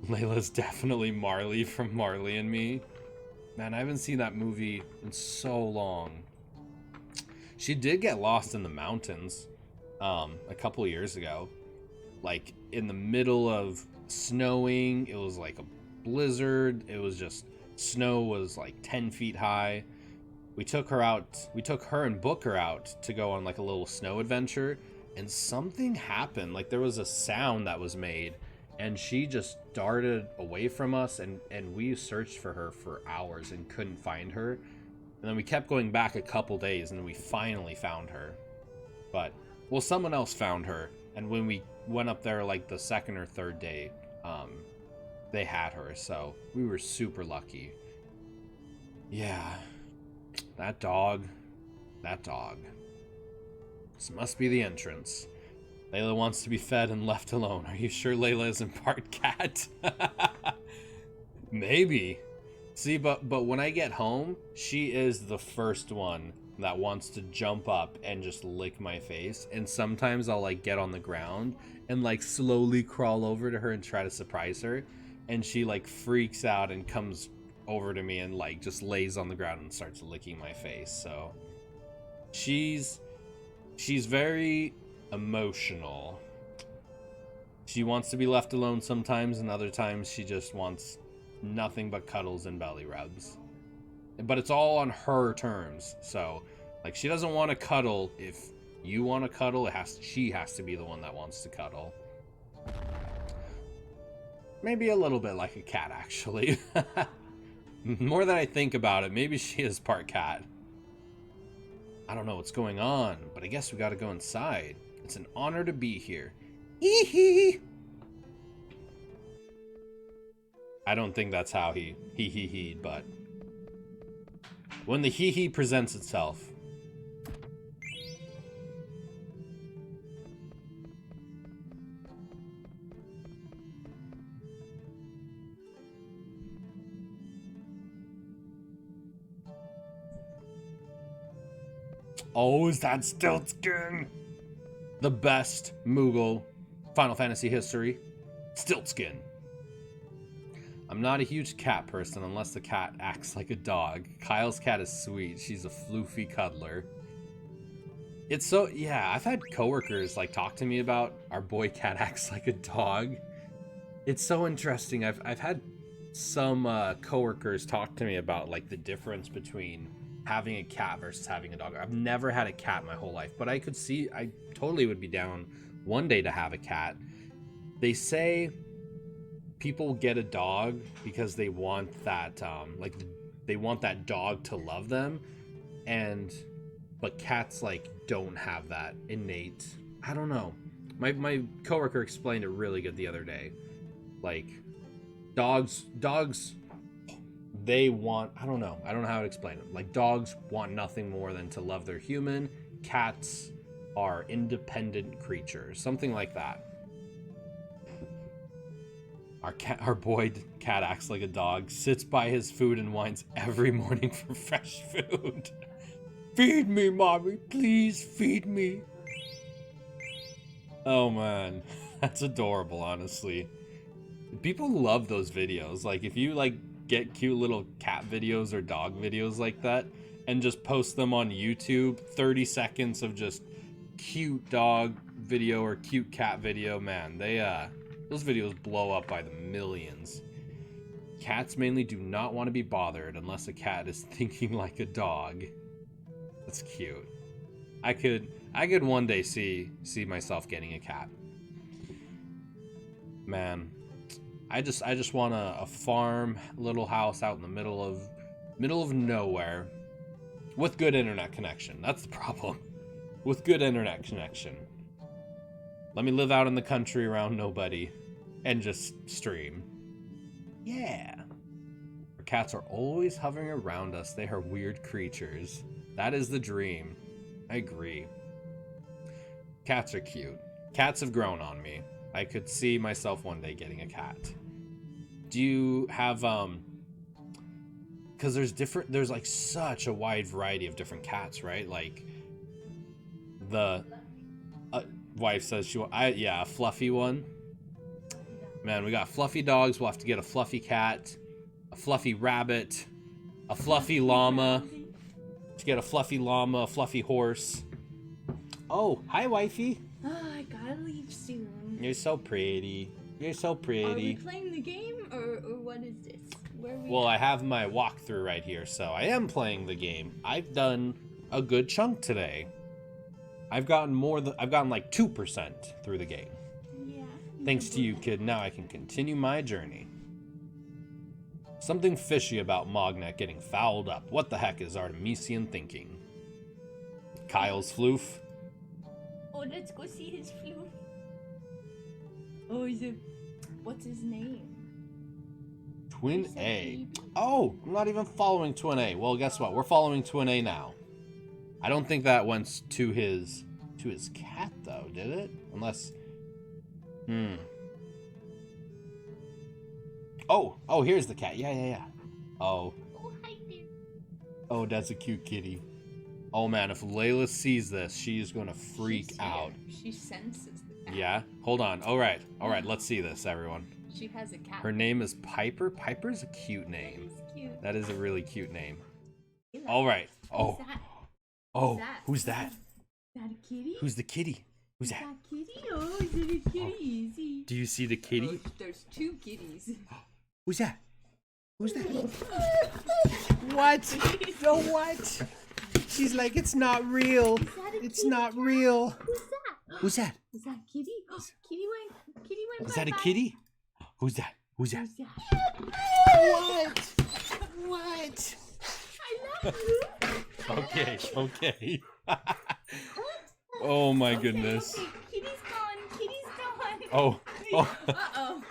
Layla's definitely Marley from Marley and Me. Man, I haven't seen that movie in so long. She did get lost in the mountains a couple years ago. Like, in the middle of snowing. It was like a blizzard. It was just, snow was like 10 feet high. We took her and Booker out to go on like a little snow adventure, and something happened. Like, there was a sound that was made, and she just darted away from us, and we searched for her for hours and couldn't find her. And then we kept going back a couple days, and we finally found her. But, well, someone else found her, and when we went up there like the second or third day, they had her, so we were super lucky. Yeah. That dog. This must be the entrance. Layla wants to be fed and left alone. Are you sure Layla isn't part cat? Maybe. See, but when I get home, she is the first one that wants to jump up and just lick my face. And sometimes I'll like get on the ground and like slowly crawl over to her and try to surprise her. And she like freaks out and comes over to me and like just lays on the ground and starts licking my face. So she's very emotional. She wants to be left alone sometimes, and other times she just wants nothing but cuddles and belly rubs. But it's all on her terms. So like, she doesn't want to cuddle. If you want to cuddle, she has to be the one that wants to cuddle. Maybe a little bit like a cat, actually. More than I think about it, maybe she is part cat. I don't know what's going on, but I guess we gotta go inside. It's an honor to be here. Hee. I don't think that's how he, but when the hee presents itself. Oh, is that Stiltskin? The best Moogle Final Fantasy history. Stiltskin. I'm not a huge cat person unless the cat acts like a dog. Kyle's cat is sweet. She's a floofy cuddler. It's so, yeah, I've had coworkers like talk to me about our boy cat acts like a dog. It's so interesting. I've had some coworkers talk to me about like the difference between having a cat versus having a dog. I've never had a cat my whole life, but I totally would be down one day to have a cat. They say people get a dog because they want that, they want that dog to love them, but cats like don't have that innate. I don't know. My coworker explained it really good the other day. Like, dogs. They want, I don't know how to explain it. Like, dogs want nothing more than to love their human. Cats are independent creatures. Something like that. Our boy cat acts like a dog, sits by his food and whines every morning for fresh food. Feed me, mommy, please feed me. Oh man, that's adorable, honestly. People love those videos. Like, if you like get cute little cat videos or dog videos like that and just post them on YouTube, 30 seconds of just cute dog video or cute cat video, man, those videos blow up by the millions. Cats mainly do not want to be bothered unless a cat is thinking like a dog. That's cute. I could one day see myself getting a cat. Man, I just want a farm little house out in the middle of nowhere with good internet connection. That's the problem. With good internet connection. Let me live out in the country around nobody and just stream. Yeah. Our cats are always hovering around us. They are weird creatures. That is the dream. I agree. Cats are cute. Cats have grown on me. I could see myself one day getting a cat. Do you have, because there's like such a wide variety of different cats, right? Like, the wife says a fluffy one. Man, we got fluffy dogs. We'll have to get a fluffy cat, a fluffy rabbit, a fluffy llama. To get a fluffy llama, a fluffy horse. Oh, hi, wifey. Oh, I gotta leave soon. You're so pretty. You're so pretty. Are we playing the game, or what is this? Where are we Well, at? I have my walkthrough right here, so I am playing the game. I've done a good chunk today. I've gotten like 2% through the game. Yeah. Thanks to you, kid. Now I can continue my journey. Something fishy about Mognet getting fouled up. What the heck is Artemisian thinking? Kyle's floof? Oh, let's go see his floof. Oh, what's his name? Twin Is it A. baby? Oh, I'm not even following Twin A. Well, guess what? We're following Twin A now. I don't think that went to his cat though, did it? Unless, Oh, here's the cat. Yeah. Oh, Oh, hi there. oh, that's a cute kitty. Oh man, if Layla sees this, she is gonna freak She's out. here. She senses the cat. Yeah. Hold on. All right. Let's see this, everyone. She has a cat. Her name is Piper. Piper's a cute name. It's cute. That is a really cute name. Layla, All right. Who's that? Oh, that? who's that? Is that a kitty? Who's the kitty? Who's Is that? that kitty? Oh, is it a kitty? Is he? Do you see the kitty? Oh, there's two kitties. Who's that? Who's that? What? No, what? She's like, it's not real. Is that a It's kitty not cat? real. Who's that? Who's that? Is that kitty? Oh, kitty went. Is that a bye-bye. kitty? Who's that? Who's that? Who's that? What? What? I love you. Okay. Oh my goodness. Okay. Kitty's gone. Kitty's gone. Oh. Uh-oh.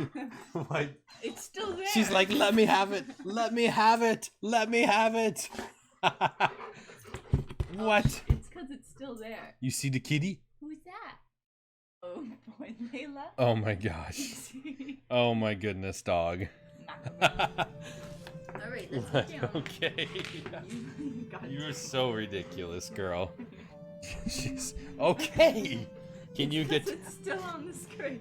What? It's still there. She's like, let me have it. Let me have it. Let me have it. What? It's because it's still there. You see the kitty? Who's that? Oh boy, Layla. Oh my gosh. Oh my goodness, dog. All right, let's get down. Okay. You got You're it. so ridiculous, girl. She's okay. Can you get? It's still on the screen.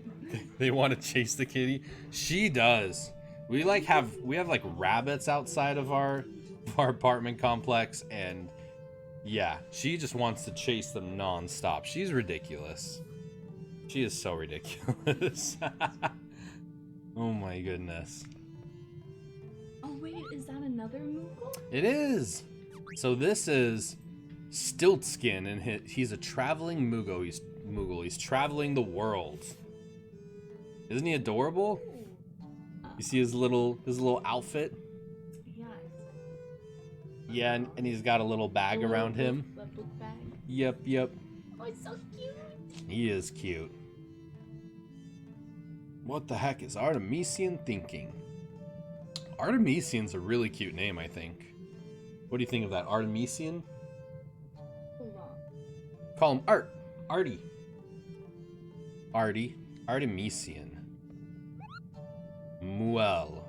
They want to chase the kitty. She does. We have like rabbits outside of our apartment complex, and yeah, she just wants to chase them nonstop. She's ridiculous. She is so ridiculous. Oh my goodness. Oh wait, is that another Moogle? It is. So this is Stiltskin, and he's a traveling Moogle. He's traveling the world. Isn't he adorable? You see his little outfit? Yeah. Yeah, and he's got a little bag around him. A book bag. Yep. Oh, it's so cute. He is cute. What the heck is Artemisian thinking? Artemisian's a really cute name, I think. What do you think of that? Artemisian? Hold on. Call him Art. Artie. Artemisian. Muel.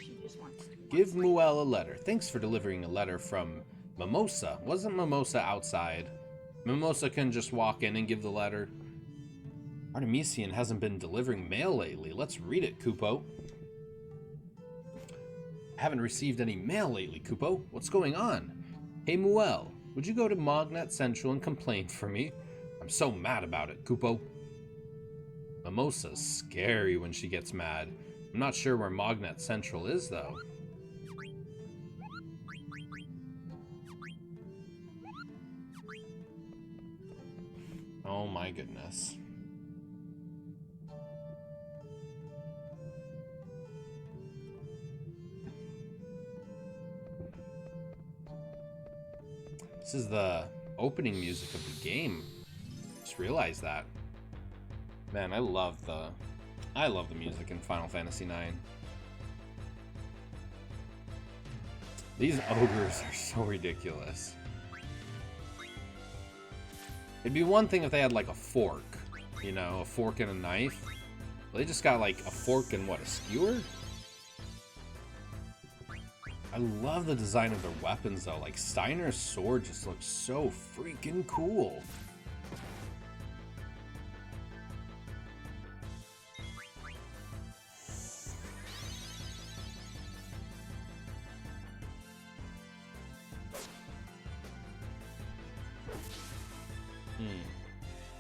She just wants to. Give Muel a letter. Thanks for delivering a letter from Mimosa. Wasn't Mimosa outside? Mimosa can just walk in and give the letter. Artemisian hasn't been delivering mail lately. Let's read it, Kupo. Haven't received any mail lately, Kupo. What's going on? Hey, Muel, would you go to Mognet Central and complain for me? I'm so mad about it, Kupo. Mimosa's scary when she gets mad. I'm not sure where Mognet Central is, though. Oh my goodness. This is the opening music of the game. Just realized that. Man, I love the music in Final Fantasy IX. These ogres are so ridiculous. It'd be one thing if they had like a fork, you know, a fork and a knife. They just got like a fork and what, a skewer? I love the design of their weapons though. Like Steiner's sword just looks so freaking cool.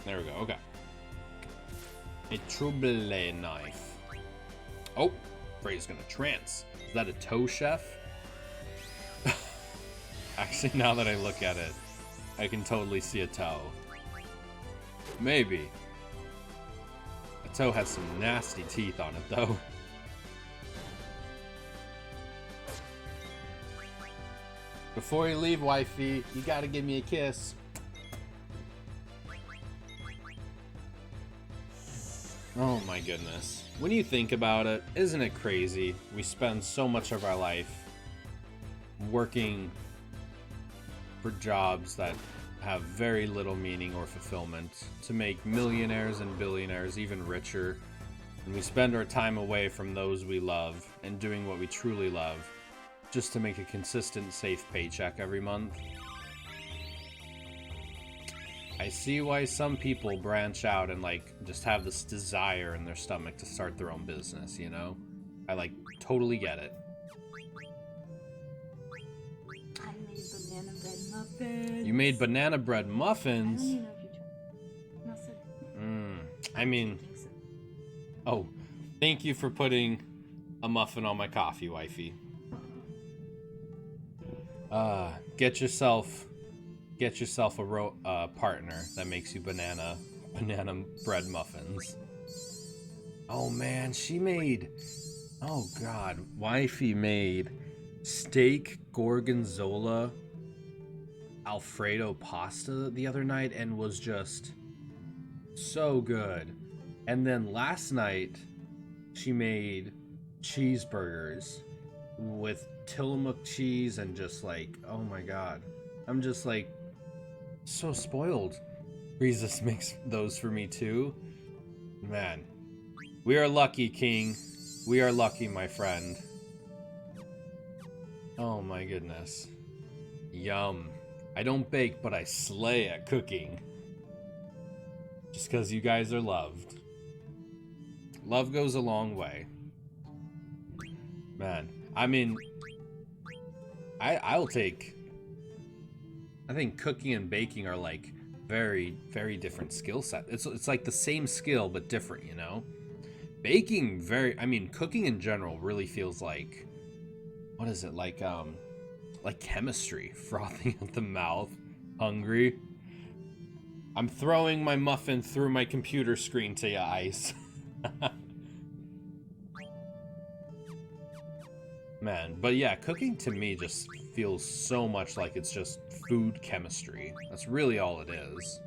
There we go, okay. A trouble knife. Oh, Frey's gonna trance. Is that a toe chef? Actually, now that I look at it, I can totally see a toe. Maybe. A toe has some nasty teeth on it, though. Before you leave, wifey, you gotta give me a kiss. Oh my goodness. When you think about it, isn't it crazy? We spend so much of our life working for jobs that have very little meaning or fulfillment to make millionaires and billionaires even richer. And we spend our time away from those we love and doing what we truly love just to make a consistent, safe paycheck every month. I see why some people branch out and like just have this desire in their stomach to start their own business, you know? I like totally get it. I made banana bread muffins. You made banana bread I muffins? don't even know if you tried. No, sir. I mean, think so. oh, thank you for putting a muffin on my coffee, wifey. Get yourself a partner that makes you banana bread muffins. Oh man, oh god, wifey made steak gorgonzola Alfredo pasta the other night and was just so good. And then last night she made cheeseburgers with Tillamook cheese and just like, oh my god. I'm just like so spoiled. Jesus makes those for me too. Man, we are lucky, King. We are lucky, my friend. Oh my goodness. Yum. I don't bake, but I slay at cooking. Just because you guys are loved. Love goes a long way. Man, I mean, I'll take... I think cooking and baking are like very, very different skill set. It's like the same skill, but different, you know? Baking cooking in general really feels like, what is it? Like chemistry, frothing at the mouth, hungry. I'm throwing my muffin through my computer screen to your eyes. Man, but yeah, cooking to me just feels so much like it's just food chemistry. That's really all it is.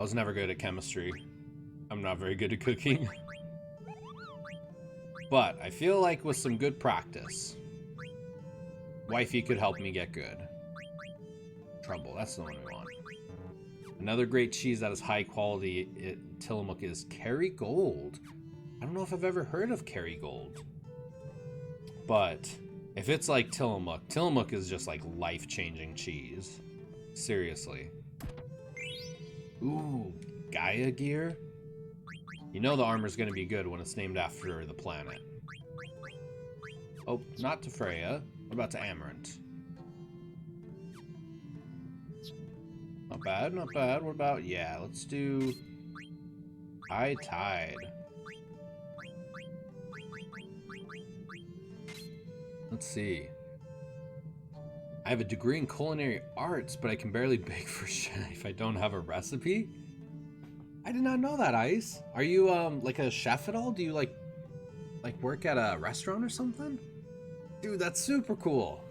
I was never good at chemistry. I'm not very good at cooking. But I feel like with some good practice, wifey could help me get good. trouble. That's the one we want. Another great cheese that is high quality at Tillamook is Kerrygold. I don't know if I've ever heard of Kerrygold. But if it's like Tillamook, Tillamook is just like life-changing cheese. Seriously. Ooh, Gaia gear? You know the armor's gonna be good when it's named after the planet. Oh, not to Freya. What about to Amarant? Not bad, not bad. What about, yeah, let's do High Tide. Let's see. I have a degree in culinary arts, but I can barely bake for shit if I don't have a recipe. I did not know that, Ice. Are you like a chef at all? Do you like work at a restaurant or something? Dude, that's super cool.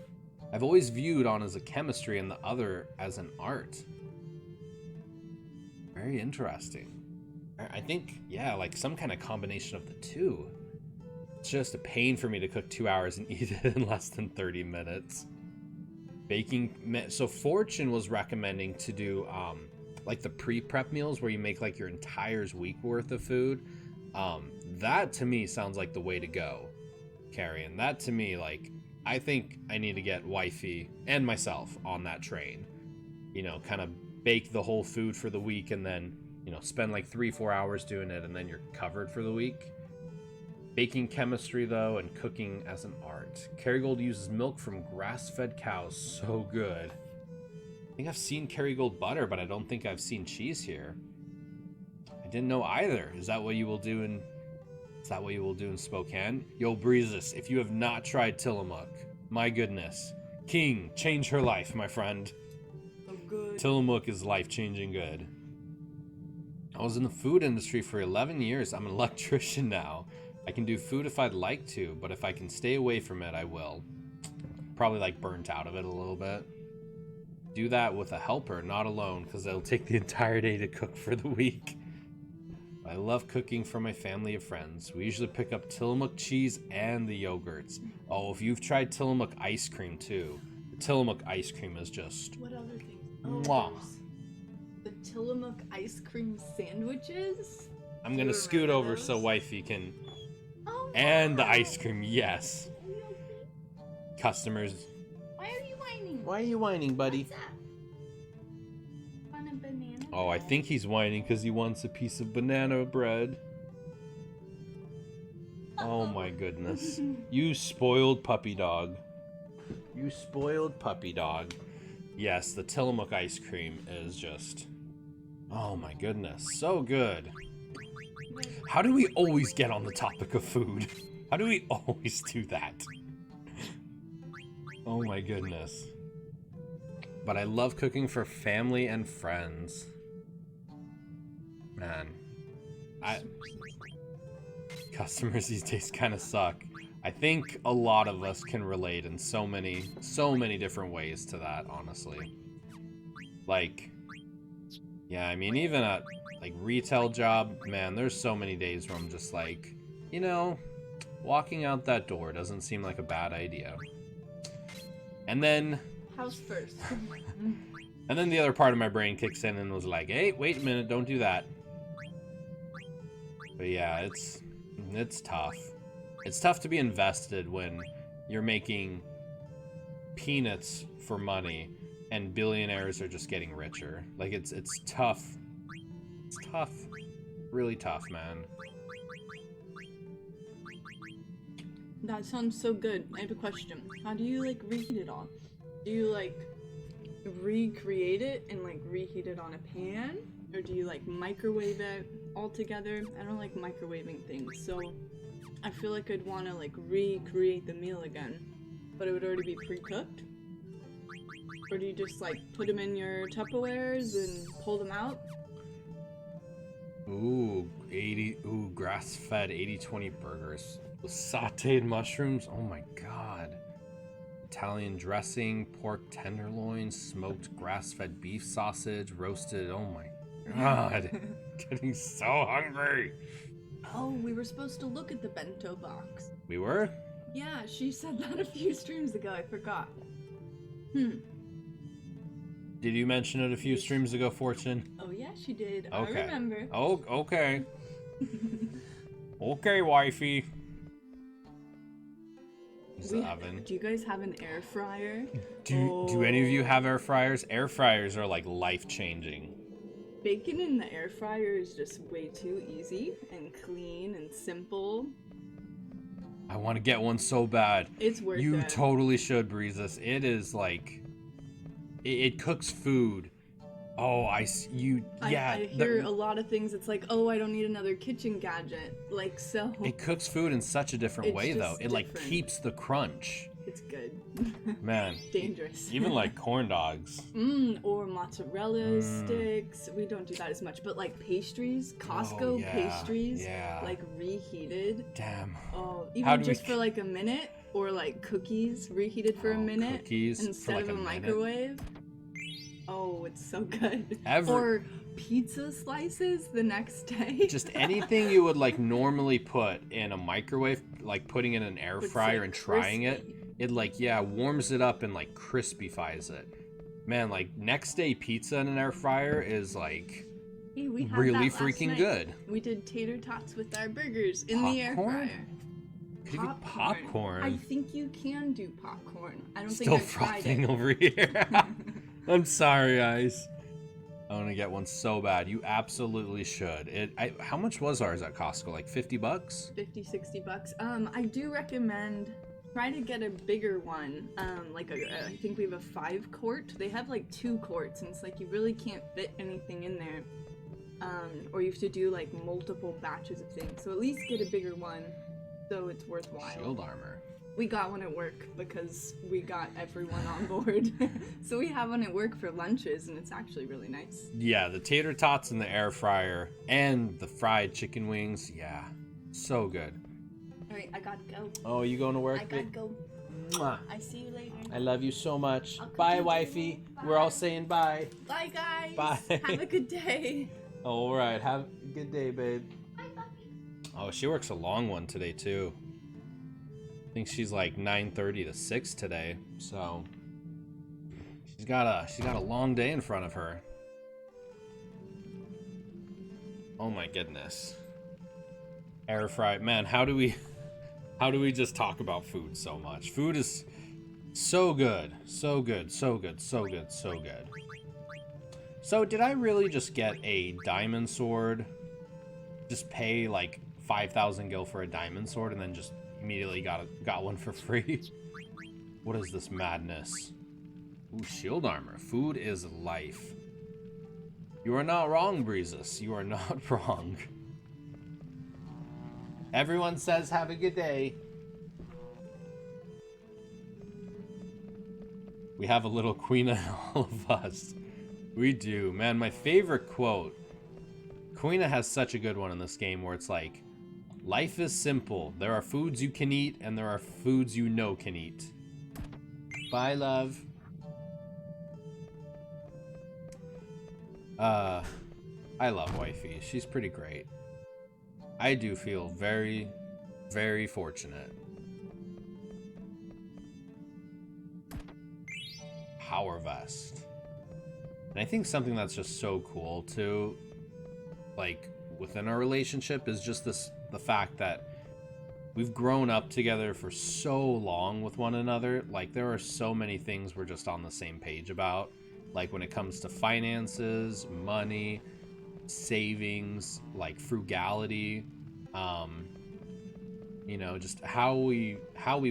I've always viewed on as a chemistry and the other as an art. Very interesting. I think, yeah, like some kind of combination of the two. It's just a pain for me to cook 2 hours and eat it in less than 30 minutes. Baking, so Fortune was recommending to do like the pre-prep meals where you make like your entire week worth of food. That to me sounds like the way to go, Carrie. And that to me, like, I think I need to get wifey and myself on that train. You know, kind of bake the whole food for the week and then, you know, spend like 3-4 hours doing it and then you're covered for the week. Baking chemistry, though, and cooking as an art. Kerrygold uses milk from grass-fed cows. So good. I think I've seen Kerrygold butter, but I don't think I've seen cheese here. I didn't know either. Is that what you will do in... Is that what you will do in Spokane? Yo, Breezes, if you have not tried Tillamook, my goodness. King, change her life, my friend. So good. Tillamook is life-changing good. I was in the food industry for 11 years. I'm an electrician now. I can do food if I'd like to, but if I can stay away from it, I will. Probably like burnt out of it a little bit. Do that with a helper, not alone, because it'll take the entire day to cook for the week. I love cooking for my family of friends. We usually pick up Tillamook cheese and the yogurts. Oh, if you've tried Tillamook ice cream too. The Tillamook ice cream is just... What other things? Mwah. The Tillamook ice cream sandwiches? I'm gonna scoot over so wifey can... Oh, And the wow. ice cream, yes. Customers. Why are you whining? Why are you whining, buddy? What's that? Want a banana? Oh, I think he's whining because he wants a piece of banana bread. Oh my goodness. You spoiled puppy dog. You spoiled puppy dog. Yes, the Tillamook ice cream is just... Oh my goodness, so good. How do we always get on the topic of food? How do we always do that? Oh my goodness. But I love cooking for family and friends. Man. Customers these days kind of suck. I think a lot of us can relate in so many different ways to that, honestly. Like, yeah, I mean, even at like retail job, man, there's so many days where I'm just like, you know, walking out that door doesn't seem like a bad idea. And then House first. and then the other part of my brain kicks in and was like, hey, wait a minute, don't do that. But yeah, it's tough. It's tough to be invested when you're making peanuts for money and billionaires are just getting richer. Like, it's tough. It's tough. Really tough, man. That sounds so good. I have a question. How do you like reheat it all? Do you like recreate it and like reheat it on a pan? Or do you like microwave it all together? I don't like microwaving things, so I feel like I'd want to like recreate the meal again, but it would already be pre-cooked. Or do you just like put them in your Tupperwares and pull them out? Ooh, grass-fed 80/20 burgers with sauteed mushrooms. Oh my god. Italian dressing, pork tenderloin, smoked grass-fed beef sausage, roasted. Oh my god. Getting so hungry. Oh, we were supposed to look at the bento box. We were? Yeah, she said that a few streams ago. I forgot. Did you mention it a few streams ago, Fortune? Oh yeah, she did. Okay. I remember. Oh, okay. Okay, wifey. The oven. Do you guys have an air fryer? Do any of you have air fryers? Air fryers are like life-changing. Bacon in the air fryer is just way too easy and clean and simple. I want to get one so bad. It's worth it. You totally should, Breezes. It is like... It cooks food. Oh, I hear a lot of things. It's like, oh, I don't need another kitchen gadget. Like, so. It cooks food in such a different way, though. It like different. keeps the crunch. It's good. Man. Dangerous. Even like corn dogs. Or mozzarella sticks. We don't do that as much, but like pastries, Costco pastries, like reheated. Damn. Oh, even just for like a minute, or like cookies reheated for a minute instead of a microwave. Oh, it's so good. Or pizza slices the next day. Just anything you would like normally put in a microwave, like putting it in an air fryer and trying it. It like, warms it up and like crispifies it. Man, like next day pizza in an air fryer is like really freaking good. We did tater tots with our burgers in the air fryer. Popcorn? I think you can do popcorn. I don't Still think I've tried frothing it. over here. I'm sorry, guys. I want to get one so bad. You absolutely should. How much was ours at Costco? Like $50? $50-$60. I do recommend try to get a bigger one. I think we have a 5-quart. They have like 2 quarts, and it's like you really can't fit anything in there. Or you have to do like multiple batches of things. So at least get a bigger one, so it's worthwhile. Shield armor. We got one at work because we got everyone on board. So we have one at work for lunches, and it's actually really nice. Yeah, the tater tots in the air fryer and the fried chicken wings. Yeah, so good. All right, I gotta go. Oh, you going to work? I gotta go. Mwah. I see you later. I love you so much. Bye, wifey. Bye. We're all saying bye. Bye, guys. Bye. Have a good day. All right, have a good day, babe. Bye, puppy. Oh, she works a long one today, too. I think she's like 9:30 to 6 today, so she's got a long day in front of her. Oh my goodness. Air fry, man, how do we just talk about food so much? Food is so good, so good, so good, so good, so good. So did I really just get a diamond sword? Just pay like 5,000 gil for a diamond sword and then just immediately got one for free? What is this madness? Ooh, shield armor. Food is life. You are not wrong, Breezes. You are not wrong. Everyone says have a good day. We have a little queen in all of us. We do. Man, my favorite quote. Quina has such a good one in this game where it's like, life is simple. There are foods you can eat, and there are foods you know can eat. Bye, love. I love wifey. She's pretty great. I do feel very, very fortunate. Power vest. And I think something that's just so cool, too, like, within our relationship is just the fact that we've grown up together for so long with one another. Like, there are so many things we're just on the same page about. Like, when it comes to finances, money, savings, like frugality, you know, just how we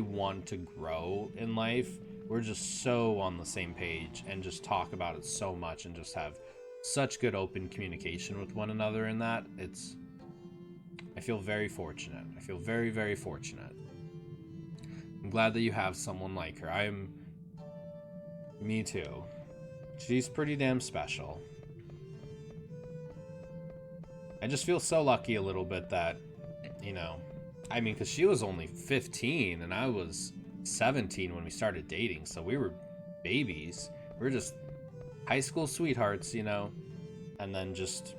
want to grow in life. We're just so on the same page and just talk about it so much and just have such good open communication with one another in that. I feel very fortunate. I feel very, very fortunate. I'm glad that you have someone like her. Me too. She's pretty damn special. I just feel so lucky a little bit that, you know, I mean, because she was only 15 and I was 17 when we started dating, so we were babies. We were just high school sweethearts, you know, and then just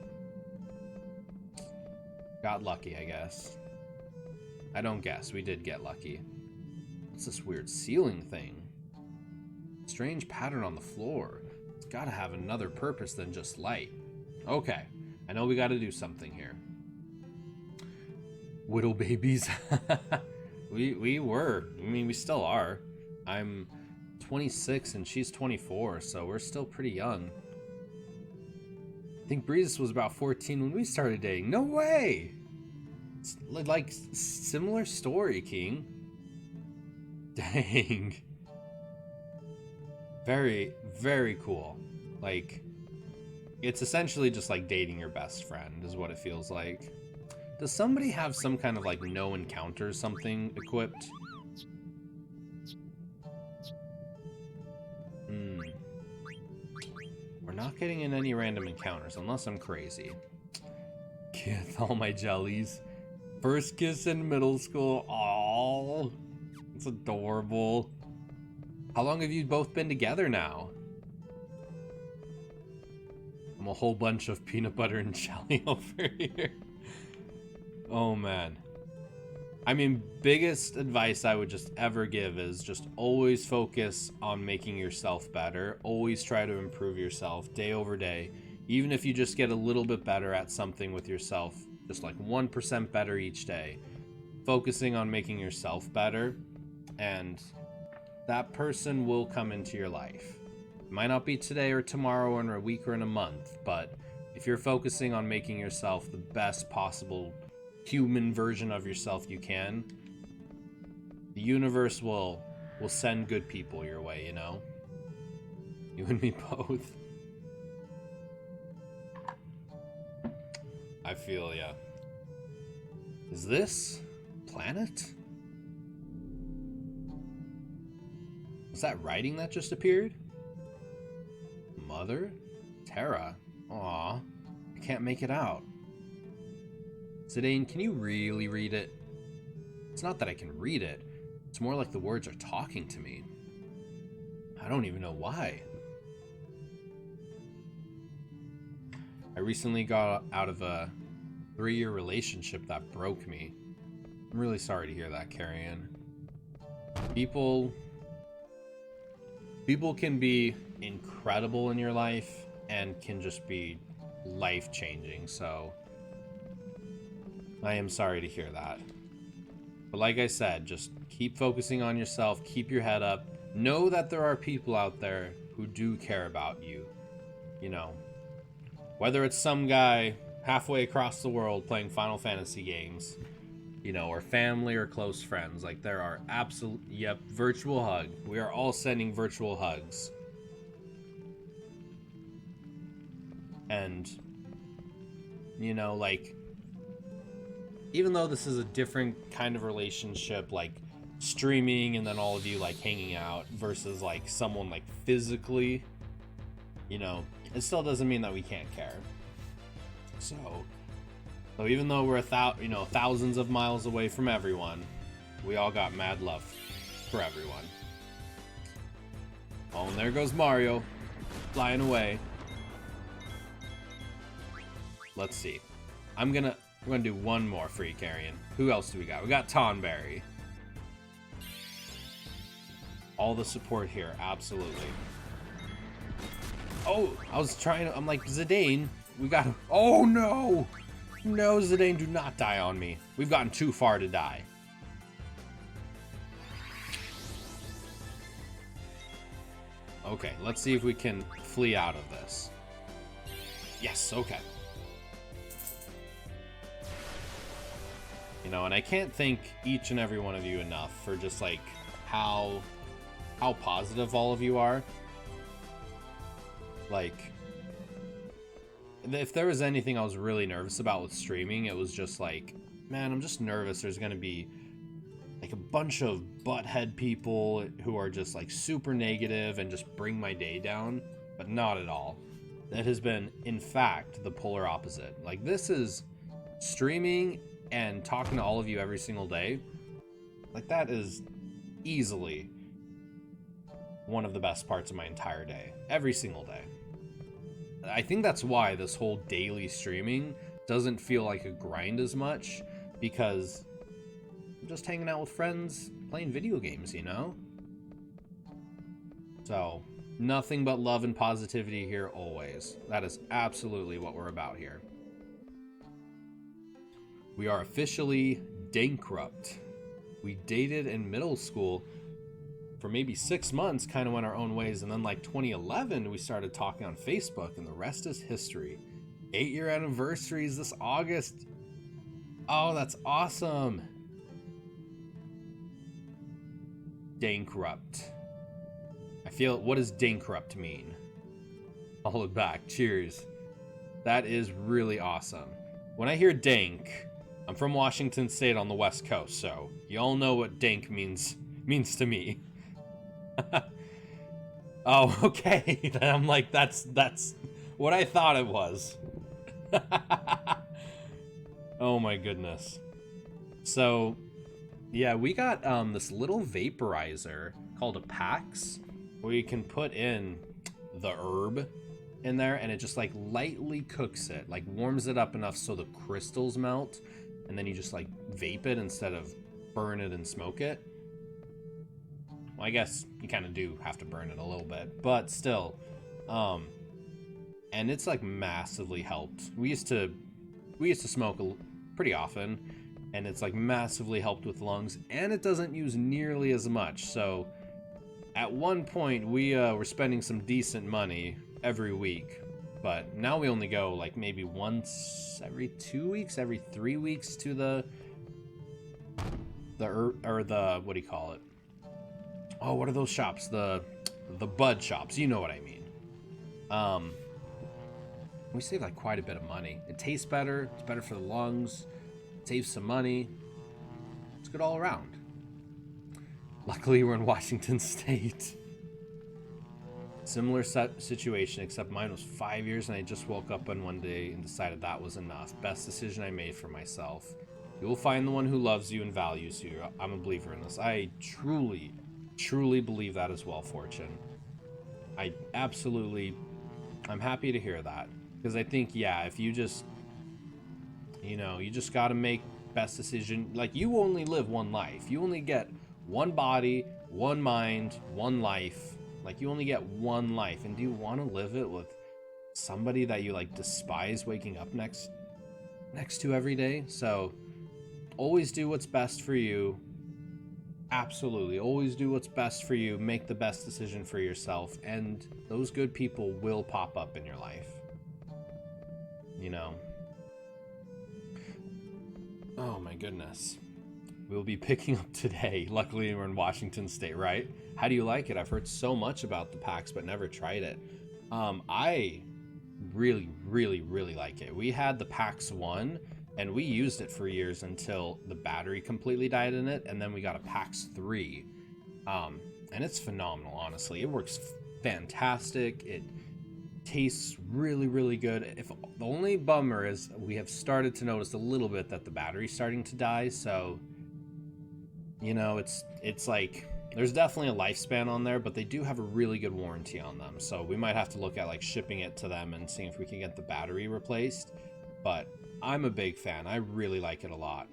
got lucky, I guess. I don't guess. We did get lucky. What's this weird ceiling thing? Strange pattern on the floor. It's gotta have another purpose than just light. Okay, I know we gotta do something here. Widow babies. we were. I mean, we still are. I'm 26 and she's 24, so we're still pretty young. I think Breezes was about 14 when we started dating. No way! It's like, similar story, King. Dang. Very, very cool. Like, it's essentially just like dating your best friend is what it feels like. Does somebody have some kind of like no encounter something equipped? We're not getting in any random encounters unless I'm crazy. Kiss all my jellies. First kiss in middle school. Aww. It's adorable. How long have you both been together now? I'm a whole bunch of peanut butter and jelly over here. Oh man. I mean, biggest advice I would just ever give is just always focus on making yourself better. Always try to improve yourself day over day. Even if you just get a little bit better at something with yourself, just like 1% better each day. Focusing on making yourself better, and that person will come into your life. It might not be today or tomorrow or in a week or in a month, but if you're focusing on making yourself the best possible human version of yourself you can, the universe will send good people your way, you know? You and me both. I feel ya. Is this planet? Was that writing that just appeared? Mother? Terra? Aw, I can't make it out. Zidane, can you really read it? It's not that I can read it. It's more like the words are talking to me. I don't even know why. I recently got out of a 3-year relationship that broke me. I'm really sorry to hear that, Carrion. People can be incredible in your life and can just be life-changing, so I am sorry to hear that. But like I said, just keep focusing on yourself, keep your head up. Know that there are people out there who do care about you. You know, whether it's some guy halfway across the world playing Final Fantasy games, you know, or family or close friends. Like, there are virtual hug. We are all sending virtual hugs. And, you know, like, even though this is a different kind of relationship, like streaming and then all of you like hanging out versus like someone like physically, you know, it still doesn't mean that we can't care. So even though we're thousands of miles away from everyone, we all got mad love for everyone. Oh, and there goes Mario flying away. Let's see. We're gonna do one more free carrion. Who else do we got? We got Tonberry. All the support here, absolutely. Oh, I'm like, Zidane, we got. Oh no! No, Zidane, do not die on me. We've gotten too far to die. Okay, let's see if we can flee out of this. Yes, okay. You know, and I can't thank each and every one of you enough for just like how positive all of you are. Like, if there was anything I was really nervous about with streaming, it was just like, man, I'm just nervous there's gonna be like a bunch of butthead people who are just like super negative and just bring my day down, but not at all. That has been, in fact, the polar opposite. Like, this is streaming and talking to all of you every single day. Like, that is easily one of the best parts of my entire day. Every single day. I think that's why this whole daily streaming doesn't feel like a grind as much, because I'm just hanging out with friends playing video games, you know? So, Nothing but love and positivity here always. That is absolutely what we're about here. We are officially bankrupt. We dated in middle school for maybe 6 months, kind of went our own ways, and then like 2011 we started talking on Facebook, and the rest is history. 8-year anniversary is this August. Oh, that's awesome. Bankrupt. I feel, what does bankrupt mean? I'll hold it back. Cheers. That is really awesome. When I hear dank, I'm from Washington State on the West Coast, so you all know what dank means to me. Oh, okay. I'm like, that's what I thought it was. Oh my goodness. So, yeah, we got this little vaporizer called a PAX, where you can put in the herb in there, and it just like lightly cooks it, like warms it up enough so the crystals melt, and then you just like vape it instead of burn it and smoke it. Well, I guess you kind of do have to burn it a little bit, but still. And it's like massively helped. We used to smoke pretty often, and it's like massively helped with lungs, and it doesn't use nearly as much. So at one point we were spending some decent money every week, but now we only go like maybe once every 2 weeks, every 3 weeks to the what do you call it? Oh, what are those shops? The bud shops. You know what I mean. We save like quite a bit of money. It tastes better. It's better for the lungs. Saves some money. It's good all around. Luckily, we're in Washington State. Similar situation, except mine was 5 years, and I just woke up on one day and decided that was enough. Best decision I made for myself. You will find the one who loves you and values you. I'm a believer in this. I truly believe that as well, Fortune. I'm happy to hear that, because I think, yeah, if you just, you just got to make best decision. Like, you only live one life. You only get one body, one mind, one life. Like, you only get one life, and do you want to live it with somebody that you like despise waking up next to every day? So always do what's best for you. Absolutely, always do what's best for you. Make the best decision for yourself, and those good people will pop up in your life. Oh my goodness. We'll be picking up today. Luckily, we're in Washington State, right? How do you like it? I've heard so much about the PAX, but never tried it. I really like it. We had the PAX 1, and we used it for years until the battery completely died in it, and then we got a PAX 3. And it's phenomenal, honestly. It works fantastic. It tastes really good. If the only bummer is we have started to notice a little bit that the battery's starting to die, so it's like there's definitely a lifespan on there, but they do have a really good warranty on them, so we might have to look at like shipping it to them and seeing if we can get the battery replaced. But I'm a big fan. I really like it a lot.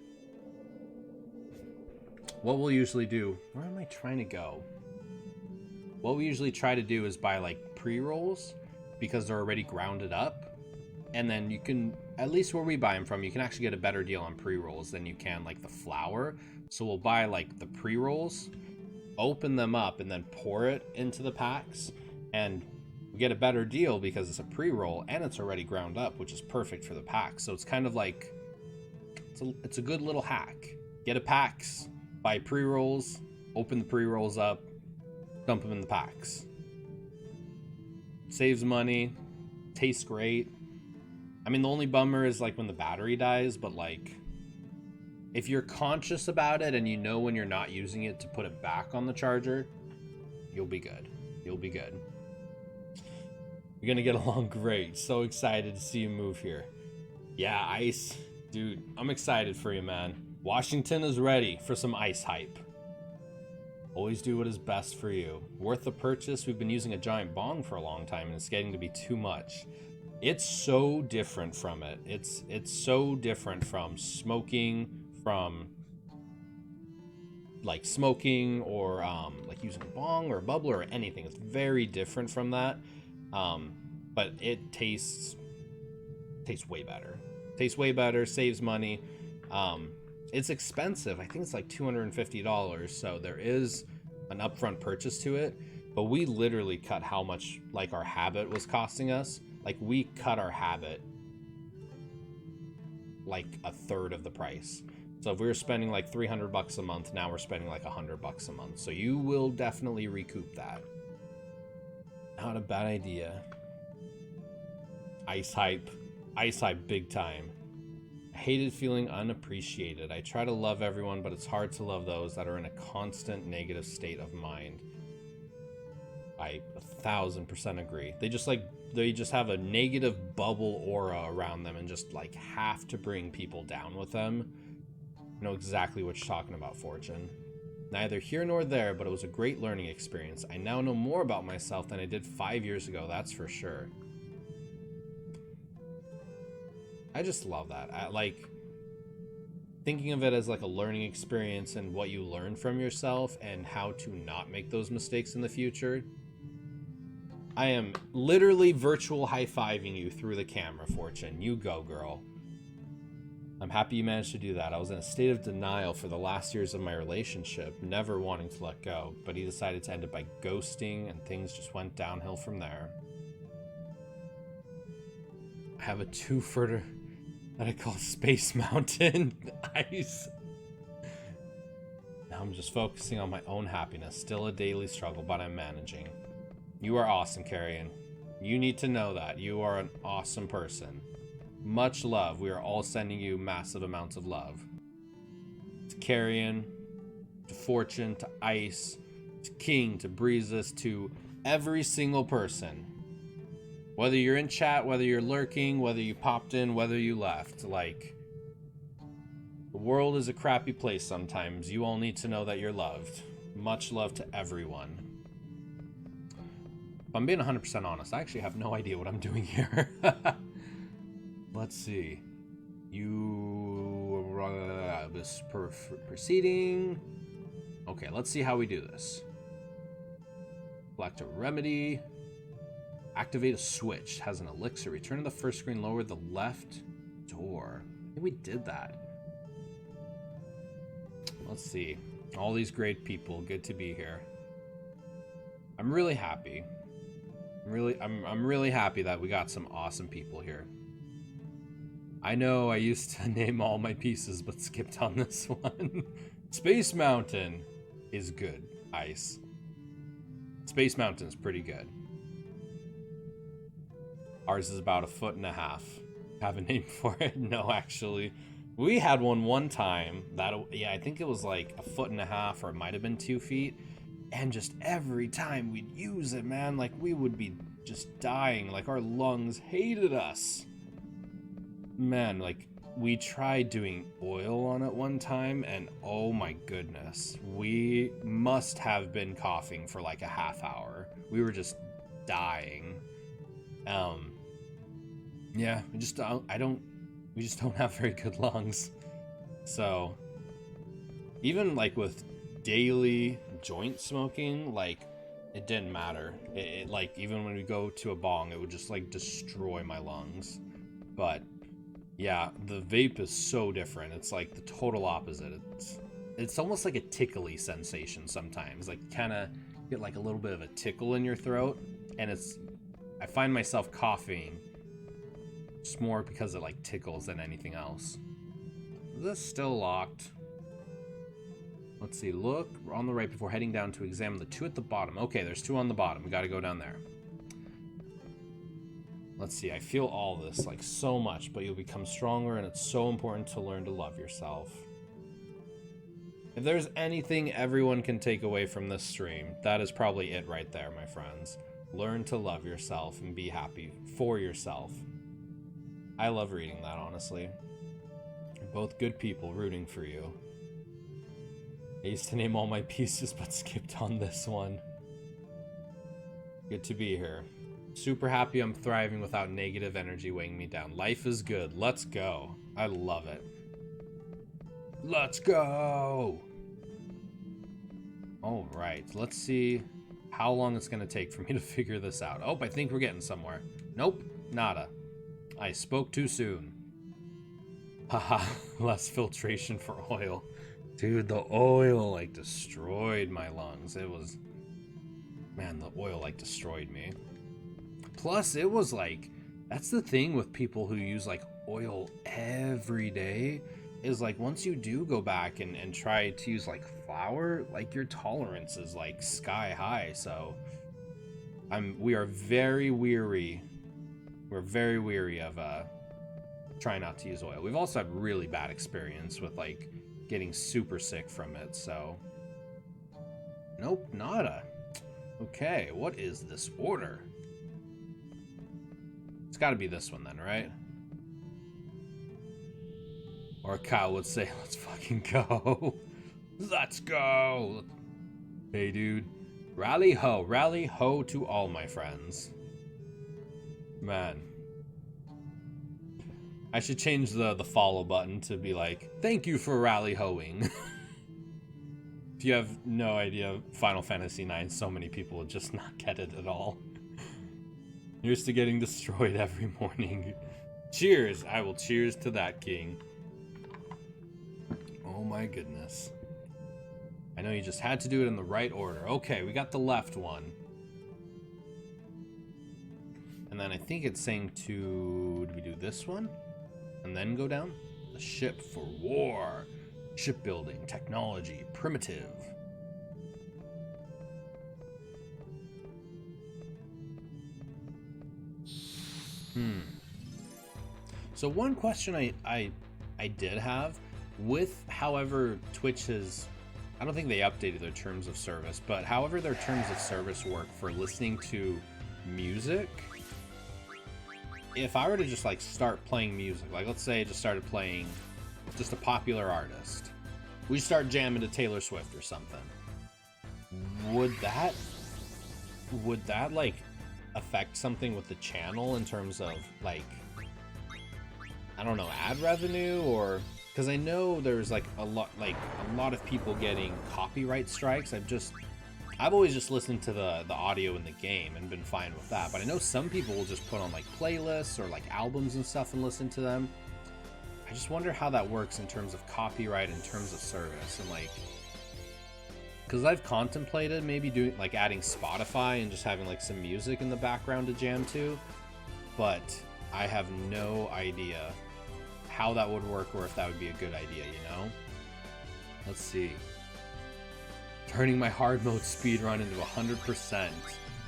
What we'll usually do, where am I trying to go? What we usually try to do is buy like pre-rolls, because they're already grounded up, and then you can, at least where we buy them from, you can actually get a better deal on pre-rolls than you can like the flour. So we'll buy like the pre-rolls, open them up, and then pour it into the packs, and we get a better deal because it's a pre-roll and it's already ground up, which is perfect for the pack. So it's kind of like, it's a good little hack. Get a packs, buy pre-rolls, open the pre-rolls up, dump them in the packs. Saves money, tastes great. I mean, the only bummer is like when the battery dies, but like if you're conscious about it and you know when you're not using it to put it back on the charger, you'll be good. You'll be good. You're gonna get along great. So excited to see you move here. Yeah, ice. Dude, I'm excited for you, man. Washington is ready for some ice hype. Always do what is best for you. Worth the purchase. We've been using a giant bong for a long time, and it's getting to be too much. It's so different from it. It's so different from smoking, from like smoking or like using a bong or a bubbler or anything. It's very different from that. But it tastes way better. Tastes way better, saves money. It's expensive. I think it's like $250, so there is an upfront purchase to it. But we literally cut how much like our habit was costing us. Like we cut our habit like a third of the price. So if we were spending like $300 a month, now we're spending like $100 a month. So you will definitely recoup that. Not a bad idea. Ice hype big time. I hated feeling unappreciated. I try to love everyone, but it's hard to love those that are in a constant negative state of mind. I 1000% agree. They just have a negative bubble aura around them and just like have to bring people down with them. I know exactly what you're talking about, Fortune. Neither here nor there, but it was a great learning experience. I now know more about myself than I did 5 years ago, that's for sure. I just love that. I like thinking of it as like a learning experience and what you learn from yourself and how to not make those mistakes in the future. I am literally virtual high-fiving you through the camera, Fortune. You go, girl. I'm happy you managed to do that. I was in a state of denial for the last years of my relationship, never wanting to let go, but he decided to end it by ghosting, and things just went downhill from there. I have a two-footer that I call Space Mountain Ice. Now I'm just focusing on my own happiness. Still a daily struggle, but I'm managing. You are awesome, Carrion. You need to know that. You are an awesome person. Much love. We are all sending you massive amounts of love. To Carrion, to Fortune, to Ice, to King, to Breezes, to every single person. Whether you're in chat, whether you're lurking, whether you popped in, whether you left. Like, the world is a crappy place sometimes. You all need to know that you're loved. Much love to everyone. If I'm being 100% honest, I actually have no idea what I'm doing here. Let's see. This proceeding. Okay, let's see how we do this. Select a remedy. Activate a switch. Has an elixir. Return to the first screen. Lower the left door. I think we did that. Let's see. All these great people. Good to be here. I'm really happy. I'm really happy that we got some awesome people here. I know I used to name all my pieces, but skipped on this one. Space Mountain is good. Ice. Space Mountain's pretty good. Ours is about 1.5 feet. Have a name for it? No, actually. We had one time that, yeah, I think it was like 1.5 feet, or it might have been 2 feet. And just every time we'd use it, man, like we would be just dying. Like our lungs hated us. Man, like we tried doing oil on it one time, and oh my goodness, we must have been coughing for like a half hour. We were just dying. Yeah, we just don't have very good lungs. So even like with daily joint smoking, like it didn't matter. It like even when we go to a bong, it would just like destroy my lungs. But yeah, the vape is so different. It's like the total opposite. It's almost like a tickly sensation sometimes. Like kind of get like a little bit of a tickle in your throat, and I find myself coughing just more because it like tickles than anything else. Is this still locked? Let's see, look on the right before heading down to examine the 2 at the bottom. Okay, there's 2 on the bottom. We got to go down there. Let's see, I feel all this like so much, but you'll become stronger, and it's so important to learn to love yourself. If there's anything everyone can take away from this stream, that is probably it right there, my friends. Learn to love yourself and be happy for yourself. I love reading that, honestly. You're both good people rooting for you. I used to name all my pieces, but skipped on this one. Good to be here. Super happy I'm thriving without negative energy weighing me down. Life is good. Let's go. I love it. Let's go! All right, let's see how long it's gonna take for me to figure this out. Oh, I think we're getting somewhere. Nope, nada. I spoke too soon. Haha, less filtration for oil. Dude, the oil, like, destroyed my lungs. It was... Man, the oil, like, destroyed me. Plus, it was, like... That's the thing with people who use, like, oil every day. Is, like, once you do go back and try to use, like, flour, like, your tolerance is, like, sky high. So, we are very weary. We're very weary of, trying not to use oil. We've also had really bad experience with, like, getting super sick from it, so... Nope, nada. Okay, what is this order? It's gotta be this one then, right? Or Kyle would say, let's fucking go. Let's go. Hey, dude. Rally ho to all my friends. Man. I should change the follow button to be like, thank you for rally hoing. If you have no idea Final Fantasy IX, so many people will just not get it at all. Here's to getting destroyed every morning. Cheers! I will cheers to that, king. Oh my goodness. I know you just had to do it in the right order. Okay, we got the left one. And then I think it's saying to... Do we do this one? And then go down? The ship for war. Shipbuilding, technology, primitive. So one question I did have with, however, Twitch has... I don't think they updated their terms of service, but however their terms of service work for listening to music... If I were to just, like, start playing music, like, let's say I just started playing just a popular artist. We start jamming to Taylor Swift or something. Would that, like, affect something with the channel in terms of, like, I don't know, ad revenue? Or... Because I know there's, like, a lot of people getting copyright strikes. I've always just listened to the audio in the game and been fine with that. But I know some people will just put on, like, playlists or, like, albums and stuff and listen to them. I just wonder how that works in terms of copyright, in terms of service, and, like... Because I've contemplated maybe doing, like, adding Spotify and just having, like, some music in the background to jam to. But I have no idea how that would work or if that would be a good idea, you know? Let's see. Turning my hard mode speedrun into 100%.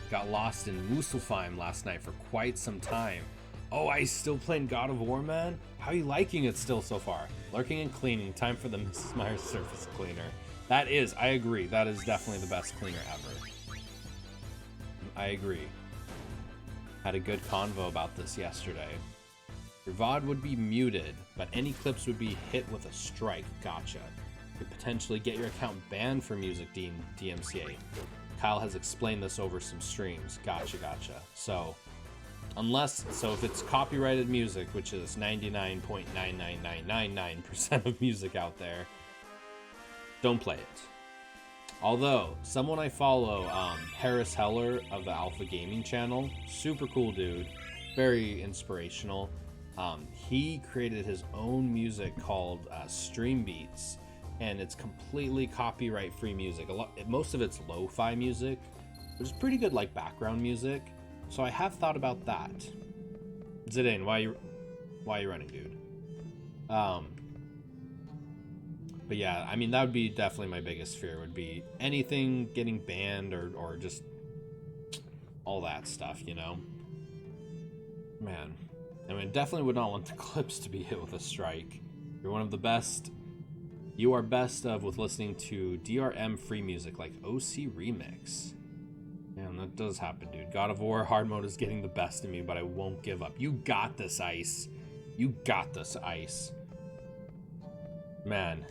Got lost in Muspelheim last night for quite some time. Oh, I still playing God of War, man? How are you liking it still so far? Lurking and cleaning. Time for the Mrs. Myers surface cleaner. That is, I agree. That is definitely the best cleaner ever. I agree. Had a good convo about this yesterday. Your VOD would be muted, but any clips would be hit with a strike. Gotcha. Could potentially get your account banned for music DMCA. Kyle has explained this over some streams. Gotcha. So if it's copyrighted music, which is 99.99999% of music out there, don't play it. Although, someone I follow, Harris Heller of the Alpha Gaming channel, super cool dude, very inspirational. He created his own music called Stream Beats, and it's completely copyright-free music. Most of it's lo-fi music, which is pretty good, like, background music. So I have thought about that. Zidane, why are you running, dude? But yeah, I mean, that would be definitely my biggest fear, would be anything getting banned or just all that stuff, you know? Man. I mean, definitely would not want the clips to be hit with a strike. You're one of the best. You are best of with listening to DRM free music like OC Remix. Man, that does happen, dude. God of War hard mode is getting the best of me, but I won't give up. You got this, Ice. You got this, Ice. Man,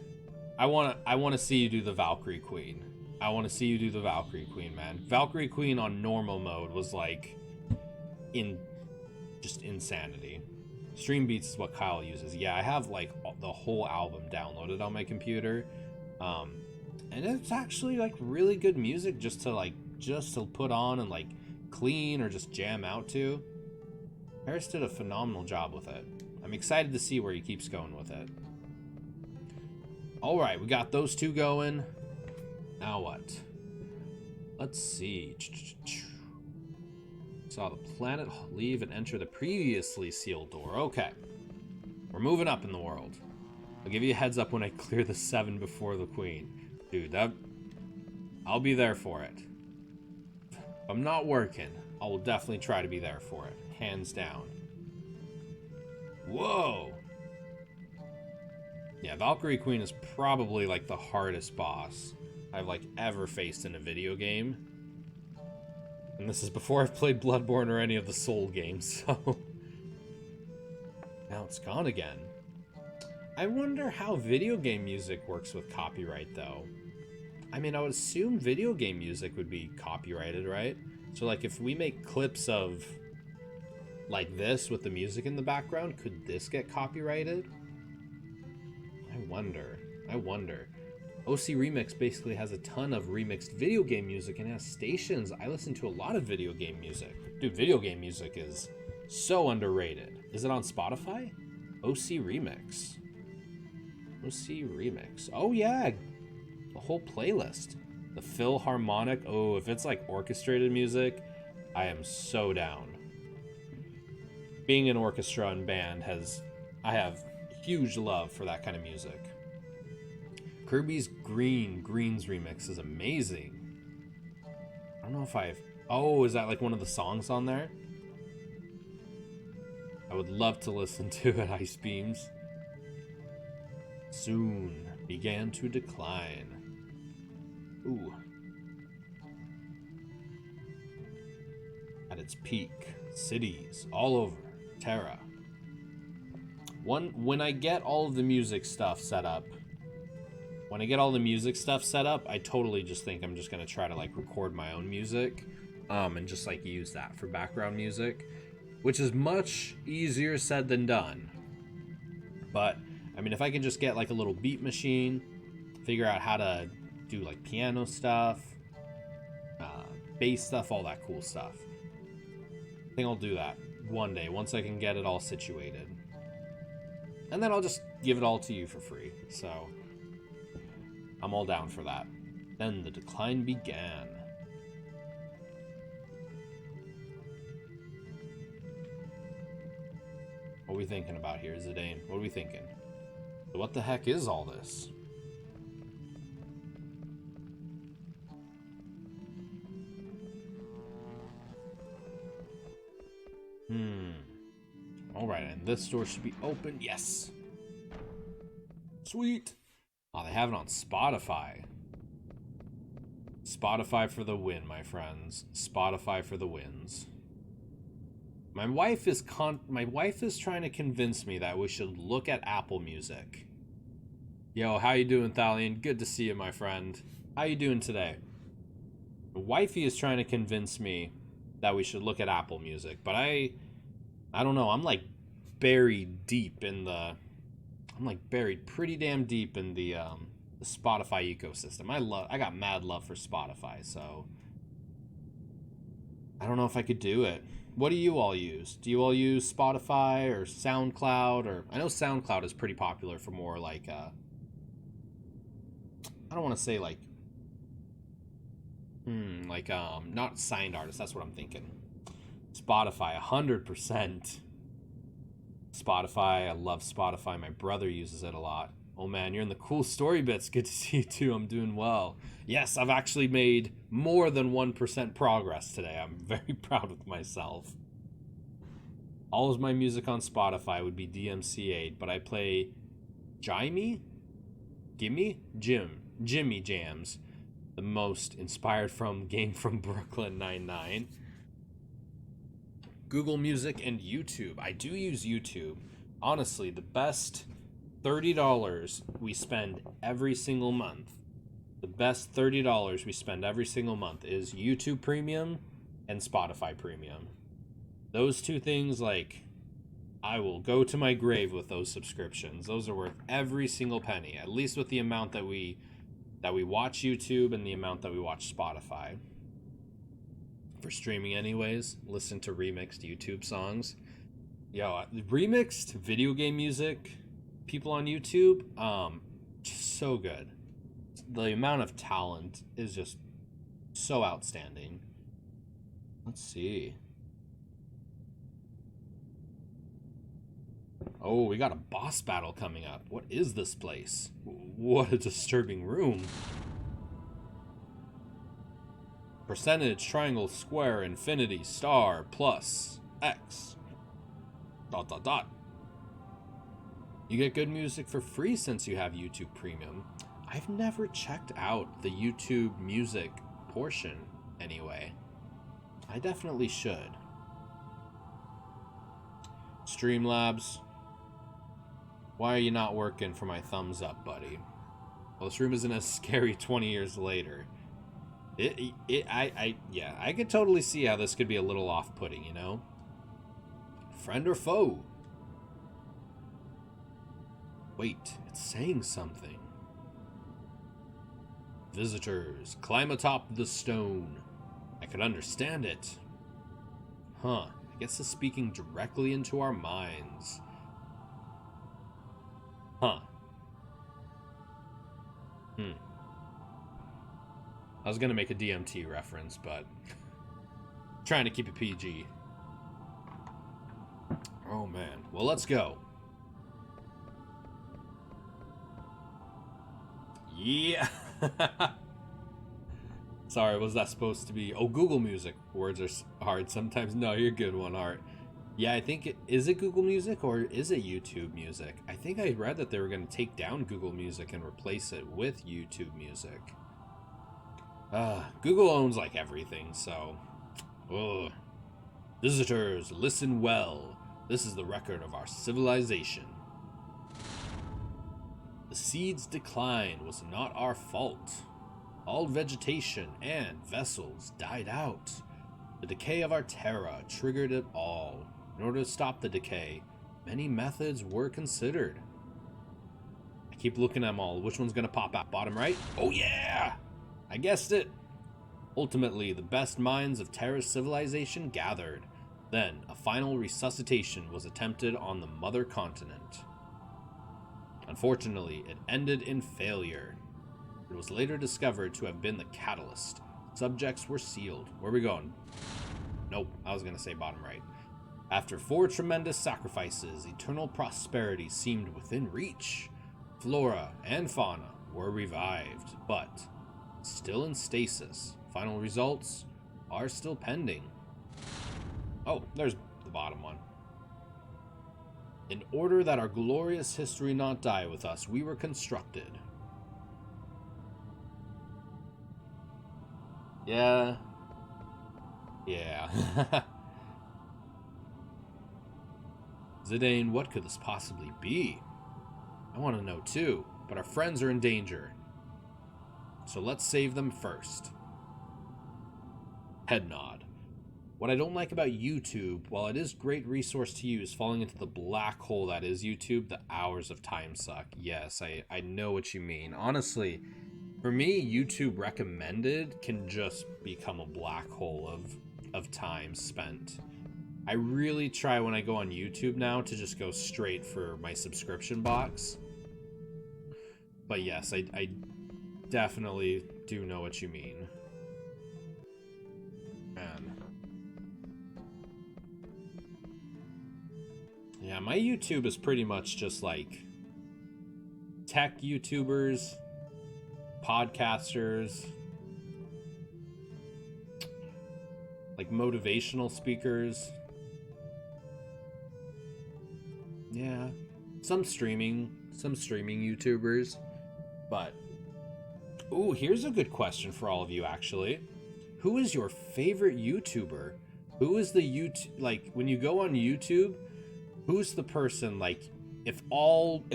I wanna see you do the Valkyrie Queen. I want to see you do the Valkyrie Queen, man. Valkyrie Queen on normal mode was like just insanity. Stream Beats is what Kyle uses. Yeah, I have like the whole album downloaded on my computer. And it's actually like really good music just to put on and like clean or just jam out to. Harris did a phenomenal job with it. I'm excited to see where he keeps going with it. All right, we got those two going. Now what? Let's see. Saw the planet leave and enter the previously sealed door. Okay. We're moving up in the world. I'll give you a heads up when I clear the 7 before the queen. Dude, I'll be there for it. If I'm not working, I will definitely try to be there for it. Hands down. Whoa! Yeah, Valkyrie Queen is probably like the hardest boss I've like ever faced in a video game. And this is before I've played Bloodborne or any of the Soul games, so... Now it's gone again. I wonder how video game music works with copyright, though. I mean, I would assume video game music would be copyrighted, right? So, like, if we make clips of, like, this with the music in the background, could this get copyrighted? I wonder. OC Remix basically has a ton of remixed video game music and has stations. I listen to a lot of video game music. Dude, video game music is so underrated. Is it on Spotify? OC Remix. OC Remix. Oh, yeah. The whole playlist. The Philharmonic. Oh, if it's like orchestrated music, I am so down. Being an orchestra and band I have huge love for that kind of music. Kirby's Greens remix is amazing. I don't know if oh, is that like one of the songs on there? I would love to listen to it, Ice Beams. Soon began to decline. Ooh. At its peak, cities all over Terra. When I get all of the music stuff set up, I totally just think I'm just gonna try to like record my own music, and just like use that for background music, which is much easier said than done. But I mean, if I can just get like a little beat machine, figure out how to do like piano stuff, bass stuff, all that cool stuff. I think I'll do that one day once I can get it all situated. And then I'll just give it all to you for free. So I'm all down for that. Then the decline began. What are we thinking about here, Zidane? What are we thinking? What the heck is all this? Alright, and this door should be open. Yes! Sweet! Oh, they have it on Spotify. Spotify for the win, my friends. Spotify for the wins. My wife is trying to convince me that we should look at Apple Music. Yo, how you doing, Thalian? Good to see you, my friend. How you doing today? Wifey is trying to convince me that we should look at Apple Music, but I don't know. I'm like buried pretty damn deep in the Spotify ecosystem. I got mad love for Spotify, so I don't know if I could do it. What do you all use? Do you all use Spotify or SoundCloud? Or I know SoundCloud is pretty popular for more like I don't want to say like not signed artists. That's what I'm thinking. Spotify, 100%. Spotify, I love Spotify. My brother uses it a lot. Oh man, you're in the cool story bits. Good to see you too. I'm doing well. Yes, I've actually made more than 1% progress today. I'm very proud of myself. All of my music on Spotify would be DMCA'd, but I play Jimmy Jams, the most inspired from game from Brooklyn Nine-Nine. Google Music and YouTube. I do use YouTube. Honestly, the best $30 we spend every single month. The best $30 we spend every single month is YouTube Premium and Spotify Premium. Those two things, like, I will go to my grave with those subscriptions. Those are worth every single penny, at least with the amount that we that we watch YouTube and the amount that we watch Spotify. For streaming anyways, listen to remixed YouTube songs. Yo, remixed video game music, people on YouTube, just so good. The amount of talent is just so outstanding. Let's see. Oh, we got a boss battle coming up. What is this place? What a disturbing room. Percentage, triangle, square, infinity, star, plus, X. ... You get good music for free since you have YouTube Premium. I've never checked out the YouTube music portion anyway. I definitely should. Streamlabs. Why are you not working for my thumbs up, buddy? Well, this room isn't as scary 20 years later. Yeah, I could totally see how this could be a little off-putting, you know? Friend or foe? Wait, it's saying something. Visitors, climb atop the stone. I could understand it. Huh, I guess it's speaking directly into our minds. Huh. I was gonna make a DMT reference, but trying to keep it PG. Oh man. Well, let's go. Yeah. Sorry, was that supposed to be... Oh, Google Music. Words are hard sometimes. No, you're good one, Art. Yeah, I think is it Google Music or is it YouTube Music? I think I read that they were going to take down Google Music and replace it with YouTube Music. Google owns like everything, so... Ugh. Visitors, listen well. This is the record of our civilization. The seed's decline was not our fault. All vegetation and vessels died out. The decay of our terra triggered it all. In order to stop the decay, many methods were considered. I keep looking at them all. Which one's going to pop out? Bottom right? Oh yeah! I guessed it. Ultimately, the best minds of Terra's civilization gathered. Then, a final resuscitation was attempted on the mother continent. Unfortunately, it ended in failure. It was later discovered to have been the catalyst. Subjects were sealed. Where are we going? Nope, I was going to say bottom right. After 4 tremendous sacrifices, eternal prosperity seemed within reach. Flora and fauna were revived, but still in stasis. Final results are still pending. Oh, there's the bottom one. In order that our glorious history not die with us, we were constructed. Yeah. Zidane, what could this possibly be? I want to know too, but our friends are in danger. So let's save them first. Head nod. What I don't like about YouTube, while it is a great resource to use, falling into the black hole that is YouTube, the hours of time suck. Yes, I know what you mean. Honestly, for me, YouTube recommended can just become a black hole of time spent. I really try when I go on YouTube now to just go straight for my subscription box. But yes, I definitely do know what you mean. Man. Yeah, my YouTube is pretty much just like tech YouTubers, podcasters, like motivational speakers. Yeah, some streaming YouTubers. But ooh, here's a good question for all of you actually. Who is your favorite YouTuber? Who is the like when you go on YouTube, who's the person like if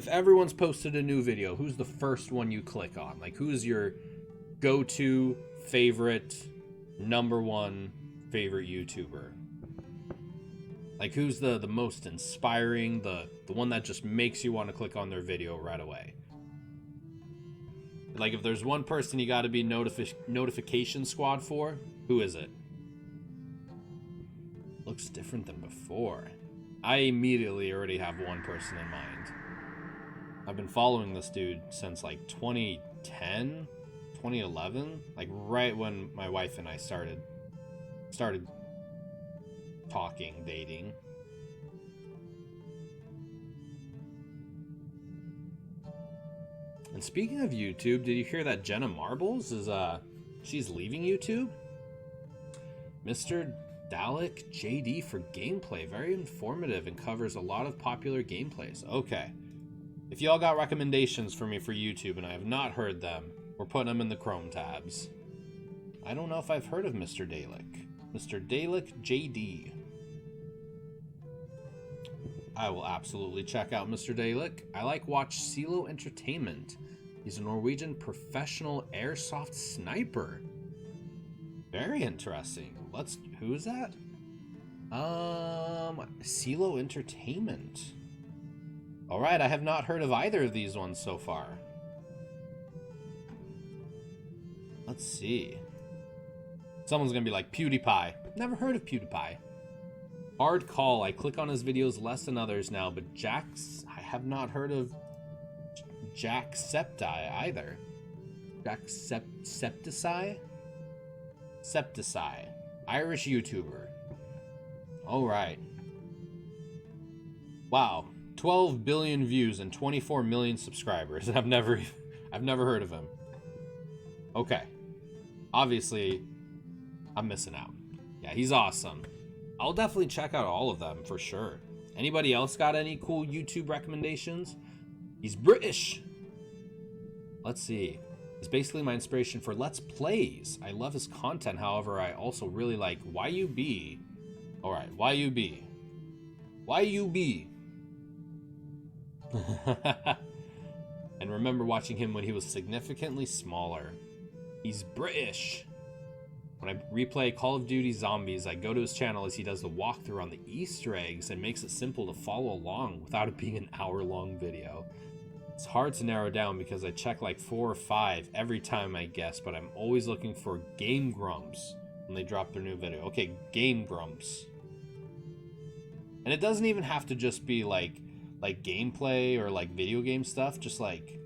everyone's posted a new video, who's the first one you click on? Like who's your go-to favorite #1 favorite YouTuber? Like who's the most inspiring, the one that just makes you want to click on their video right away? Like, if there's one person you gotta be notification squad for, who is it? Looks different than before. I immediately already have one person in mind. I've been following this dude since like 2010, 2011, like right when my wife and I started talking, dating. And speaking of YouTube, did you hear that Jenna Marbles is she's leaving YouTube? Mr. Dalek JD for gameplay, very informative and covers a lot of popular gameplays. Okay. If y'all got recommendations for me for YouTube and I have not heard them, we're putting them in the Chrome tabs. I don't know if I've heard of Mr. Dalek. Mr. Dalek JD. I will absolutely check out Mr. Dalek. I like watch CeeLo Entertainment. He's a Norwegian professional airsoft sniper. Very interesting. Who is that? CeeLo Entertainment. Alright, I have not heard of either of these ones so far. Let's see. Someone's gonna be like, PewDiePie. Never heard of PewDiePie. Hard call. I click on his videos less than others now, but I have not heard of Jacksepticeye either. Jacksepticeye? Septiceye. Irish YouTuber. Alright. Wow. 12 billion views and 24 million subscribers. I've never heard of him. Okay. Obviously, I'm missing out. Yeah, he's awesome. I'll definitely check out all of them for sure. Anybody else got any cool YouTube recommendations? He's British. Let's see. He's basically my inspiration for Let's Plays. I love his content, however, I also really like YUB. Alright, YUB. YUB. And remember watching him when he was significantly smaller. He's British. When I replay Call of Duty Zombies, I go to his channel as he does the walkthrough on the Easter eggs and makes it simple to follow along without it being an hour-long video. It's hard to narrow down because I check like 4 or 5 every time I guess, but I'm always looking for Game Grumps when they drop their new video. Okay, Game Grumps. And it doesn't even have to just be like gameplay or like video game stuff, just like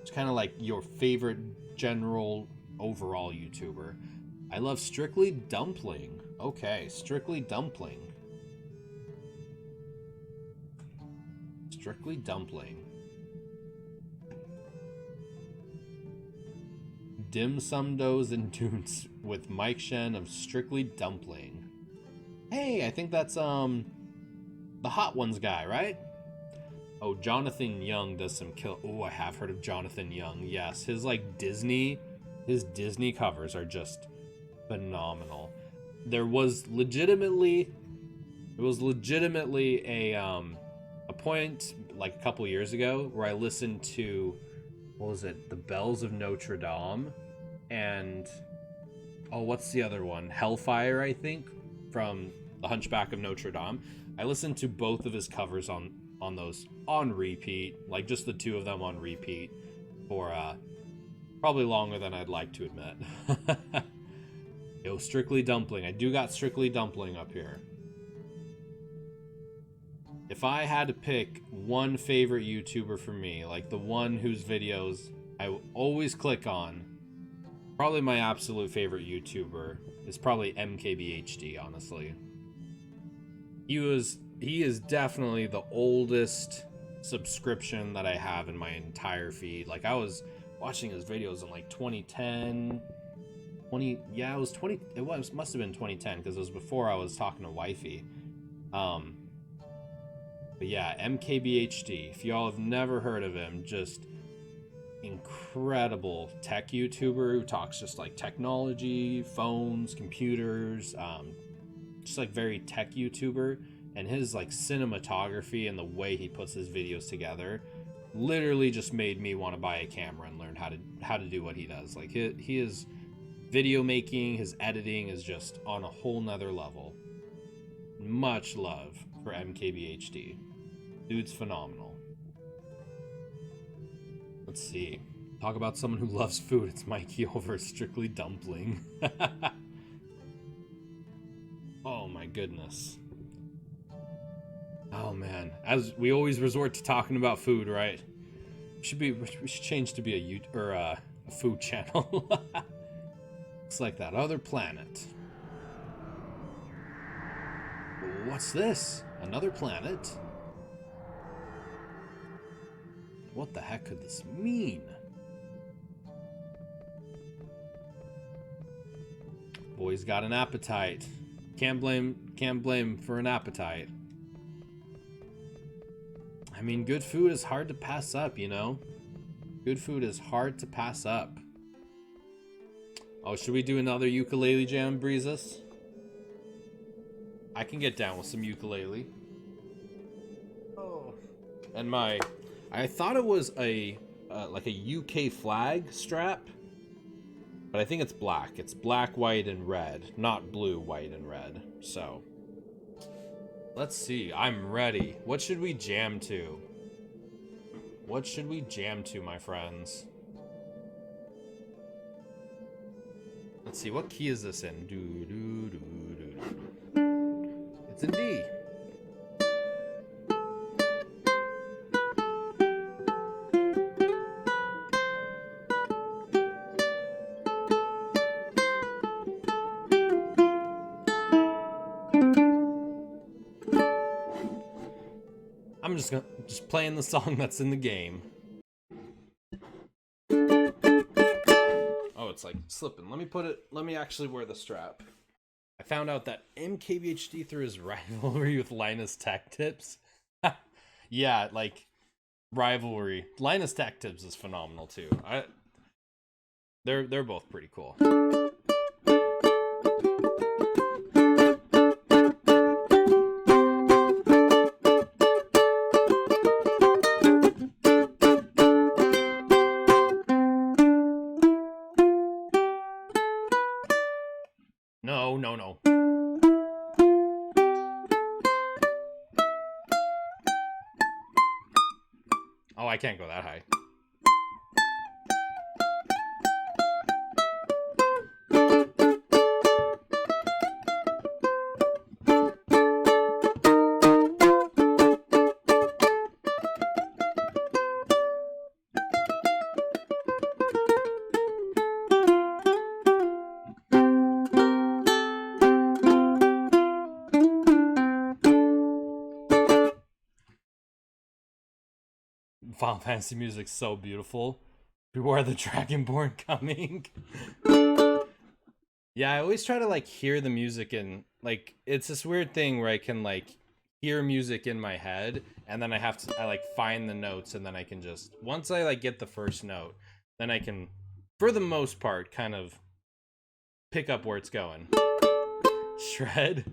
it's kind of like your favorite general overall YouTuber. I love Strictly Dumpling. Okay, Strictly Dumpling. Strictly Dumpling. Dim Sum Does and Dunes with Mike Shen of Strictly Dumpling. Hey, I think that's the Hot Ones guy, right? Oh, Jonathan Young does some kill. Oh, I have heard of Jonathan Young. Yes, his Disney covers are just phenomenal. There was legitimately a point like a couple years ago where I listened to, what was it, The Bells of Notre Dame, and what's the other one? Hellfire, I think, from The Hunchback of Notre Dame. I listened to both of his covers on those on repeat, like just the two of them on repeat for probably longer than I'd like to admit. Yo, Strictly Dumpling. I do got Strictly Dumpling up here. If I had to pick one favorite YouTuber for me, like the one whose videos I always click on, probably my absolute favorite YouTuber is probably MKBHD, honestly. He is definitely the oldest subscription that I have in my entire feed. Like, I was watching his videos in like 2010, must have been 2010 because it was before I was talking to Wifey. But yeah, MKBHD, if y'all have never heard of him, just incredible tech YouTuber who talks just like technology, phones, computers, just like very tech YouTuber. And his like cinematography and the way he puts his videos together literally just made me want to buy a camera and learn how to do what he does. Like his video making, his editing is just on a whole nother level. Much love for MKBHD. Dude's phenomenal. Let's see. Talk about someone who loves food. It's Mikey over Strictly Dumpling. Oh my goodness. Oh man, as we always resort to talking about food, right? We should change to be a food channel. Looks like that other planet. What's this? Another planet? What the heck could this mean? Boy's got an appetite. Can't blame for an appetite. I mean, good food is hard to pass up, you know? Good food is hard to pass up. Oh, should we do another ukulele jam, Breezes? I can get down with some ukulele. Oh. And I thought it was like a UK flag strap, but I think it's black. It's black, white, and red, not blue, white, and red. So, let's see. I'm ready. What should we jam to? What should we jam to, my friends? Let's see. What key is this in? It's in D. I'm just playing the song that's in the game. Oh, it's like slipping. Let me actually wear the strap. I found out that MKBHD through his rivalry with Linus Tech Tips. Yeah, like rivalry. Linus Tech Tips is phenomenal too. They're both pretty cool. No. Oh, I can't go that high. Final Fantasy music's so beautiful. Beware the Dragonborn coming. Yeah, I always try to like hear the music and like it's this weird thing where I can like hear music in my head and then I like find the notes and then I can just once I like get the first note, then I can for the most part kind of pick up where it's going. Shred.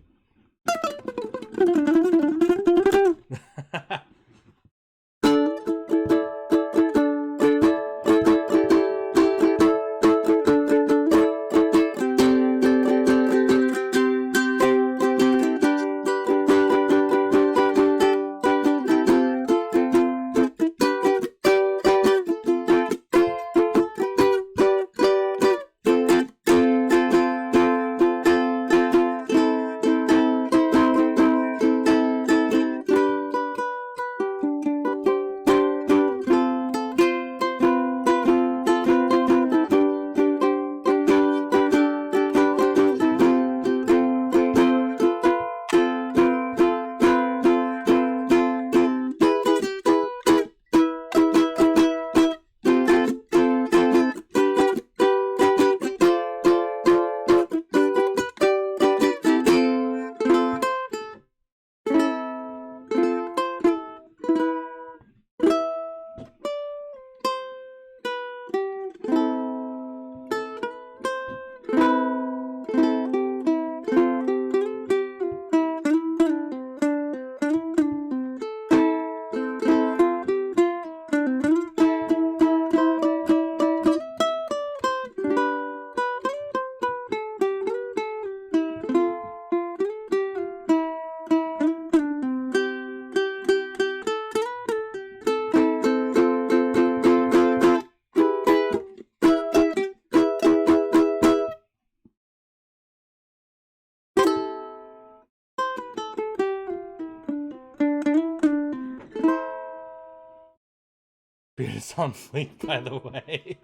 Beard is on fleek, by the way.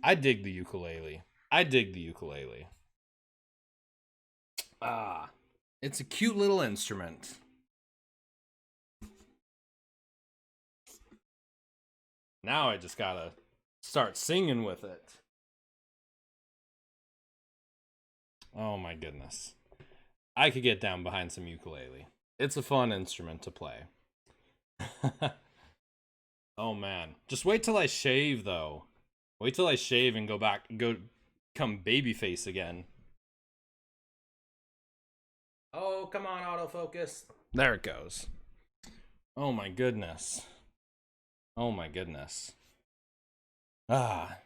I dig the ukulele. Ah, it's a cute little instrument. Now I just gotta start singing with it. Oh my goodness. I could get down behind some ukulele. It's a fun instrument to play. Oh man. Just wait till I shave though. Wait till I shave and come babyface again. Oh, come on, autofocus. There it goes. Oh my goodness. Oh my goodness. Ah.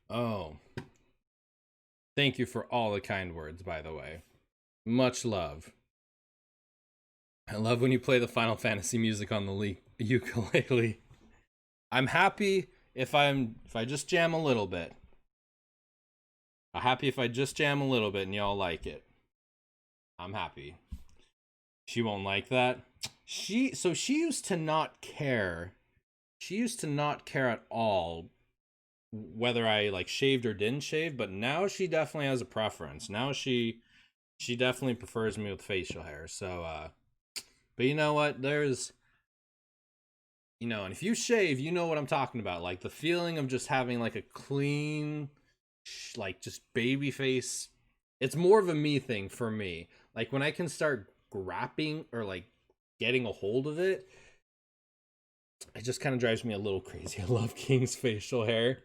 Oh. Thank you for all the kind words, by the way. Much love. I love when you play the Final Fantasy music on the ukulele. I'm happy if I just jam a little bit. I'm happy if I just jam a little bit and y'all like it. I'm happy. She won't like that. She used to not care. She used to not care at all whether I like shaved or didn't shave, but now she definitely has a preference. Now she definitely prefers me with facial hair. So but you know what? There's and if you shave, you know what I'm talking about. Like the feeling of just having like a clean like just baby face. It's more of a me thing for me. Like when I can start grabbing or like getting a hold of it, it just kind of drives me a little crazy. I love King's facial hair.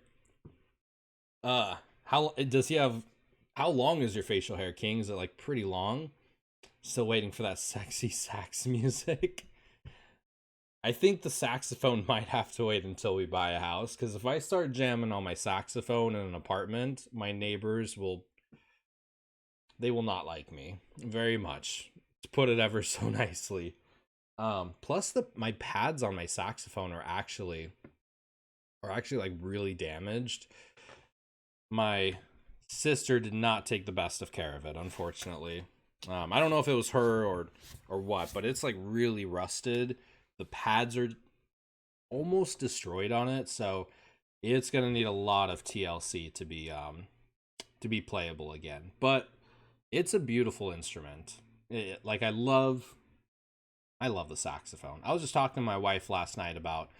How does he have? How long is your facial hair, King? Is it like pretty long? Still waiting for that sexy sax music. I think the saxophone might have to wait until we buy a house, because if I start jamming on my saxophone in an apartment, my neighbors will not like me very much, to put it ever so nicely. Plus my pads on my saxophone are actually like really damaged. My sister did not take the best of care of it, unfortunately. I don't know if it was her or what, but it's like really rusted. The pads are almost destroyed on it, so it's gonna need a lot of TLC to be playable again. But it's a beautiful instrument. Like I love the saxophone. I was just talking to my wife last night about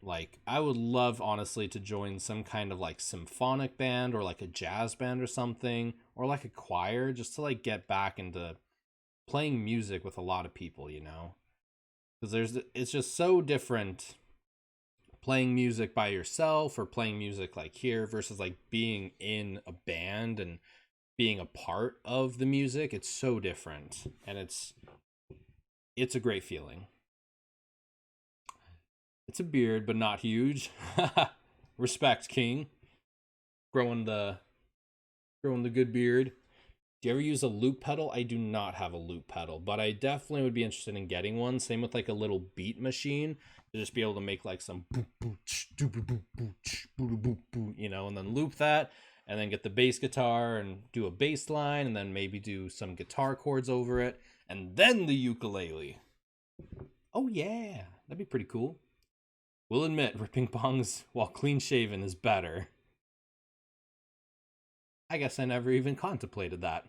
like I would love honestly to join some kind of like symphonic band or like a jazz band or something, or like a choir, just to like get back into playing music with a lot of people, because it's just so different playing music by yourself or playing music like here versus like being in a band and being a part of the music. It's so different, and it's a great feeling. It's a beard, but not huge. Respect, King. Growing the good beard. Do you ever use a loop pedal? I do not have a loop pedal, but I definitely would be interested in getting one. Same with like a little beat machine to just be able to make like some and then loop that, and then get the bass guitar and do a bass line, and then maybe do some guitar chords over it, and then the ukulele. Oh yeah, that'd be pretty cool. We'll admit, ripping bongs while clean shaven is better. I guess I never even contemplated that.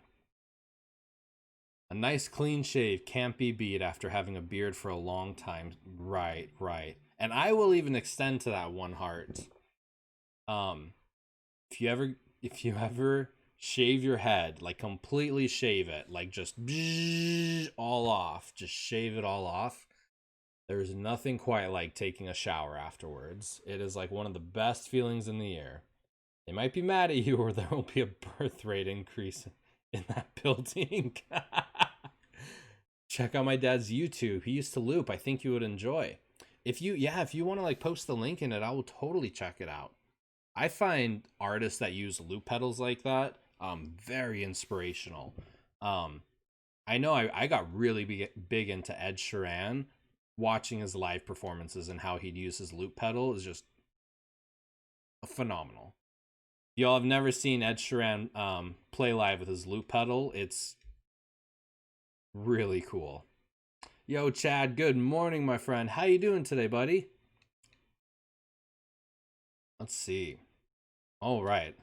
A nice clean shave can't be beat after having a beard for a long time. Right. And I will even extend to that one heart. If you ever shave your head, like completely shave it, like just all off, just shave it all off. There's nothing quite like taking a shower afterwards. It is like one of the best feelings in the year. They might be mad at you, or there will be a birth rate increase in that building. Check out my dad's YouTube. He used to loop. I think you would enjoy. If you want to like post the link in it, I will totally check it out. I find artists that use loop pedals like that very inspirational. I know I got really big into Ed Sheeran. Watching his live performances and how he'd use his loop pedal is just phenomenal. Y'all have never seen Ed Sheeran play live with his loop pedal. It's really cool. Yo, Chad, good morning, my friend. How you doing today, buddy? Let's see. All right.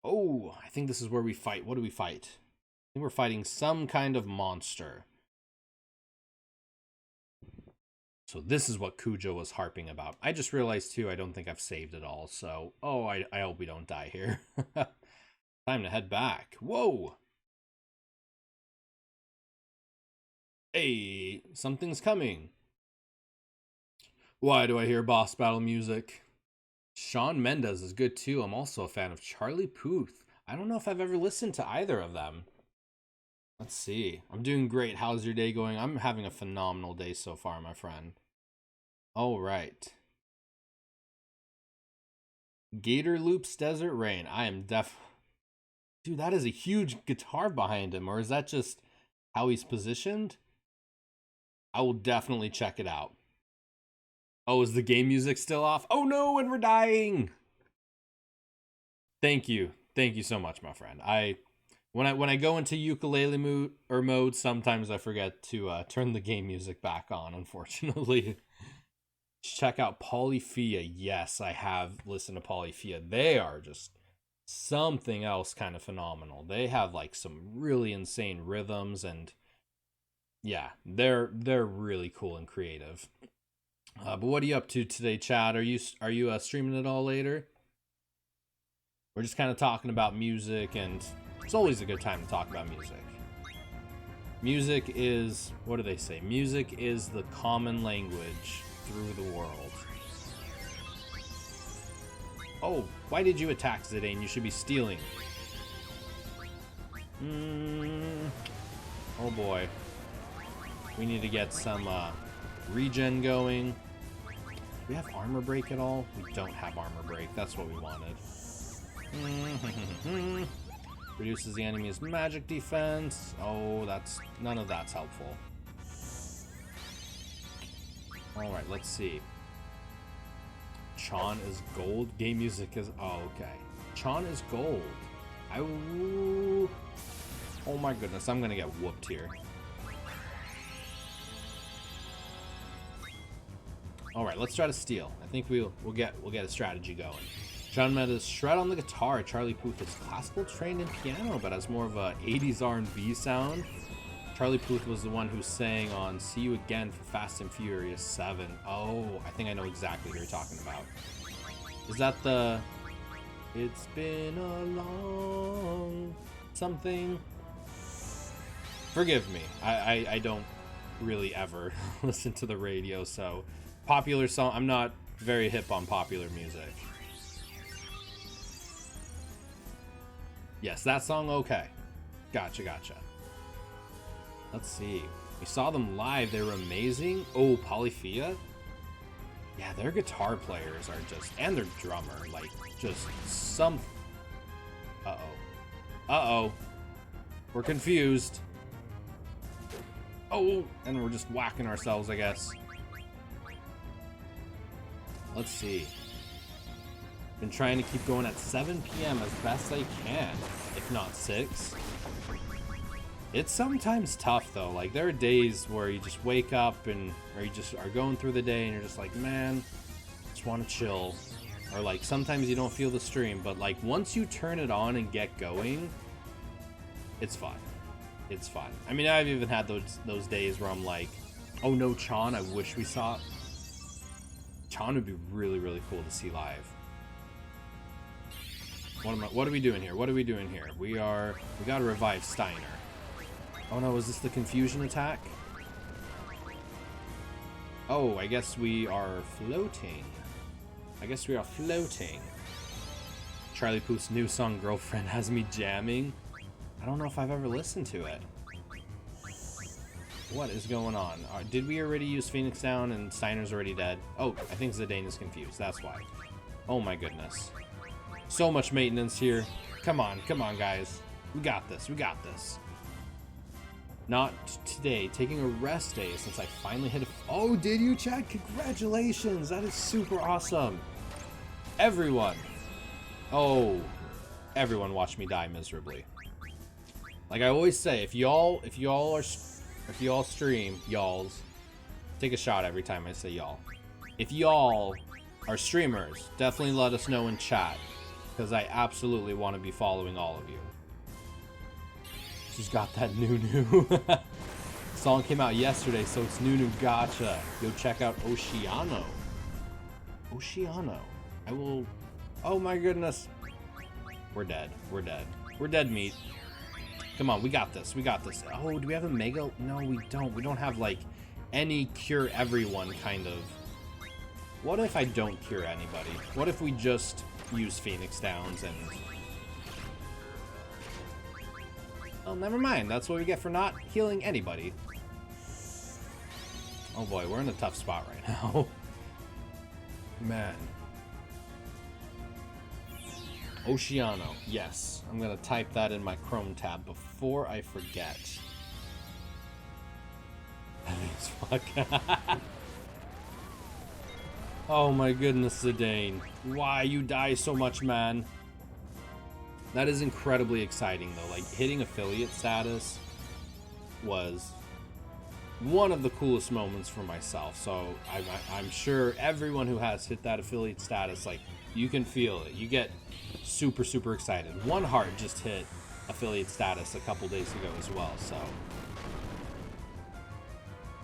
Oh, I think this is where we fight. What do we fight? I think we're fighting some kind of monster. So this is what Cujo was harping about. I just realized, too, I don't think I've saved it all. So, I hope we don't die here. Time to head back. Whoa! Hey, something's coming. Why do I hear boss battle music? Shawn Mendes is good, too. I'm also a fan of Charlie Puth. I don't know if I've ever listened to either of them. Let's see. I'm doing great. How's your day going? I'm having a phenomenal day so far, my friend. All right. Gator Loops Desert Rain. I am Dude, that is a huge guitar behind him. Or is that just how he's positioned? I will definitely check it out. Oh, is the game music still off? Oh no, and we're dying. Thank you. Thank you so much, my friend. When I go into ukulele mode, sometimes I forget to turn the game music back on, unfortunately. Check out Polyphia. Yes, I have listened to Polyphia. They are just something else kind of phenomenal. They have like some really insane rhythms, and yeah, they're really cool and creative. But what are you up to today, Chad? Are you streaming it all later? We're just kind of talking about music, and it's always a good time to talk about music. Music is, what do they say? Music is the common language through the world. Oh, why did you attack, Zidane? You should be stealing. Oh boy. We need to get some regen going. Do we have armor break at all? We don't have armor break. That's what we wanted. Reduces the enemy's magic defense. Oh, none of that's helpful. Alright, let's see. Chon is gold. Game music is... Oh, okay. Chon is gold. Oh my goodness, I'm gonna get whooped here. Alright, let's try to steal. I think we'll get a strategy going. Shawn Mendes shred on the guitar. Charlie Puth is classical trained in piano, but has more of a 80s R&B sound. Charlie Puth was the one who sang on See You Again for Fast and Furious 7. Oh, I think I know exactly who you're talking about. Is that the... It's been a long... something? Forgive me. I don't really ever listen to the radio, so... Popular song... I'm not very hip on popular music. Yes, that song, okay. Gotcha. Let's see. We saw them live. They were amazing. Oh, Polyphia? Yeah, their guitar players are just... And their drummer. Like, just some... Uh-oh. We're confused. Oh, and we're just whacking ourselves, I guess. Let's see. Been trying to keep going at 7 p.m. as best I can, if not 6. It's sometimes tough though. Like there are days where you just wake up or you just are going through the day and you're just like, man, just want to chill. Or like sometimes you don't feel the stream, but like once you turn it on and get going, it's fun. It's fun. I mean, I've even had those days where I'm like, oh no, Chon, I wish we saw. Chon would be really, really cool to see live. What are we doing here? We gotta revive Steiner. Oh no, is this the confusion attack? Oh, I guess we are floating. Charlie Puth's new song, Girlfriend, has me jamming. I don't know if I've ever listened to it. What is going on? Did we already use Phoenix Down and Steiner's already dead? Oh, I think Zidane is confused. That's why. Oh my goodness. So much maintenance here. Come on, guys. We got this. Not today. Taking a rest day since I finally hit a... Oh, did you, Chad? Congratulations. That is super awesome. Everyone, Oh, everyone watch me die miserably. Like I always say, if y'all stream, y'alls, take a shot every time I say y'all. If y'all are streamers, definitely let us know in chat, because I absolutely want to be following all of you. She's got that new. Song came out yesterday, so it's new gotcha. Go check out Oceano. Oceano. I will. Oh my goodness. We're dead. We're dead. We're dead meat. Come on, we got this. We got this. Oh, do we have a mega? No, we don't. We don't have like any cure everyone kind of. What if I don't cure anybody? What if we just use Phoenix Downs and... Oh, never mind. That's what we get for not healing anybody. Oh boy, we're in a tough spot right now. Man. Oceano. Yes. I'm gonna type that in my Chrome tab before I forget. Fuck. Oh my goodness, Zidane. Why you die so much, man? That is incredibly exciting, though. Like, hitting affiliate status was one of the coolest moments for myself. So I'm sure everyone who has hit that affiliate status, like, you can feel it. You get super, super excited. One Heart just hit affiliate status a couple days ago as well, so...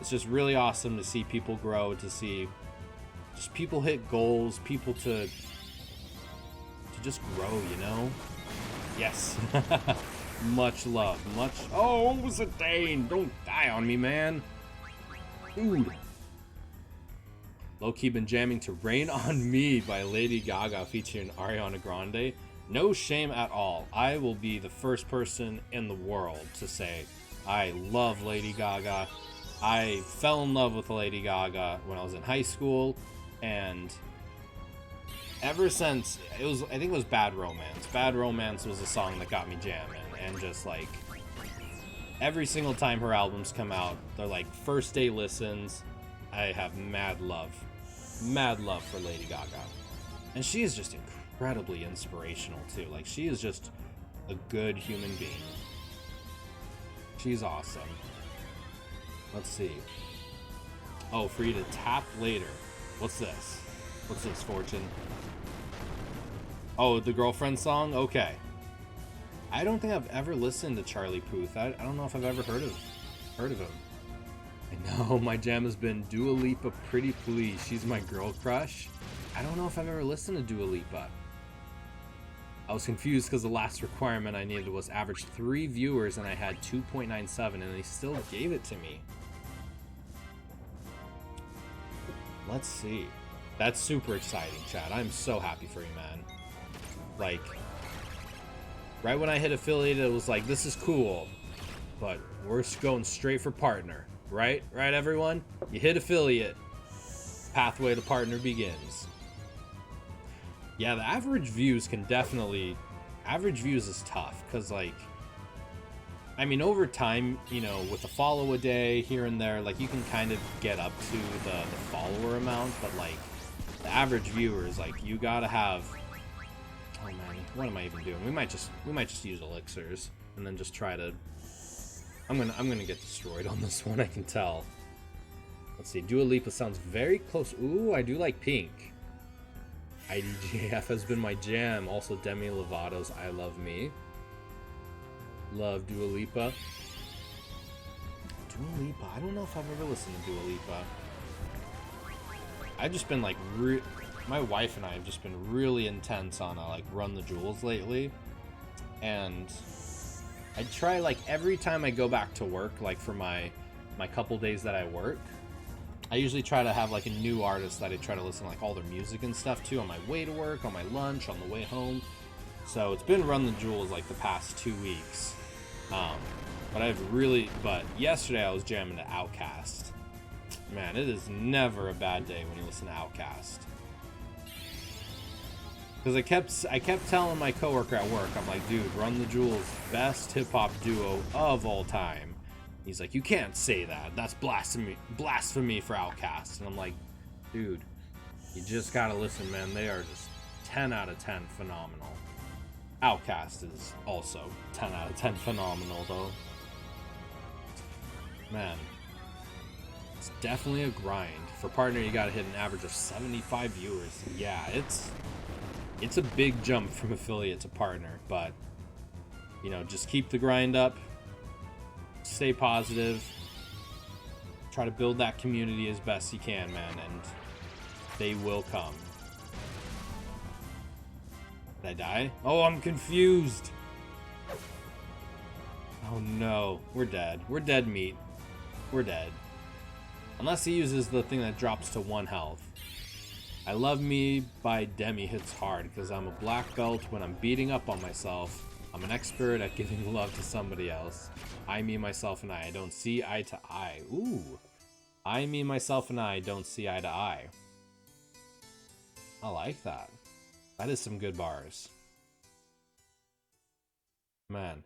It's just really awesome to see people grow, to see just people hit goals, people to just grow, you know? Yes. Much love. Much... Oh, Zidane! Don't die on me, man. Dude. Low-key been jamming to Rain on Me by Lady Gaga featuring Ariana Grande. No shame at all. I will be the first person in the world to say I love Lady Gaga. I fell in love with Lady Gaga when I was in high school, and ever since, I think it was Bad Romance. Bad Romance was a song that got me jamming, and just like, every single time her albums come out, they're like first day listens. I have mad love for Lady Gaga. And she is just incredibly inspirational too. Like, she is just a good human being. She's awesome. Let's see. Oh, for you to tap later. What's this? What's this, Fortune? Oh, the girlfriend song? Okay. I don't think I've ever listened to Charlie Puth. I don't know if I've ever heard of him. I know, my jam has been Dua Lipa, Pretty Please. She's my girl crush. I don't know if I've ever listened to Dua Lipa. I was confused because the last requirement I needed was average 3 viewers and I had 2.97 and they still gave it to me. Let's see. That's super exciting, Chad. I'm so happy for you, man. Like, right when I hit affiliate, it was like, this is cool, but we're going straight for partner. Right? Right, everyone? You hit affiliate. Pathway to partner begins. Yeah, the average views can definitely... Average views is tough, because, like... I mean, over time, you know, with a follow a day here and there, like, you can kind of get up to the follower amount, but, like, the average viewers, like, you gotta have... Oh, man, what am I even doing? We might just use elixirs, and then just try to... I'm gonna get destroyed on this one, I can tell. Let's see, Dua Lipa sounds very close. Ooh, I do like Pink. IDGAF has been my jam. Also, Demi Lovato's I Love Me. Love Dua Lipa. Dua Lipa, I don't know if I've ever listened to Dua Lipa. I've just been like, my wife and I have just been really intense on like Run the Jewels lately. And I try, like, every time I go back to work, like, for my couple days that I work, I usually try to have, like, a new artist that I try to listen to, like, all their music and stuff, too, on my way to work, on my lunch, on the way home. So it's been Run the Jewels, like, the past 2 weeks. But yesterday I was jamming to Outkast. Man, it is never a bad day when you listen to Outkast. Because I kept telling my coworker at work, I'm like, dude, Run the Jewels, best hip-hop duo of all time. He's like, you can't say that. That's blasphemy for Outkast. And I'm like, dude, you just gotta listen, man. They are just 10 out of 10 phenomenal. Outcast is also 10 out of 10 phenomenal, though. Man, it's definitely a grind. For partner, you gotta hit an average of 75 viewers. Yeah, it's a big jump from affiliate to partner, but, you know, just keep the grind up, stay positive, try to build that community as best you can, man, and they will come. Did I die? Oh, I'm confused. Oh no, we're dead. We're dead meat. We're dead. Unless he uses the thing that drops to 1 health. I love me by Demi hits hard because I'm a black belt when I'm beating up on myself. I'm an expert at giving love to somebody else. I, me, myself, and I don't see eye to eye. Ooh. I, me, myself, and I don't see eye to eye. I like that. That is some good bars. Man.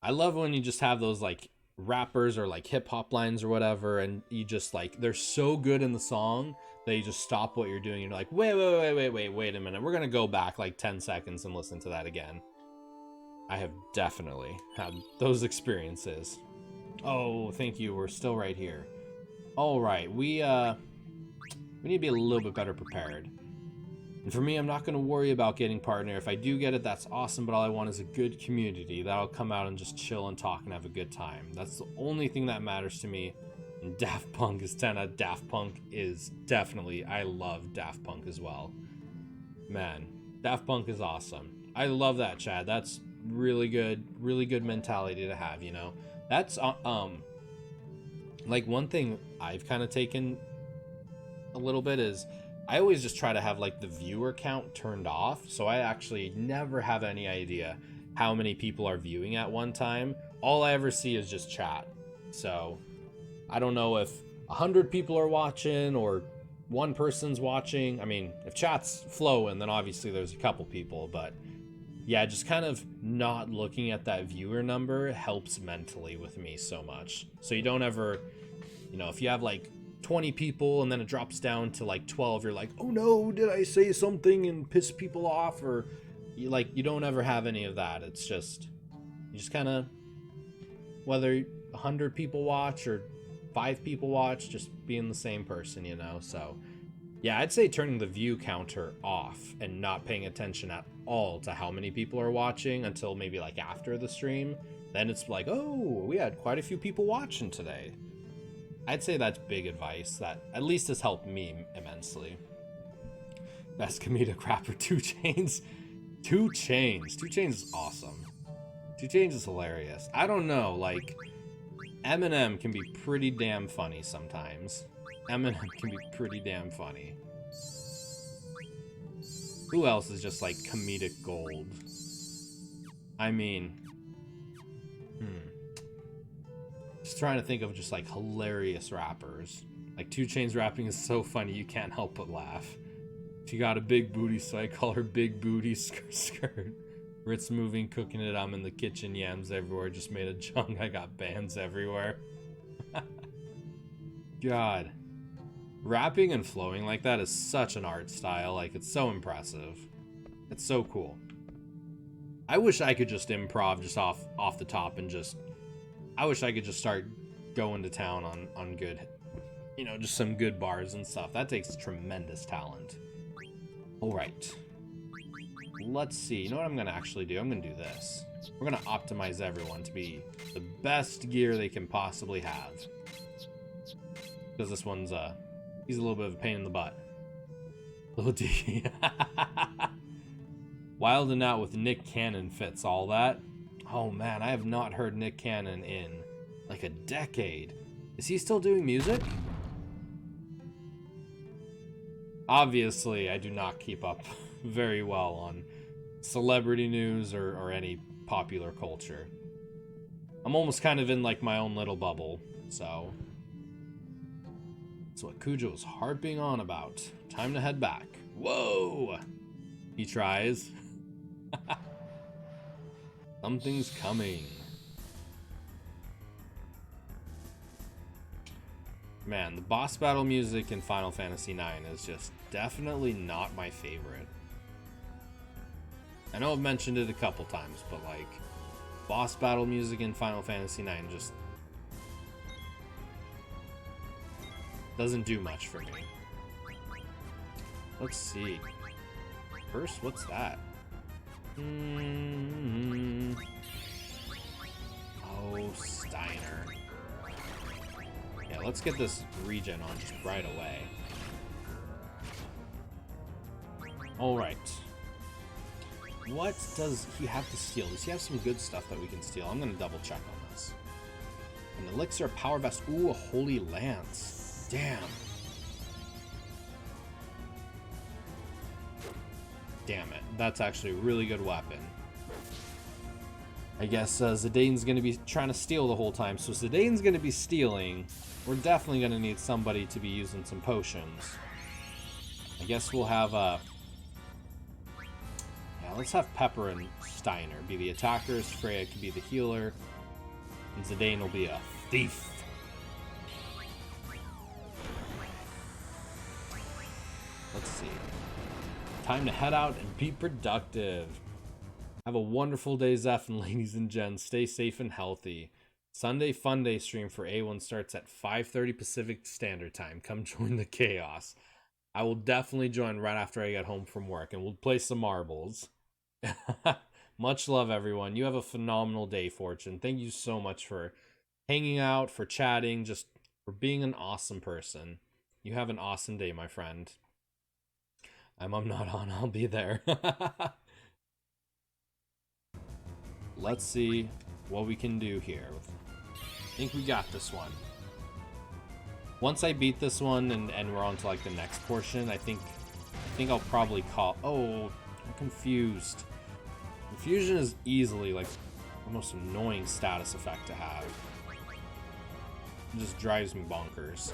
I love when you just have those like rappers or like hip hop lines or whatever, and you just like, they're so good in the song that you just stop what you're doing and you're like, wait a minute. We're gonna go back like 10 seconds and listen to that again. I have definitely had those experiences. Oh, thank you. We're still right here. All right, we need to be a little bit better prepared. And for me, I'm not going to worry about getting partner. If I do get it, that's awesome, but all I want is a good community that'll come out and just chill and talk and have a good time. That's the only thing that matters to me. And Daft Punk is 10 out of Daft Punk is definitely, I love Daft Punk as well. Man, Daft Punk is awesome. I love that, Chad. That's really good mentality to have, you know. That's like one thing I've kind of taken a little bit is I always just try to have like the viewer count turned off, so I actually never have any idea how many people are viewing at one time. All I ever see is just chat. So I don't know if 100 people are watching or one person's watching. I mean, if chat's flowing, then obviously there's a couple people, but yeah, just kind of not looking at that viewer number helps mentally with me so much. So you don't ever, you know, if you have like 20 people and then it drops down to like 12, you're like, oh no, did I say something and piss people off? Or you don't ever have any of that. It's just, you just kind of, whether 100 people watch or 5 people watch, just being the same person, you know? So yeah, I'd say turning the view counter off and not paying attention at all to how many people are watching until maybe like after the stream. Then it's like, oh, we had quite a few people watching today. I'd say that's big advice that at least has helped me immensely. Best comedic rapper, 2 Chainz. 2 Chainz. 2 Chainz is awesome. 2 Chainz is hilarious. I don't know, like, Eminem can be pretty damn funny sometimes. Eminem can be pretty damn funny. Who else is just like comedic gold? I mean, just trying to think of just like hilarious rappers. Like 2 Chainz rapping is so funny you can't help but laugh. She got a big booty, so I call her Big Booty Skirt. Ritz moving, cooking it. I'm in the kitchen, yams everywhere. Just made a junk. I got bands everywhere. God. Rapping and flowing like that is such an art style. Like, it's so impressive. It's so cool. I wish I could just improv just off the top and just... I wish I could just start going to town on good... You know, just some good bars and stuff. That takes tremendous talent. Alright. Let's see. You know what I'm going to actually do? I'm going to do this. We're going to optimize everyone to be the best gear they can possibly have. Because this one's, he's a little bit of a pain in the butt. Little D. Wild and Out with Nick Cannon fits all that. Oh man, I have not heard Nick Cannon in like a decade. Is he still doing music? Obviously, I do not keep up very well on celebrity news or any popular culture. I'm almost kind of in like my own little bubble, so... That's what Cujo was harping on about. Time to head back. Whoa! He tries. Something's coming. Man, the boss battle music in Final Fantasy IX is just definitely not my favorite. I know I've mentioned it a couple times, but like boss battle music in Final Fantasy IX just doesn't do much for me. Let's see. First, what's that? Oh, Steiner. Yeah, let's get this regen on just right away. Alright. What does he have to steal? Does he have some good stuff that we can steal? I'm gonna double check on this. An elixir, a power vest. Ooh, a holy lance. Damn. Damn it. That's actually a really good weapon. I guess Zidane's going to be trying to steal the whole time. So Zidane's going to be stealing. We're definitely going to need somebody to be using some potions. I guess we'll have yeah, let's have Pepper and Steiner be the attackers. Freya can be the healer. And Zidane will be a thief. Let's see. Time to head out and be productive. Have a wonderful day, Zeph, and ladies and gents. Stay safe and healthy. Sunday Fun Day stream for A1 starts at 5:30 Pacific Standard Time. Come join the chaos. I will definitely join right after I get home from work, and we'll play some marbles. Much love, everyone. You have a phenomenal day, Fortune. Thank you so much for hanging out, for chatting, just for being an awesome person. You have an awesome day, my friend. I'm not on. I'll be there. Let's see what we can do here. I think we got this one. Once I beat this one and we're on to like the next portion, I think I'll probably call. Oh, I'm confused. Confusion is easily like the most annoying status effect to have. It just drives me bonkers.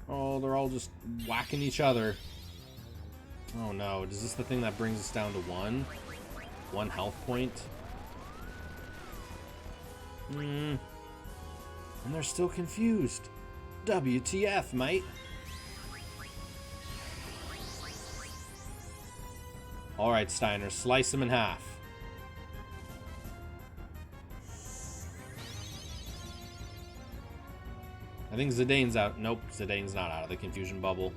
Oh, they're all just whacking each other. Oh no, is this the thing that brings us down to one health point? And they're still confused. WTF, mate? Alright, Steiner, slice him in half. I think Zidane's out. Nope, Zidane's not out of the confusion bubble.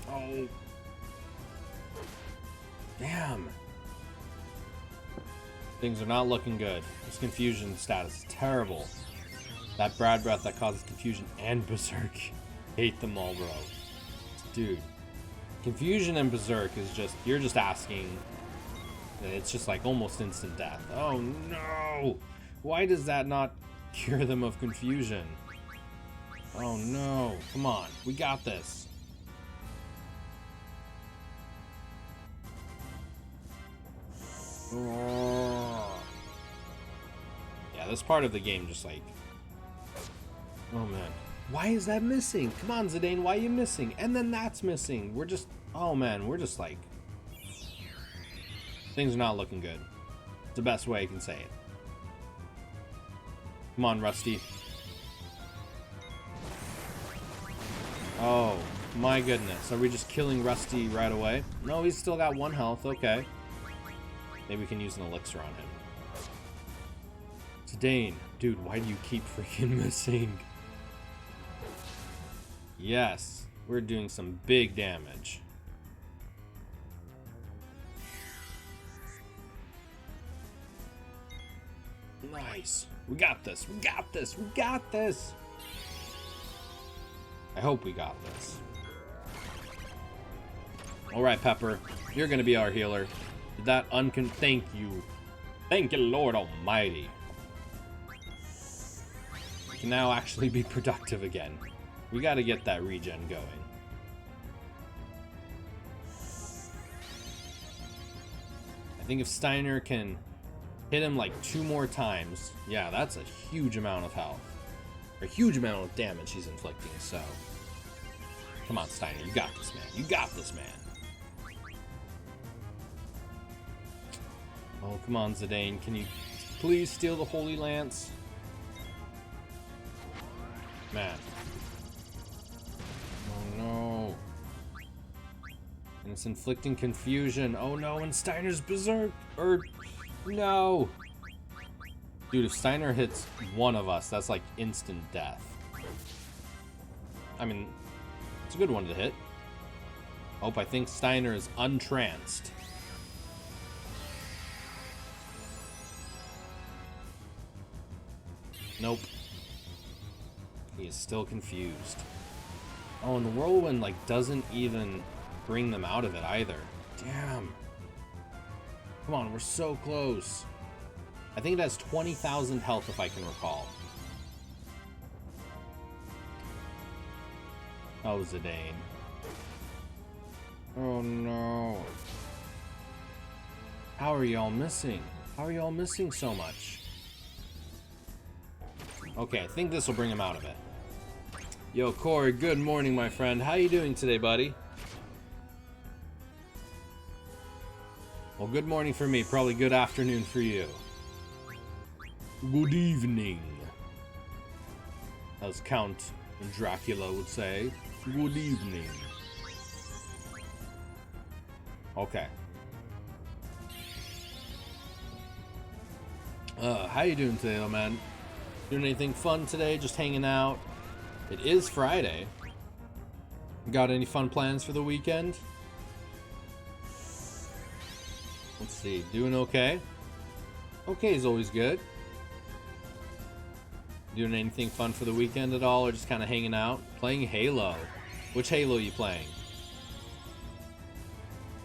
Oh. Damn. Things are not looking good. This confusion status is terrible. That Brad breath that causes confusion and berserk. Hate them all, bro. Dude. Confusion and berserk is just, you're just asking. It's just like almost instant death. Oh no! Why does that not cure them of confusion? Oh no. Come on. We got this. Oh. Yeah, this part of the game just like... Oh man. Why is that missing? Come on, Zidane, why are you missing? And then that's missing. We're just... Oh man, we're just like... Things are not looking good. It's the best way I can say it. Come on, Rusty. Oh, my goodness. Are we just killing Rusty right away? No, he's still got 1 health. Okay. Maybe we can use an elixir on him. Zidane. Dude, why do you keep freaking missing? Yes. We're doing some big damage. Nice. We got this. We got this. We got this. I hope we got this. Alright, Pepper. You're gonna be our healer. Did that thank you. Thank you, Lord Almighty. We can now actually be productive again. We gotta get that regen going. I think if Steiner can hit him like 2 more times, yeah, that's a huge amount of health. Or a huge amount of damage he's inflicting, so... Come on, Steiner, you got this, man. You got this, man. Oh, come on, Zidane. Can you please steal the Holy Lance. Man. Oh no. And it's inflicting confusion. Oh no, and Steiner's berserk. No. Dude, if Steiner hits one of us, that's like instant death. I mean, it's a good one to hit. Oh, I think Steiner is untranced. Nope. He is still confused. Oh, and the whirlwind, like, doesn't even bring them out of it either. Damn. Come on, we're so close. I think it has 20,000 health, if I can recall. Oh, Zidane. Oh, no. How are y'all missing? How are y'all missing so much? Okay, I think this will bring him out of it. Yo, Corey, good morning, my friend. How you doing today, buddy? Well, good morning for me. Probably good afternoon for you. Good evening. As Count Dracula would say. Good evening. Okay. How you doing today, though, man? Doing anything fun today? Just hanging out? It is Friday. Got any fun plans for the weekend? Let's see. Doing okay? Okay is always good. Doing anything fun for the weekend at all, or just kind of hanging out? Playing Halo. Which Halo are you playing?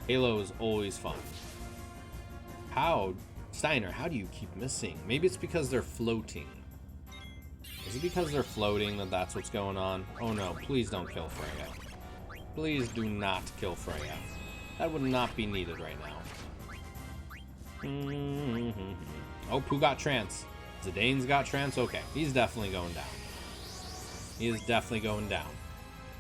Halo is always fun. How? Steiner, how do you keep missing? Maybe it's because they're floating. Is it because they're floating that that's what's going on? Oh no, please don't kill Freya. Please do not kill Freya. That would not be needed right now. Oh, who got trance? Zidane's got trance? Okay, he's definitely going down. He is definitely going down.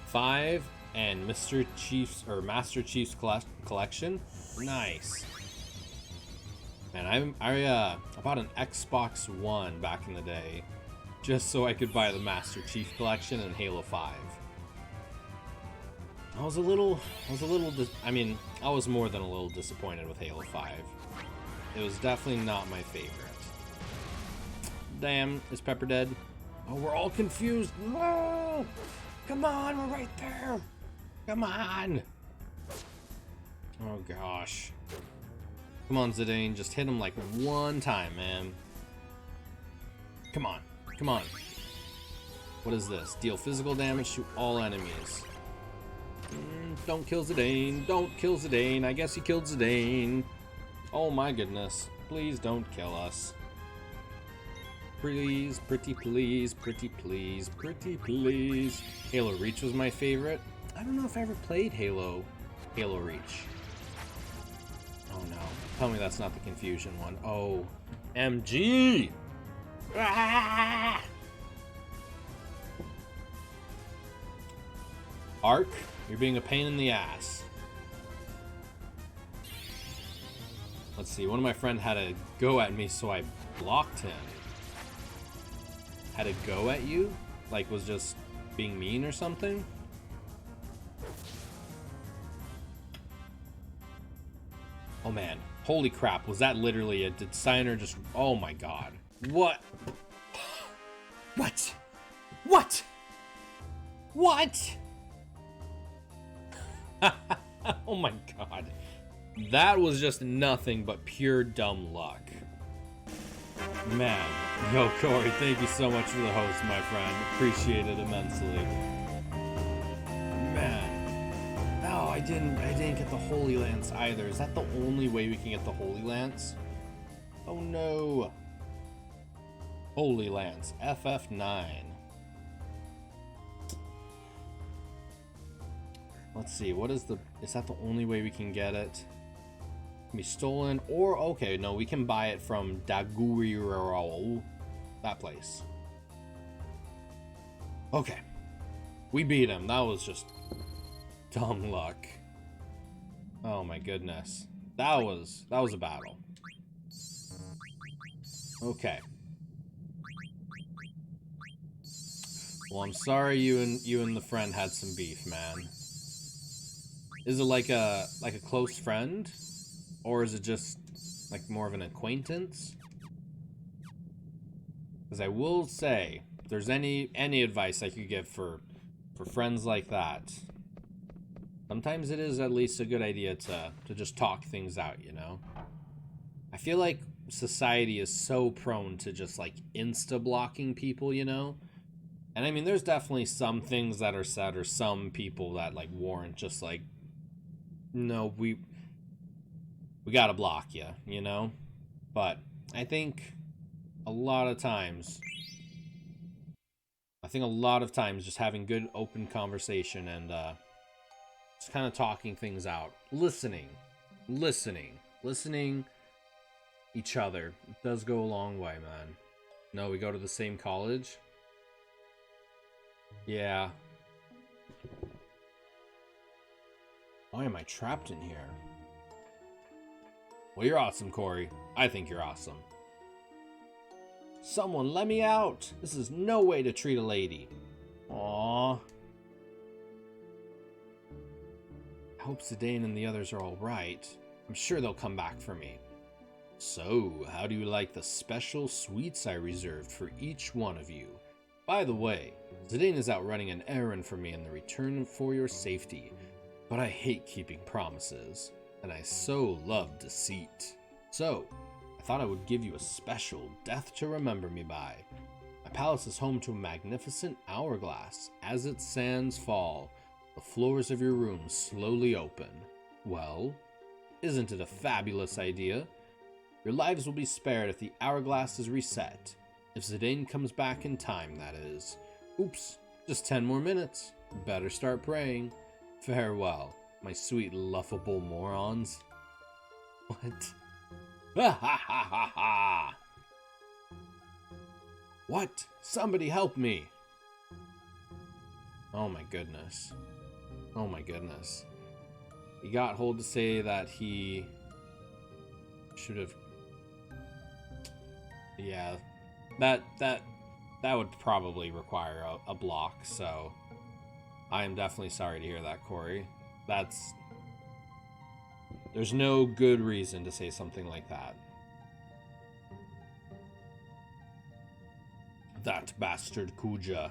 5 and Mr. Chief's, or Master Chief's collection. Nice. Man, I bought an Xbox One back in the day just so I could buy the Master Chief collection and Halo 5. I was more than a little disappointed with Halo 5. It was definitely not my favorite. Damn, is Pepper dead? Oh, we're all confused. No! Come on, we're right there. Come on. Oh, gosh. Come on, Zidane, just hit him like one time, man. Come on. Come on. What is this? Deal physical damage to all enemies. Don't kill Zidane. Don't kill Zidane. I guess he killed Zidane. Oh my goodness. Please don't kill us. Please, pretty please, pretty please, pretty please. Halo Reach was my favorite. I don't know if I ever played Halo Reach. Oh no. Tell me that's not the confusion one. Oh. MG! Ah! Ark, you're being a pain in the ass. Let's see, one of my friends had a go at me, so I blocked him. Had a go at you? Like, was just being mean or something? Oh man, holy crap, was that literally it? Did Steiner just... Oh my god. What? What? What? What? Oh my god. That was just nothing but pure dumb luck. Man. Yo, Corey, thank you so much for the host, my friend. Appreciate it immensely. Man. No, I didn't get the Holy Lance either. Is that the only way we can get the Holy Lance? Oh no. Holy Lance, FF9. Let's see, is that the only way we can get it? Can be stolen, or, okay, no, we can buy it from Daguriro, that place. Okay. We beat him, that was just dumb luck. Oh my goodness. That was a battle. Okay. Well, I'm sorry you and the friend had some beef, man. Is it like a close friend? Or is it just like more of an acquaintance? Because I will say, if there's any advice I could give for friends like that, sometimes it is at least a good idea to just talk things out, you know? I feel like society is so prone to just like insta-blocking people, you know? And I mean, there's definitely some things that are said or some people that like warrant just like, no, we gotta block you, you know? But I think a lot of times, just having good open conversation and just kind of talking things out, listening each other, it does go a long way, man. No, we go to the same college. Yeah. Why am I trapped in here? Well, you're awesome, Corey. I think you're awesome. Someone let me out! This is no way to treat a lady. Aww. I hope Zidane and the others are alright. I'm sure they'll come back for me. So, how do you like the special sweets I reserved for each one of you? By the way, Zidane is out running an errand for me in the return for your safety, but I hate keeping promises, and I so love deceit. So, I thought I would give you a special death to remember me by. My palace is home to a magnificent hourglass. As its sands fall, the floors of your rooms slowly open. Well, isn't it a fabulous idea? Your lives will be spared if the hourglass is reset. If Zidane comes back in time, that is. Oops, just 10 more minutes. Better start praying. Farewell, my sweet laughable morons. What? Ha ha ha ha ha! What? Somebody help me! Oh my goodness. Oh my goodness. He got hold to say that he should have... Yeah, that would probably require a block, so I am definitely sorry to hear that, Corey. There's no good reason to say something like that. That bastard Kuja.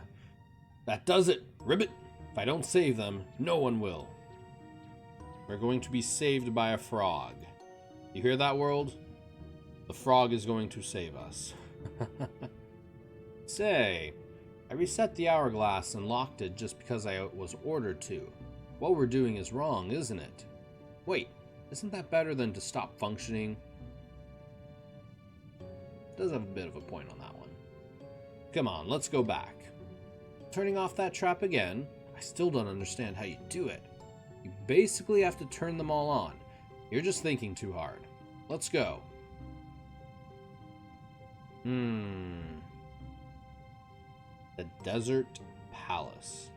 That does it, Ribbit. If I don't save them, no one will. We're going to be saved by a frog. You hear that, world? The frog is going to save us. Say, I reset the hourglass and locked it just because I was ordered to. What we're doing is wrong, isn't it? Wait, isn't that better than to stop functioning? Does have a bit of a point on that one. Come on, let's go back. Turning off that trap again? I still don't understand how you do it. You basically have to turn them all on. You're just thinking too hard. Let's go. The Desert Palace.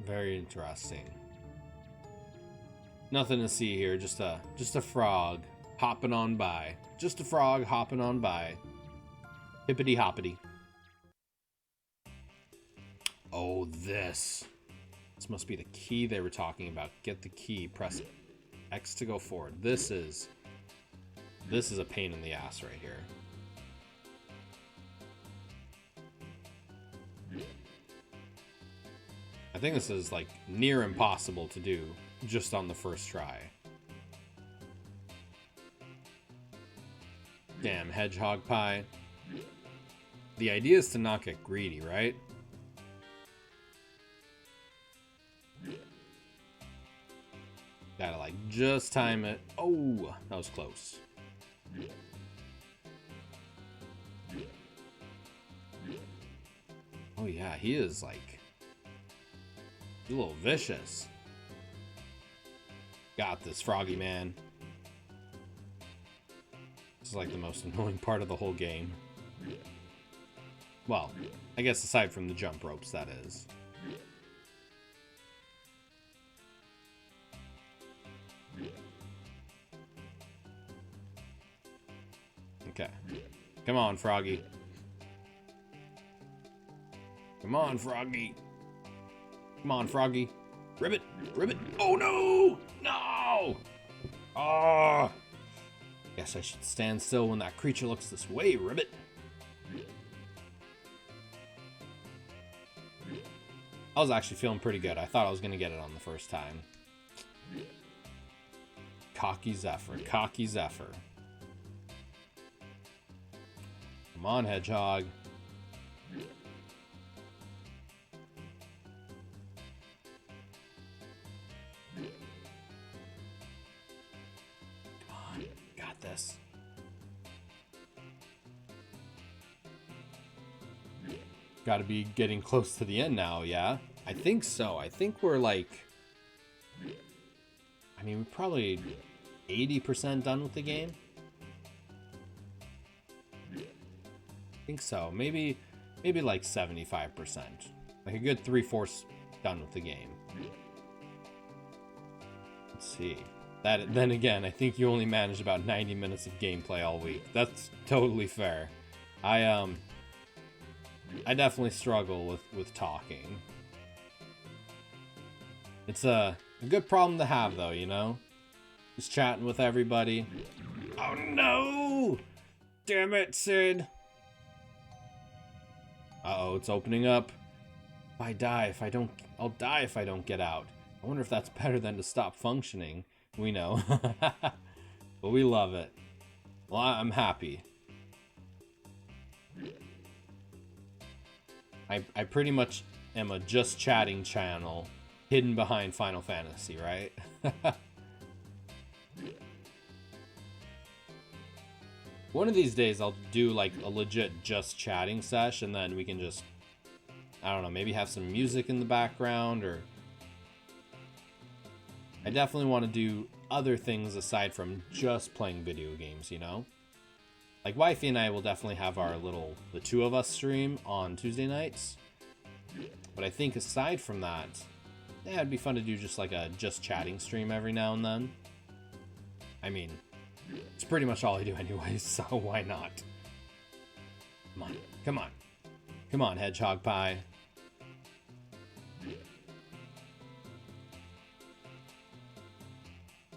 Very interesting. Nothing to see here, just a frog hopping on by. Just a frog hopping on by. Hippity hoppity. Oh, this. This must be the key they were talking about. Get the key, press X to go forward. This is a pain in the ass right here. I think this is like near impossible to do just on the first try. Damn, hedgehog pie. The idea is to not get greedy, right? Gotta like just time it. Oh, that was close. Oh yeah, he is like a little vicious. Got this, Froggy man. This is like the most annoying part of the whole game. Well, I guess aside from the jump ropes, that is. Okay. Come on, Froggy. Come on, Froggy. Come on, Froggy. Ribbit! Ribbit! Oh, no! No! Oh! Guess I should stand still when that creature looks this way, Ribbit. I was actually feeling pretty good. I thought I was going to get it on the first time. Cocky Zephyr. Cocky Zephyr. Come on, Hedgehog. Come on. Got this. Got to be getting close to the end now, yeah? I think so. I think we're like... I mean, we're probably 80% done with the game. I think so. Maybe like 75%. Like a good 3/4 done with the game. Let's see. Then again, I think you only managed about 90 minutes of gameplay all week. That's totally fair. I definitely struggle with talking. It's a good problem to have, though, you know? Just chatting with everybody. Oh, no! Damn it, Sid! Uh-oh, it's opening up. I'll die if I don't get out. I wonder if that's better than to stop functioning. We know. But we love it. Well, I'm happy. I pretty much am a just chatting channel hidden behind Final Fantasy, right? One of these days I'll do like a legit just chatting sesh, and then we can just, I don't know, maybe have some music in the background, or I definitely want to do other things aside from just playing video games, you know? Like, Wifey and I will definitely have our the two of us stream on Tuesday nights. But I think aside from that, yeah, it'd be fun to do just like a just chatting stream every now and then. I mean, it's pretty much all I do anyways, so why not? Come on, come on. Come on, Hedgehog Pie.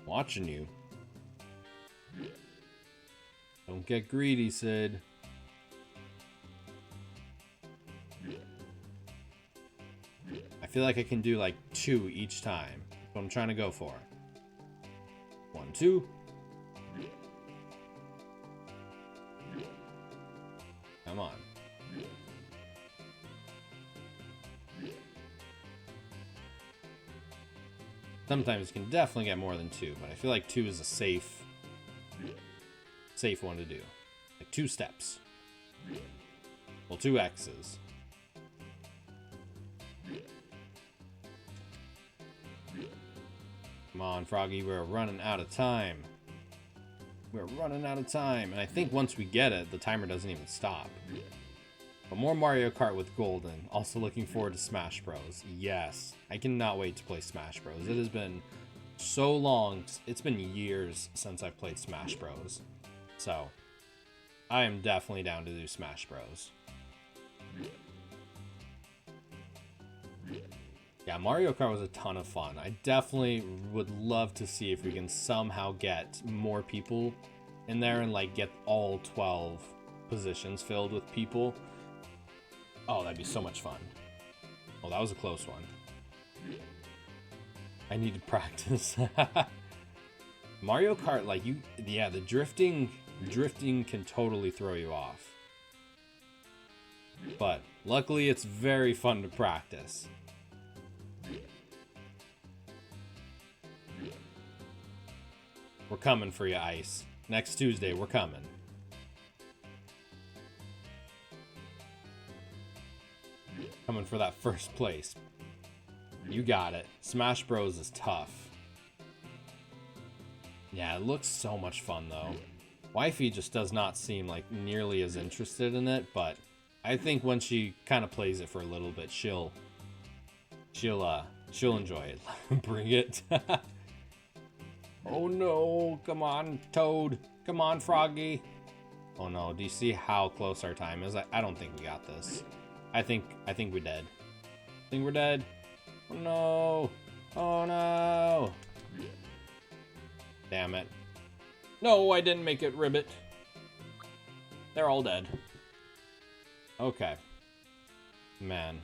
Watching you. Don't get greedy, Sid. I feel like I can do like 2 each time. That's what I'm trying to go for. 1, 2. Come on. Sometimes you can definitely get more than 2, but I feel like 2 is a safe one to do. Like 2 steps. Well, 2 X's. Come on, Froggy, we're running out of time. We're running out of time. And I think once we get it, the timer doesn't even stop. But more Mario Kart with Golden. Also looking forward to Smash Bros. Yes, I cannot wait to play Smash Bros. It has been so long. It's been years since I've played Smash Bros. So, I am definitely down to do Smash Bros. Yeah, Mario Kart was a ton of fun. I definitely would love to see if we can somehow get more people in there and like get all 12 positions filled with people. Oh, that'd be so much fun. Oh, that was a close one. I need to practice. Mario Kart, like the drifting can totally throw you off. But luckily it's very fun to practice. We're coming for you, Ice. Next Tuesday, we're coming. Coming for that first place. You got it. Smash Bros is tough. Yeah, it looks so much fun though. Wifey just does not seem like nearly as interested in it, but I think when she kind of plays it for a little bit, she'll enjoy it. Bring it. Oh no, come on, Toad. Come on, Froggy. Oh no, do you see how close our time is? I don't think we got this. I think we're dead. I think we're dead. Oh no. Oh no. Damn it. No, I didn't make it, Ribbit. They're all dead. Okay. Man.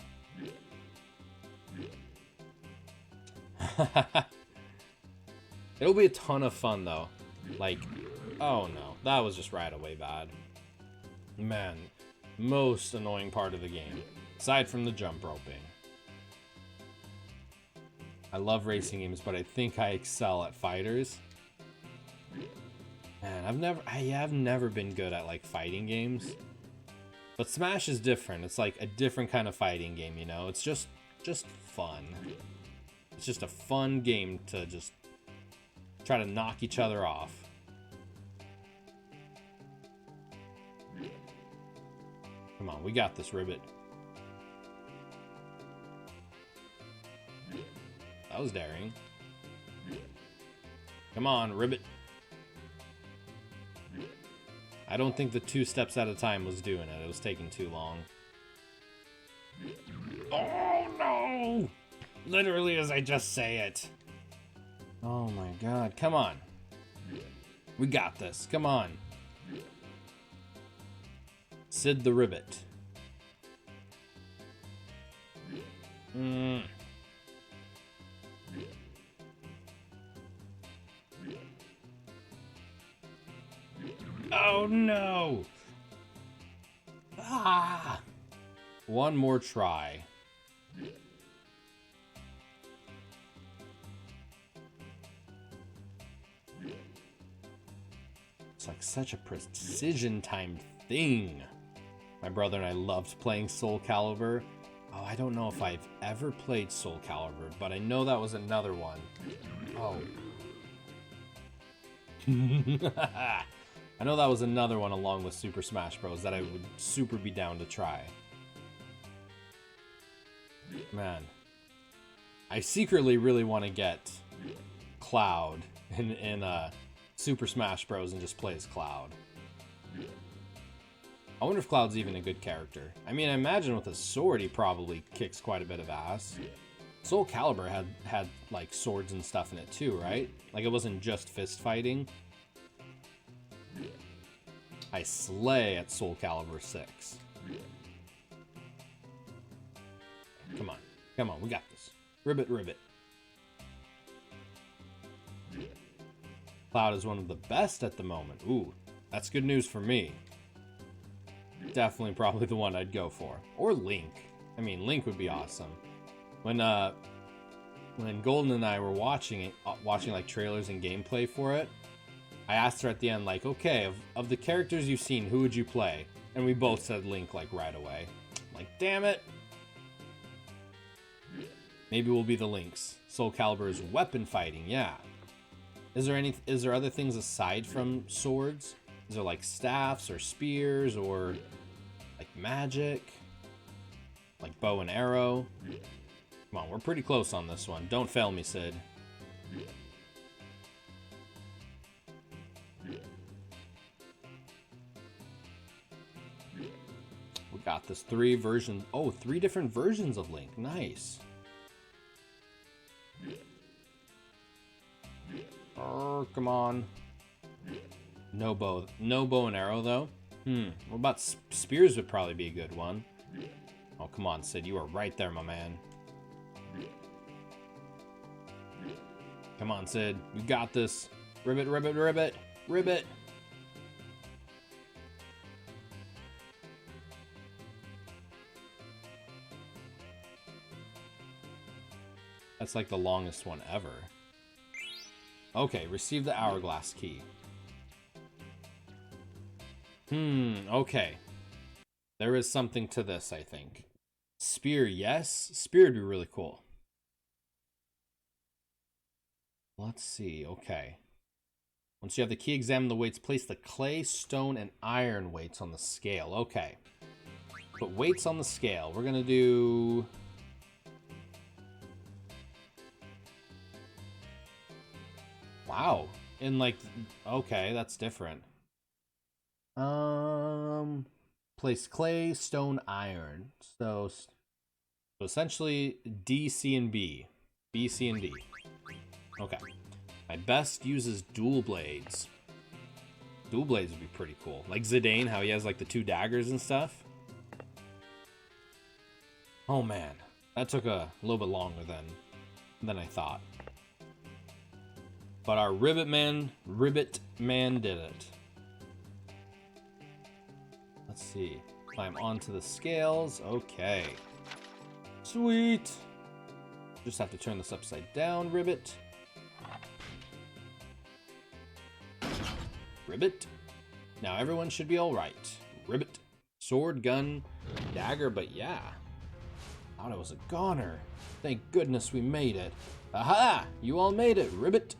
It'll be a ton of fun, though. Like, oh no. That was just right away bad. Man. Most annoying part of the game. Aside from the jump roping. I love racing games, but I think I excel at fighters. Man, I've never been good at like fighting games. But Smash is different. It's like a different kind of fighting game, you know? It's just fun. It's just a fun game to just try to knock each other off. Come on, we got this, Ribbit. That was daring. Come on, Ribbit. I don't think the 2 steps at a time was doing it. It was taking too long. Oh, no! Literally as I just say it. Oh, my God. Come on. We got this. Come on. Sid the Ribbit. Oh no! Ah! One more try. It's like such a precision timed thing. My brother and I loved playing Soul Calibur. Oh, I don't know if I've ever played Soul Calibur, but I know that was another one. Oh. I know that was another one along with Super Smash Bros. That I would super be down to try. Man. I secretly really want to get Cloud in Super Smash Bros. And just play as Cloud. I wonder if Cloud's even a good character. I mean, I imagine with a sword he probably kicks quite a bit of ass. Soul Calibur had like swords and stuff in it too, right? Like it wasn't just fist fighting. I slay at Soul Calibur 6. Come on. Come on, we got this. Ribbit, Ribbit. Cloud is one of the best at the moment. Ooh, that's good news for me. Definitely probably the one I'd go for. Or Link. I mean, Link would be awesome. When Golden and I were watching like trailers and gameplay for it, I asked her at the end, like, okay, of the characters you've seen, who would you play? And we both said Link, like, right away. I'm like, damn it. Maybe we'll be the Links. Soul Calibur is weapon fighting, yeah. Is there other things aside from swords? Is there like staffs or spears or like magic? Like bow and arrow? Come on, we're pretty close on this one. Don't fail me, Sid. We got this 3 versions. Oh, 3 different versions of Link. Nice. Oh, come on. No bow and arrow though. What about spears? Would probably be a good one. Oh, come on, Sid. You are right there, my man. Come on, Sid. You got this. Ribbit, ribbit, ribbit, ribbit. That's like the longest one ever. Okay, receive the hourglass key. Okay. There is something to this, I think. Spear, yes. Spear would be really cool. Let's see, okay. Once you have the key, examine the weights. Place the clay, stone, and iron weights on the scale. Okay. Put weights on the scale. We're gonna do... Wow. In like... Okay, that's different. Place clay, stone, iron. So essentially D, C, and B. B, C, and D. Okay. My best uses dual blades. Dual blades would be pretty cool. Like Zidane, how he has like the 2 daggers and stuff. Oh man, that took a little bit longer than I thought. But our Ribbit Man did it. Let's see. Climb onto the scales. Okay. Sweet. Just have to turn this upside down, Ribbit. Ribbit. Now everyone should be alright. Ribbit. Sword, gun, dagger, but yeah. Thought it was a goner. Thank goodness we made it. Aha! You all made it, Ribbit.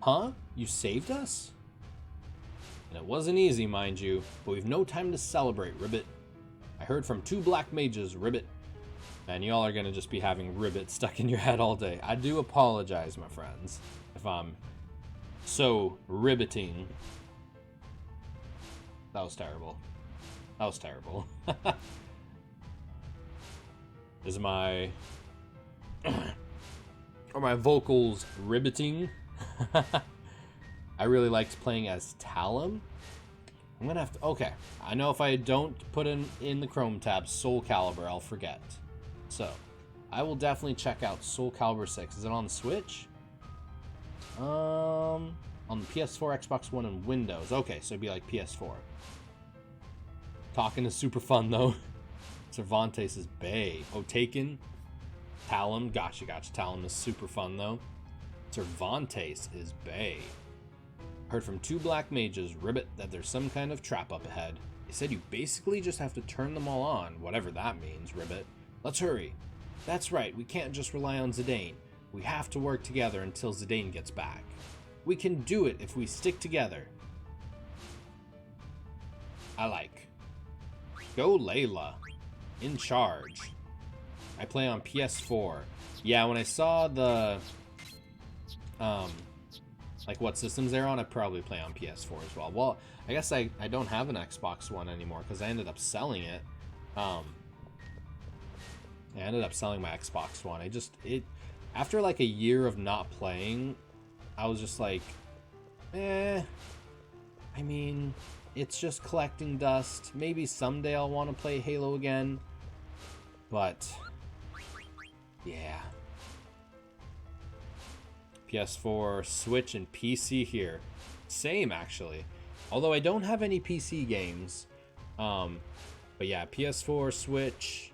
Huh? You saved us? And it wasn't easy, mind you, but we've no time to celebrate, Ribbit. I heard from 2 black mages, Ribbit. And y'all are gonna just be having Ribbit stuck in your head all day. I do apologize, my friends, if I'm so ribbiting. That was terrible. That was terrible. Is my... Are my vocals ribbiting? I really liked playing as Talum. I'm gonna have to... Okay, I know if I don't put in the Chrome tab Soul Calibur, I'll forget. So, I will definitely check out Soul Calibur 6. Is it on the Switch? On the PS4, Xbox One, and Windows. Okay, so it'd be like PS4. Talking is super fun, though. Cervantes is bae. Oh, Taken. Talum. Gotcha. Talum is super fun, though. Cervantes is bae. Heard from 2 black mages, Ribbit, that there's some kind of trap up ahead. They said you basically just have to turn them all on, whatever that means, Ribbit. Let's hurry. That's right, we can't just rely on Zidane. We have to work together until Zidane gets back. We can do it if we stick together. I like. Go Layla. In charge. I play on PS4. Yeah, when I saw the... like what systems they're on, I probably play on PS4 as well. Well, I guess I don't have an Xbox One anymore because I ended up selling it. I ended up selling my Xbox One. After like a year of not playing, I was just like, I mean, it's just collecting dust. Maybe someday I'll want to play Halo again. But, yeah. PS4, Switch, and PC here. Same, actually. Although I don't have any PC games. But yeah, PS4, Switch...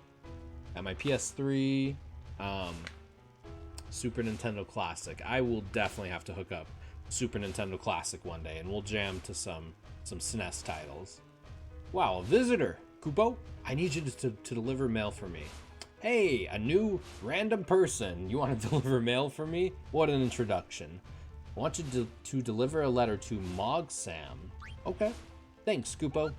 At my PS3, Super Nintendo Classic. I will definitely have to hook up Super Nintendo Classic one day, and we'll jam to some SNES titles. Wow, a visitor! Kupo, I need you to deliver mail for me. Hey, a new random person. You want to deliver mail for me? What an introduction. I want you to deliver a letter to Mog Sam. Okay, thanks, Kupo.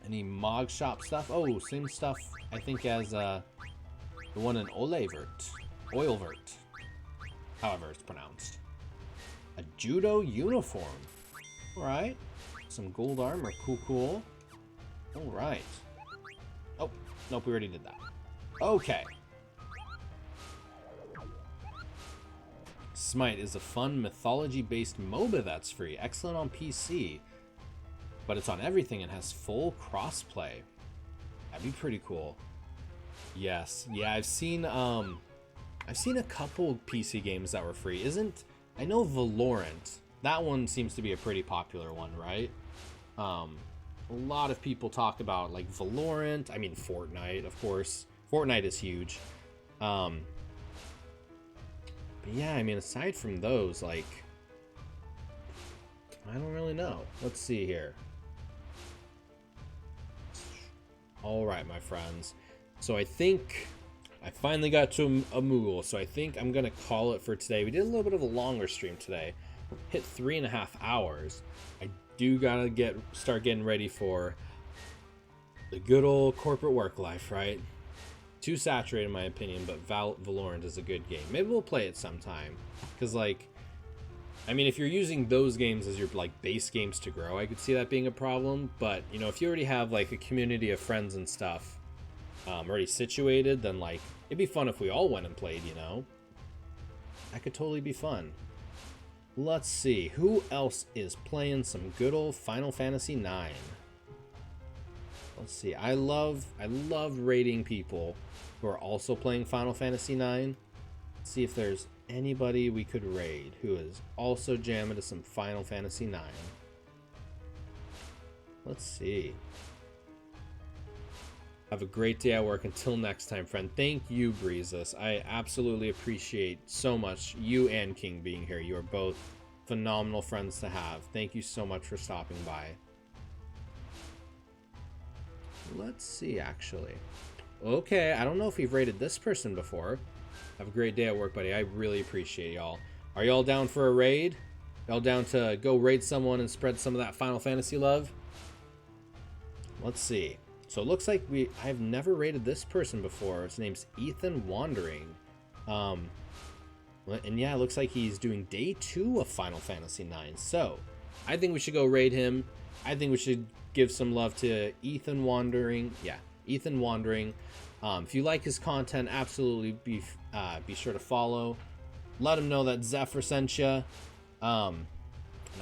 Any Mog Shop stuff? Oh, same stuff, I think, as the one in Oilvert. However it's pronounced. A judo uniform. Alright. Some gold armor. Cool. Alright. Oh, nope, we already did that. Okay. Smite is a fun mythology-based MOBA that's free. Excellent on PC. But it's on everything and has full crossplay. That'd be pretty cool. Yes. Yeah, I've seen a couple PC games that were free. I know Valorant. That one seems to be a pretty popular one, right? A lot of people talk about like Valorant. I mean Fortnite, of course. Fortnite is huge. But yeah, I mean aside from those, like I don't really know. Let's see here. Alright, my friends. So I think I finally got to a Moogle, so I think I'm going to call it for today. We did a little bit of a longer stream today. Hit 3.5 hours. I do got to start getting ready for the good old corporate work life, right? Too saturated in my opinion, but Valorant is a good game. Maybe we'll play it sometime. Because, like, I mean, if you're using those games as your, like, base games to grow, I could see that being a problem. But, you know, if you already have, like, a community of friends and stuff already situated, then, like, it'd be fun if we all went and played, you know? That could totally be fun. Let's see. Who else is playing some good old Final Fantasy IX? Let's see. I love raiding people who are also playing Final Fantasy IX. Let's see if there's anybody we could raid who is also jamming to some Final Fantasy IX. Let's see. Have a great day at work. Until next time, friend. Thank you, Breezes. I absolutely appreciate so much you and King being here. You are both phenomenal friends to have. Thank you so much for stopping by. Let's see, actually. Okay, I don't know if we've raided this person before. Have a great day at work, buddy. I really appreciate y'all. Are y'all down for a raid? Y'all down to go raid someone and spread some of that Final Fantasy love? Let's see. So it looks like I've never raided this person before. His name's Ethan Wandering. And yeah, it looks like he's doing day 2 of Final Fantasy IX. So I think we should go raid him. I think we should give some love to Ethan Wandering. Yeah, Ethan Wandering. If you like his content, absolutely be sure to follow. Let him know that Zephyr sent you. And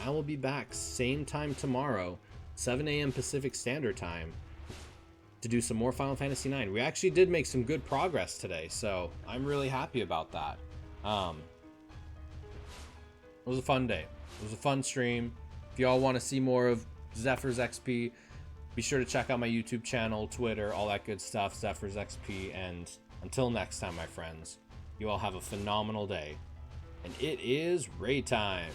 I will be back same time tomorrow, 7 a.m. Pacific Standard Time, to do some more Final Fantasy IX. We actually did make some good progress today, so I'm really happy about that. It was a fun day. It was a fun stream. If y'all want to see more of ZephyrsXP, be sure to check out my YouTube channel, Twitter, all that good stuff, ZephyrsXP. And until next time, my friends, you all have a phenomenal day. And it is raid time.